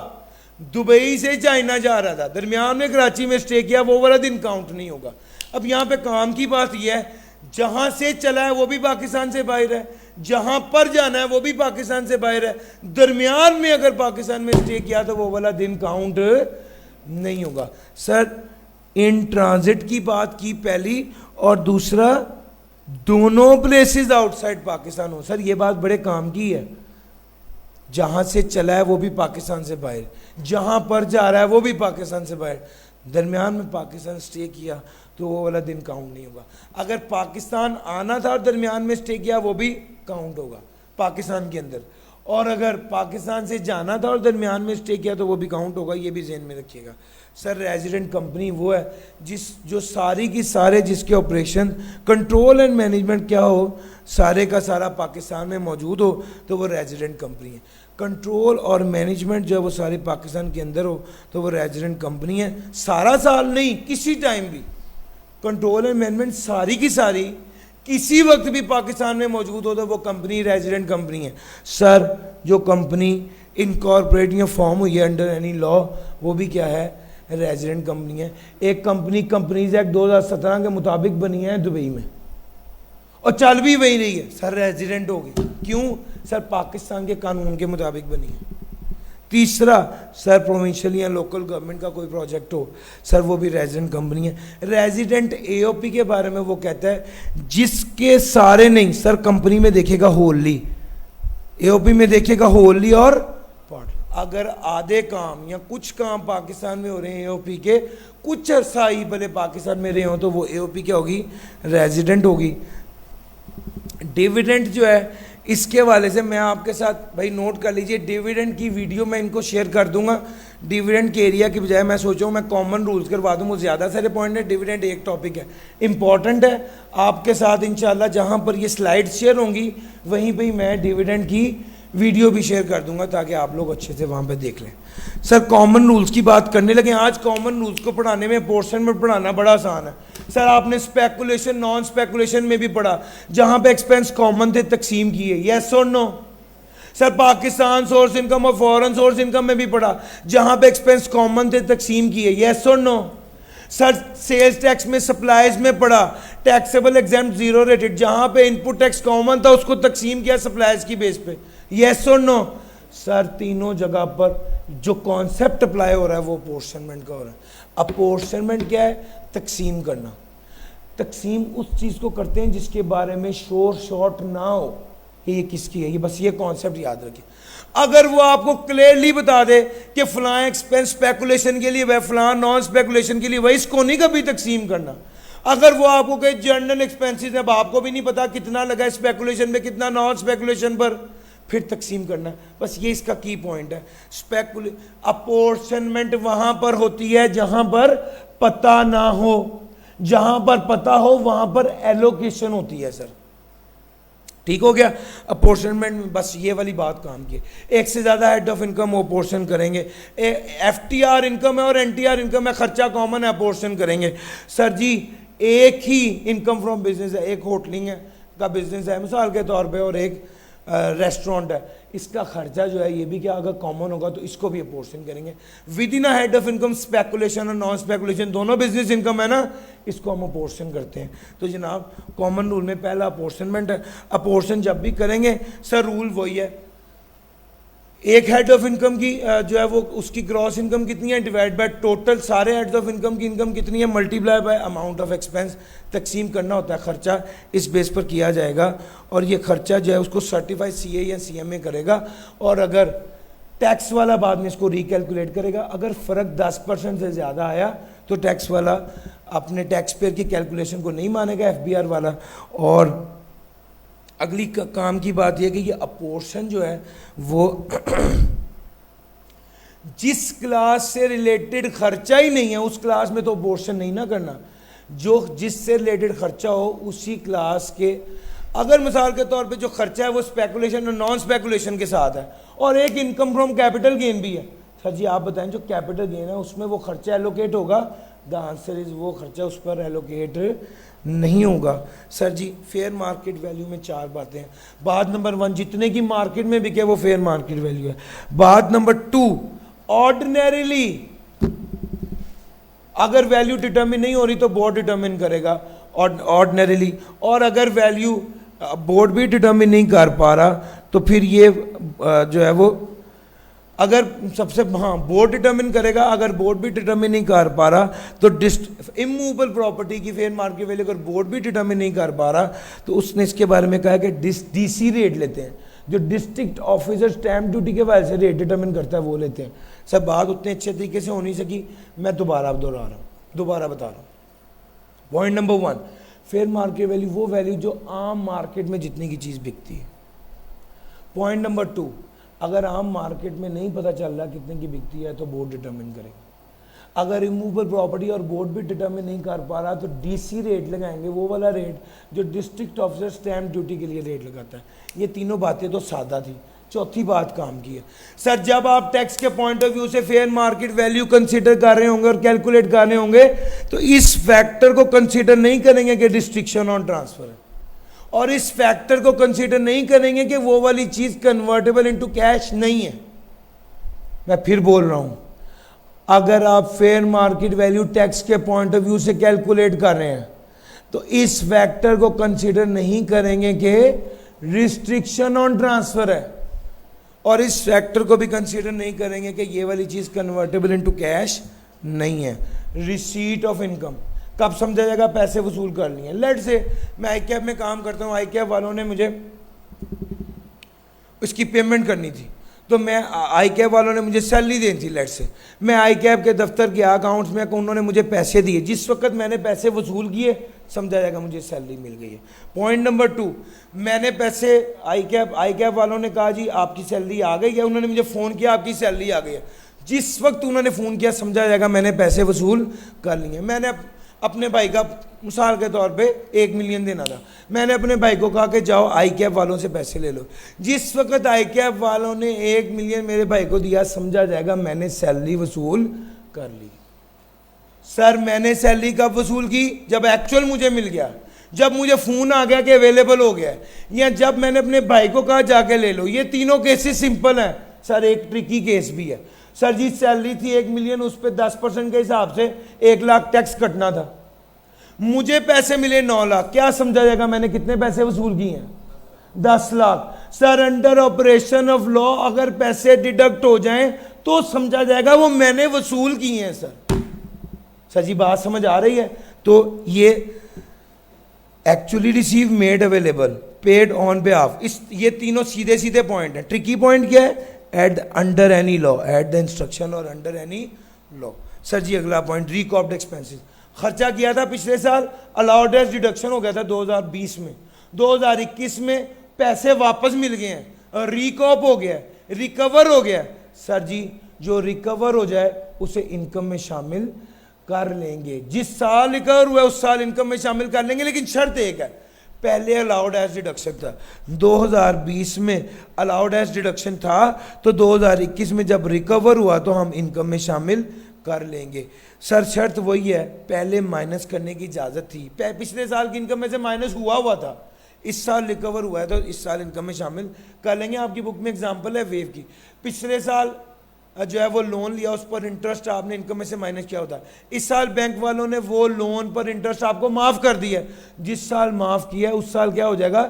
दुबई से चाइना जा रहा था, दरमियान में कराची में स्टे किया, वो वाला दिन काउंट नहीं होगा। अब यहाँ पे काम की बात यह है, जहाँ से चला है वो भी पाकिस्तान से बाहर है, जहाँ पर जाना है वो भी पाकिस्तान से बाहर है, दरमियान में अगर पाकिस्तान में स्टे किया तो वो वाला दिन काउंट नहीं होगा। सर, इन ट्रांजिट की बात की पहली, और दूसरा दोनों प्लेसेस आउटसाइड पाकिस्तान हो। सर, ये बात बड़े काम की है, जहाँ से चला है वो भी पाकिस्तान से बाहर, जहाँ पर जा रहा है वो भी पाकिस्तान से बाहर, दरमियान में पाकिस्तान स्टे किया तो वो वाला दिन काउंट नहीं होगा। अगर पाकिस्तान आना था और दरमियान में स्टे किया वो भी काउंट होगा पाकिस्तान के अंदर, और अगर पाकिस्तान से जाना था और दरमियान में स्टे किया तो वो भी काउंट होगा, ये भी जहन में रखिएगा। सर, रेजिडेंट कंपनी वो है जो सारी की सारे जिसके ऑपरेशन, कंट्रोल एंड मैनेजमेंट क्या हो, सारे का सारा पाकिस्तान में मौजूद हो तो वो रेजिडेंट कंपनी है। कंट्रोल और मैनेजमेंट जो है वो सारे पाकिस्तान के अंदर हो तो वो रेजिडेंट कंपनी है। सारा साल नहीं, किसी टाइम भी कंट्रोल एंड मैनेजमेंट सारी की सारी किसी वक्त भी पाकिस्तान में मौजूद हो तो वो कंपनी रेजिडेंट कंपनी है। सर, जो कंपनी इनकॉर्पोरेट या फॉर्म हुई है अंडर एनी लॉ, वो भी क्या है, रेजिडेंट कंपनी है। एक कंपनी कंपनीज एक्ट 2017 के मुताबिक बनी है दुबई में और चल भी वही रही है, सर रेजिडेंट होगी। क्यों सर? पाकिस्तान के कानून के मुताबिक बनी है। तीसरा सर, प्रोविंशियल या लोकल गवर्नमेंट का कोई प्रोजेक्ट हो सर, वो भी रेजिडेंट कंपनी है। रेजिडेंट एओपी के बारे में वो कहता है जिसके सारे नहीं सर, कंपनी में देखेगा होली, एओपी में देखेगा होली और पार्ट। अगर आधे काम या कुछ काम पाकिस्तान में हो रहे हैं एओपी के, कुछ अरसा ही भले पाकिस्तान में रहे हो, तो वो एओपी क्या होगी, रेजिडेंट होगी। डिविडेंड जो है, इसके हवाले से मैं आपके साथ भाई नोट कर लीजिए, डिविडेंड की वीडियो मैं इनको शेयर कर दूंगा। डिविडेंड के एरिया की बजाय मैं सोचा हूँ मैं कॉमन रूल्स करवा दूँ, वो ज़्यादा सारे पॉइंट है। डिविडेंड एक टॉपिक है, इंपॉर्टेंट है। आपके साथ इंशाल्लाह जहाँ पर ये स्लाइड शेयर होंगी वहीं पर मैं डिविडेंड की वीडियो भी शेयर कर दूंगा ताकि आप लोग अच्छे से वहाँ पे देख लें। सर कॉमन रूल्स की बात करने लगे। आज कॉमन रूल्स को पढ़ाने में, पोर्शन में पढ़ाना बड़ा आसान है। सर आपने स्पेकुलेशन, नॉन स्पेकुलेशन में भी पढ़ा, जहाँ पे एक्सपेंस कॉमन थे तकसीम किए, यस और no. Sir Pakistan source income और फॉरेन सोर्स इनकम में भी पढ़ा, जहाँ पे एक्सपेंस कॉमन थे तकसीम किए, यस और नो। सर सेल्स टैक्स में, सप्लाईज में पढ़ा, टैक्सेबल एग्जाम्प्ट जीरो रेटेड, जहाँ पे इनपुट टैक्स कॉमन था उसको तकसीम किया सप्लाईज की बेस पे, यस और नो। सर तीनों जगह पर जो कॉन्सेप्ट अप्लाई हो रहा है वो अपोर्शनमेंट का हो रहा है। अपोर्शनमेंट क्या है? तकसीम करना। तकसीम उस चीज़ को करते हैं जिसके बारे में शोर शॉर्ट ना हो कि ये किसकी है, ये बस ये कॉन्सेप्ट याद रखिए। अगर वो आपको क्लियरली बता दे कि फलां एक्सपेंस स्पेकुलेशन के लिए वह, फलां नॉन स्पेकुलेशन के लिए वह, इसको नहीं कभी तकसीम करना। अगर वो आपको कहे जनरल एक्सपेंसेस, अब आपको भी नहीं पता कितना लगा स्पेकुलेशन में, कितना नॉन स्पेकुलेशन पर, फिर तकसीम करना। बस ये इसका की पॉइंट है। अपोर्शनमेंट वहां पर होती है जहां पर पता ना हो, जहां पर पता हो वहां पर एलोकेशन होती है सर। ठीक हो गया? अपोर्शनमेंट में बस ये वाली बात काम की। एक से ज्यादा हेड ऑफ इनकम वो अपोर्शन करेंगे। एफटीआर इनकम है और एनटीआर इनकम है, खर्चा कॉमन है, अपोर्शन करेंगे। सर जी एक ही इनकम फ्रॉम बिजनेस है, एक होटलिंग है का बिजनेस है मिसाल के तौर पे और एक रेस्टोरेंट है, इसका खर्चा जो है ये भी क्या अगर कॉमन होगा तो इसको भी अपोर्शन करेंगे। With in head of income speculation और नॉन स्पेकुलेशन दोनों बिजनेस इनकम है ना, इसको हम अपोर्शन करते हैं। तो जनाब कॉमन रूल में पहला अपोर्शनमेंट है। अपोर्शन जब भी करेंगे सर रूल वही है, एक हेड ऑफ इनकम की जो है वो उसकी ग्रॉस इनकम कितनी है डिवाइड बाय टोटल सारे हेड्स ऑफ इनकम की इनकम कितनी है multiply by amount of expense, तकसीम करना होता है खर्चा, इस बेस पर किया जाएगा। और ये खर्चा जो है उसको सर्टिफाइड सीए या सीएमए करेगा और अगर टैक्स वाला बाद में इसको रिकैलकुलेट करेगा। अगर फ़र्क 10% से ज़्यादा आया तो टैक्स वाला अपने टैक्स पेयर की कैलकुलेशन को नहीं मानेगा, एफबीआर वाला। और अगली काम की बात यह कि ये अपोर्शन जो है वो जिस क्लास से रिलेटेड खर्चा ही नहीं है उस क्लास में तो अपोर्शन नहीं ना करना। जो जिससे रिलेटेड खर्चा हो उसी क्लास के, अगर मिसाल के तौर पे जो खर्चा है वो स्पेकुलेशन और नॉन स्पेकुलेशन के साथ है और एक इनकम फ्रॉम कैपिटल गेन भी है, सर जी आप बताएं जो कैपिटल गेन है उसमें वो खर्चा एलोकेट होगा? द आंसर इज वो खर्चा उस पर एलोकेट नहीं होगा। सर जी फेयर मार्केट वैल्यू में 4 बातें हैं। बात नंबर 1 जितने की मार्केट में बिके वो फेयर मार्केट वैल्यू है। बात नंबर 2 ऑर्डिनरीली अगर वैल्यू डिटरमिन नहीं हो रही तो बोर्ड डिटरमिन करेगा ऑर्डिनरीली, और अगर वैल्यू बोर्ड भी डिटरमिन नहीं कर पा रहा तो फिर ये जो है वो अगर सबसे बोर्ड डिटरमिन करेगा, अगर बोर्ड भी डिटरमिन नहीं कर पा रहा तो इमूवेबल प्रॉपर्टी की फेयर मार्केट वैल्यू अगर बोर्ड भी डिटरमिन नहीं कर पा रहा तो उसने इसके बारे में कहा कि डीसी रेट लेते हैं, जो डिस्ट्रिक्ट ऑफिसर स्टैंप ड्यूटी के वजह से रेट डिटरमिन करता है वो लेते हैं। सब बात उतने अच्छे तरीके से हो नहीं सकी, मैं दोबारा बता रहा हूँ। Point number 1 fair market value वो वैल्यू जो आम मार्केट में जितने की चीज़ बिकती है। पॉइंट नंबर 2 अगर आम मार्केट में नहीं पता चल रहा कितने की बिकती है तो बोर्ड डिटरमिन करेगा। अगर इमूवेबल प्रॉपर्टी और बोर्ड भी डिटरमिन नहीं कर पा रहा तो डीसी रेट लगाएंगे, वो वाला रेट जो डिस्ट्रिक्ट ऑफिसर स्टैंप ड्यूटी के लिए रेट लगाता है। ये तीनों बातें तो सादा थी। चौथी बात काम की है सर, जब आप टैक्स के पॉइंट ऑफ व्यू से फेयर मार्केट वैल्यू कंसीडर कर रहे होंगे और कैलकुलेट कर रहे होंगे तो इस फैक्टर को कंसीडर नहीं करेंगे कि डिस्ट्रिक्शन ऑन ट्रांसफर है, और इस फैक्टर को कंसीडर नहीं करेंगे कि वो वाली चीज कन्वर्टेबल इनटू कैश नहीं है। मैं फिर बोल रहा हूं, अगर आप फेयर मार्केट वैल्यू टैक्स के पॉइंट ऑफ व्यू से कैलकुलेट कर रहे हैं तो इस फैक्टर को कंसीडर नहीं करेंगे कि रिस्ट्रिक्शन ऑन ट्रांसफर है, और इस फैक्टर को भी कंसीडर नहीं करेंगे कि ये वाली चीज कन्वर्टेबल इनटू कैश नहीं है। रिसीट ऑफ इनकम कब समझा जाएगा? पैसे वसूल कर लिए। लेट से मैं आई कैब में काम करता हूँ, आई कैब वालों ने मुझे उसकी पेमेंट करनी थी, तो मैं आई कैब वालों ने मुझे सैलरी देनी थी। लेट से मैं आई कैब के दफ्तर के अकाउंट्स में, उन्होंने मुझे पैसे दिए, जिस वक्त मैंने पैसे वसूल किए समझा जाएगा मुझे सैलरी मिल गई है। पॉइंट नंबर 2, मैंने पैसे आई कैब वालों ने कहा जी आपकी सैलरी आ गई है, उन्होंने मुझे फ़ोन किया आपकी सैलरी आ गई है, जिस वक्त उन्होंने फ़ोन किया समझा जाएगा मैंने पैसे वसूल कर लिए। मैंने अपने भाई का मिसाल के तौर पे 1 मिलियन देना था, मैंने अपने भाई को कहा कि जाओ आई कैब वालों से पैसे ले लो, जिस वक्त आई कैब वालों ने 1 मिलियन मेरे भाई को दिया समझा जाएगा मैंने सैलरी वसूल कर ली। सर मैंने सैलरी कब वसूल की? जब एक्चुअल मुझे मिल गया, जब मुझे फ़ोन आ गया कि अवेलेबल हो गया, या जब मैंने अपने भाई को कहा जाके ले लो। ये तीनों केसेस सिंपल हैं सर, एक ट्रिकी केस भी है। सर जी सैलरी थी 1 मिलियन, उस पर 10% के हिसाब से 1 लाख टैक्स कटना था, मुझे पैसे मिले 9 लाख, क्या समझा जाएगा मैंने कितने पैसे वसूल किए हैं? 10 lakh. Sir under operation of law अगर पैसे डिडक्ट हो जाएं तो समझा जाएगा वो मैंने वसूल किए हैं। सर जी बात समझ आ रही है? तो ये actually receive made available paid on behalf, इस ये तीनों सीधे सीधे पॉइंट है। ट्रिकी पॉइंट क्या है? At under any law, at the instruction और under any law. Sir ji अगला पॉइंट रिकॉप्ड एक्सपेंसेस, खर्चा किया था पिछले साल, अलाउड एज डिडक्शन हो गया था 2020 में, 2021 में पैसे वापस मिल गए हैं, रिकॉप हो गया, रिकवर हो गया। सर जी जो रिकवर हो जाए उसे इनकम में शामिल कर लेंगे, जिस साल रिकवर हुआ उस साल इनकम में शामिल कर लेंगे, लेकिन शर्त एक है, पहले अलाउड एज डिडक्शन था, 2020 में अलाउड एज डिडक्शन था, तो 2021 में जब रिकवर हुआ तो हम इनकम में शामिल कर लेंगे। सर शर्त वही है, पहले माइनस करने की इजाज़त थी, पिछले साल की इनकम में से माइनस हुआ था, इस साल रिकवर हुआ है तो इस साल इनकम में शामिल कर लेंगे। आपकी बुक में एग्जांपल है वेव की, पिछले साल जो है वो लोन लिया, उस पर इंटरेस्ट आपने इनकम में से माइनस किया होता है, इस साल बैंक वालों ने वो लोन पर इंटरेस्ट आपको माफ़ कर दिया, जिस साल माफ़ किया है उस साल क्या हो जाएगा?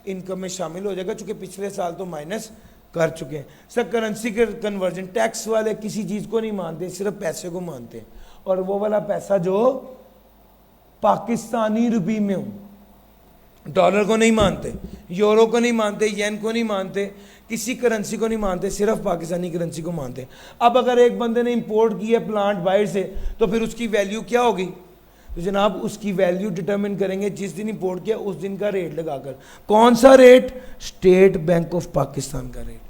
इनकम में शामिल हो जाएगा, चूंकि पिछले साल तो माइनस कर चुके हैं। सर करेंसी के कन्वर्जन, टैक्स वाले किसी चीज़ को नहीं मानते, सिर्फ पैसे को मानते हैं, और वो वाला पैसा जो पाकिस्तानी रुपये में हो, डॉलर को नहीं मानते, यूरो को नहीं मानते, येन को नहीं मानते, किसी करेंसी को नहीं मानते, सिर्फ पाकिस्तानी करेंसी को मानते। अब अगर एक बंदे ने इंपोर्ट की है प्लांट बाहर से, तो फिर उसकी वैल्यू क्या होगी? तो जनाब उसकी वैल्यू डिटरमिन करेंगे जिस दिन इंपोर्ट किया उस दिन का रेट लगाकर। कौन सा rate? State bank of Pakistan का रेट,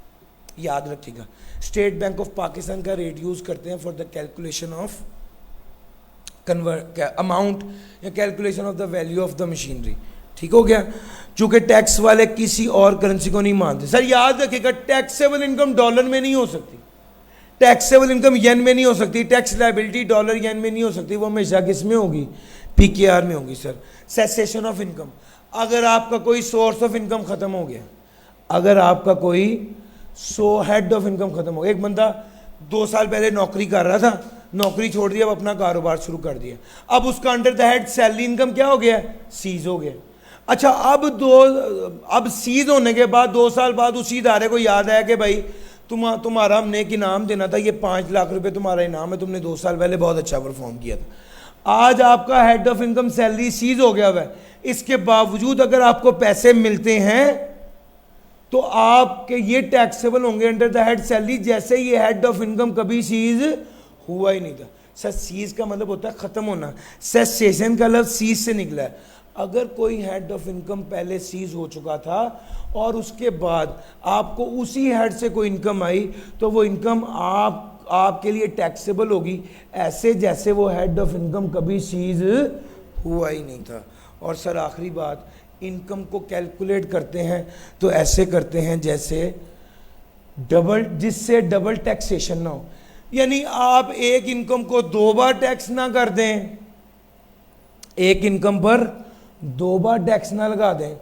याद रखिएगा, स्टेट बैंक ऑफ पाकिस्तान का रेट यूज करते हैं for the calculation of amount या calculation of the value of the machinery. ठीक हो गया? चूंकि टैक्स वाले किसी और करेंसी को नहीं मानते। सर याद रखिएगा टैक्सेबल इनकम डॉलर में नहीं हो सकती, टैक्सेबल इनकम येन में नहीं हो सकती, टैक्स लायबिलिटी डॉलर येन में नहीं हो सकती, वो हमेशा किस में होगी? पीकेआर में होगी। सर सेसेशन ऑफ इनकम, अगर आपका कोई सोर्स ऑफ इनकम खत्म हो गया, अगर आपका कोई हेड ऑफ इनकम खत्म हो गया, एक बंदा 2 साल पहले नौकरी कर रहा था, नौकरी छोड़ दिया, अब अपना कारोबार शुरू कर दिया, अब उसका under the head salary income क्या हो गया? सीज हो गया। अच्छा अब सीज होने के बाद 2 साल बाद उसी इदारे को याद आया कि भाई तुम्हारा हमने एक इनाम देना था, ये 5 लाख रुपए तुम्हारा इनाम है, तुमने 2 साल पहले बहुत अच्छा परफॉर्म किया था। आज आपका head of income salary cease हो गया हुआ है, इसके बावजूद अगर आपको पैसे मिलते हैं तो आपके ये टैक्सेबल होंगे अंडर द हेड सैलरी, जैसे ये हेड ऑफ इनकम कभी सीज हुआ ही नहीं था। सर सीज का मतलब होता है खत्म होना, सेसेशन का लफ्ज सीज से निकला है। अगर कोई हेड ऑफ इनकम पहले सीज हो चुका था और उसके बाद आपको उसी हेड से कोई इनकम आई, तो वो इनकम आपके लिए टैक्सेबल होगी, ऐसे जैसे वो हेड ऑफ इनकम कभी सीज हुआ ही नहीं था। और सर आखिरी बात, इनकम को कैलकुलेट करते हैं तो ऐसे करते हैं जैसे जिससे डबल टैक्सेशन ना हो, यानी आप एक इनकम को 2 बार टैक्स ना कर दें, एक इनकम पर 2 बार टैक्स ना लगा दें,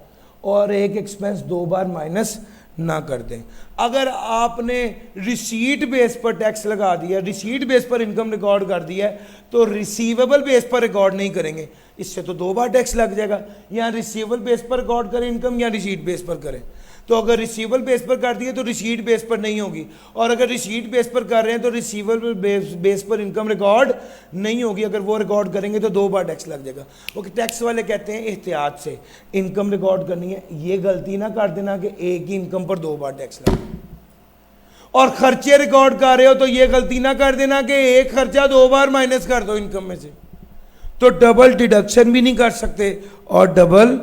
और एक एक्सपेंस 2 बार माइनस ना कर दें। अगर आपने रिसीट बेस पर टैक्स लगा दिया, रिसीट बेस पर इनकम रिकॉर्ड कर दिया है, तो रिसीवेबल बेस पर रिकॉर्ड नहीं करेंगे, इससे तो 2 बार टैक्स लग जाएगा। या रिसीवेबल बेस पर रिकॉर्ड करें इनकम या रिसीट बेस पर करें। तो अगर रिसीवेबल बेस पर कर दिए तो रिसीट बेस पर नहीं होगी, और अगर रिसीट बेस पर कर रहे हैं तो रिसीवेबल बेस पर इनकम रिकॉर्ड नहीं होगी। अगर वो रिकॉर्ड करेंगे तो 2 बार टैक्स लग जाएगा। वो टैक्स वाले कहते हैं एहतियात से इनकम रिकॉर्ड करनी है, ये गलती ना कर देना कि एक ही इनकम पर 2 बार टैक्स लगे। और खर्चे रिकॉर्ड कर रहे हो तो ये गलती ना कर देना कि एक खर्चा 2 बार माइनस कर दो इनकम में से, तो डबल डिडक्शन भी नहीं कर सकते और डबल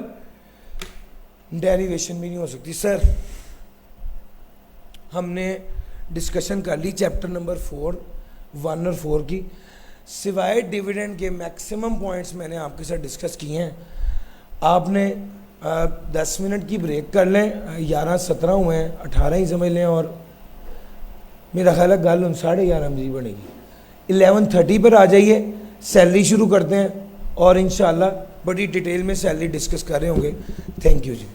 डेरिवेशन भी नहीं हो सकती। सर हमने डिस्कशन कर ली चैप्टर नंबर 4, 1 और 4 की। सिवाय डिविडेंड के मैक्सिमम पॉइंट्स मैंने आपके साथ डिस्कस किए हैं। आपने 10 मिनट की ब्रेक कर लें, 11-17 हुए हैं, 18 ही समझ लें, और मेरा ख्याल है गल 11:30 बजे बनेगी। 11:30 पर आ जाइए, सैलरी शुरू करते हैं और इंशाल्लाह बड़ी डिटेल में सैलरी डिस्कस कर रहे होंगे। Thank you ji.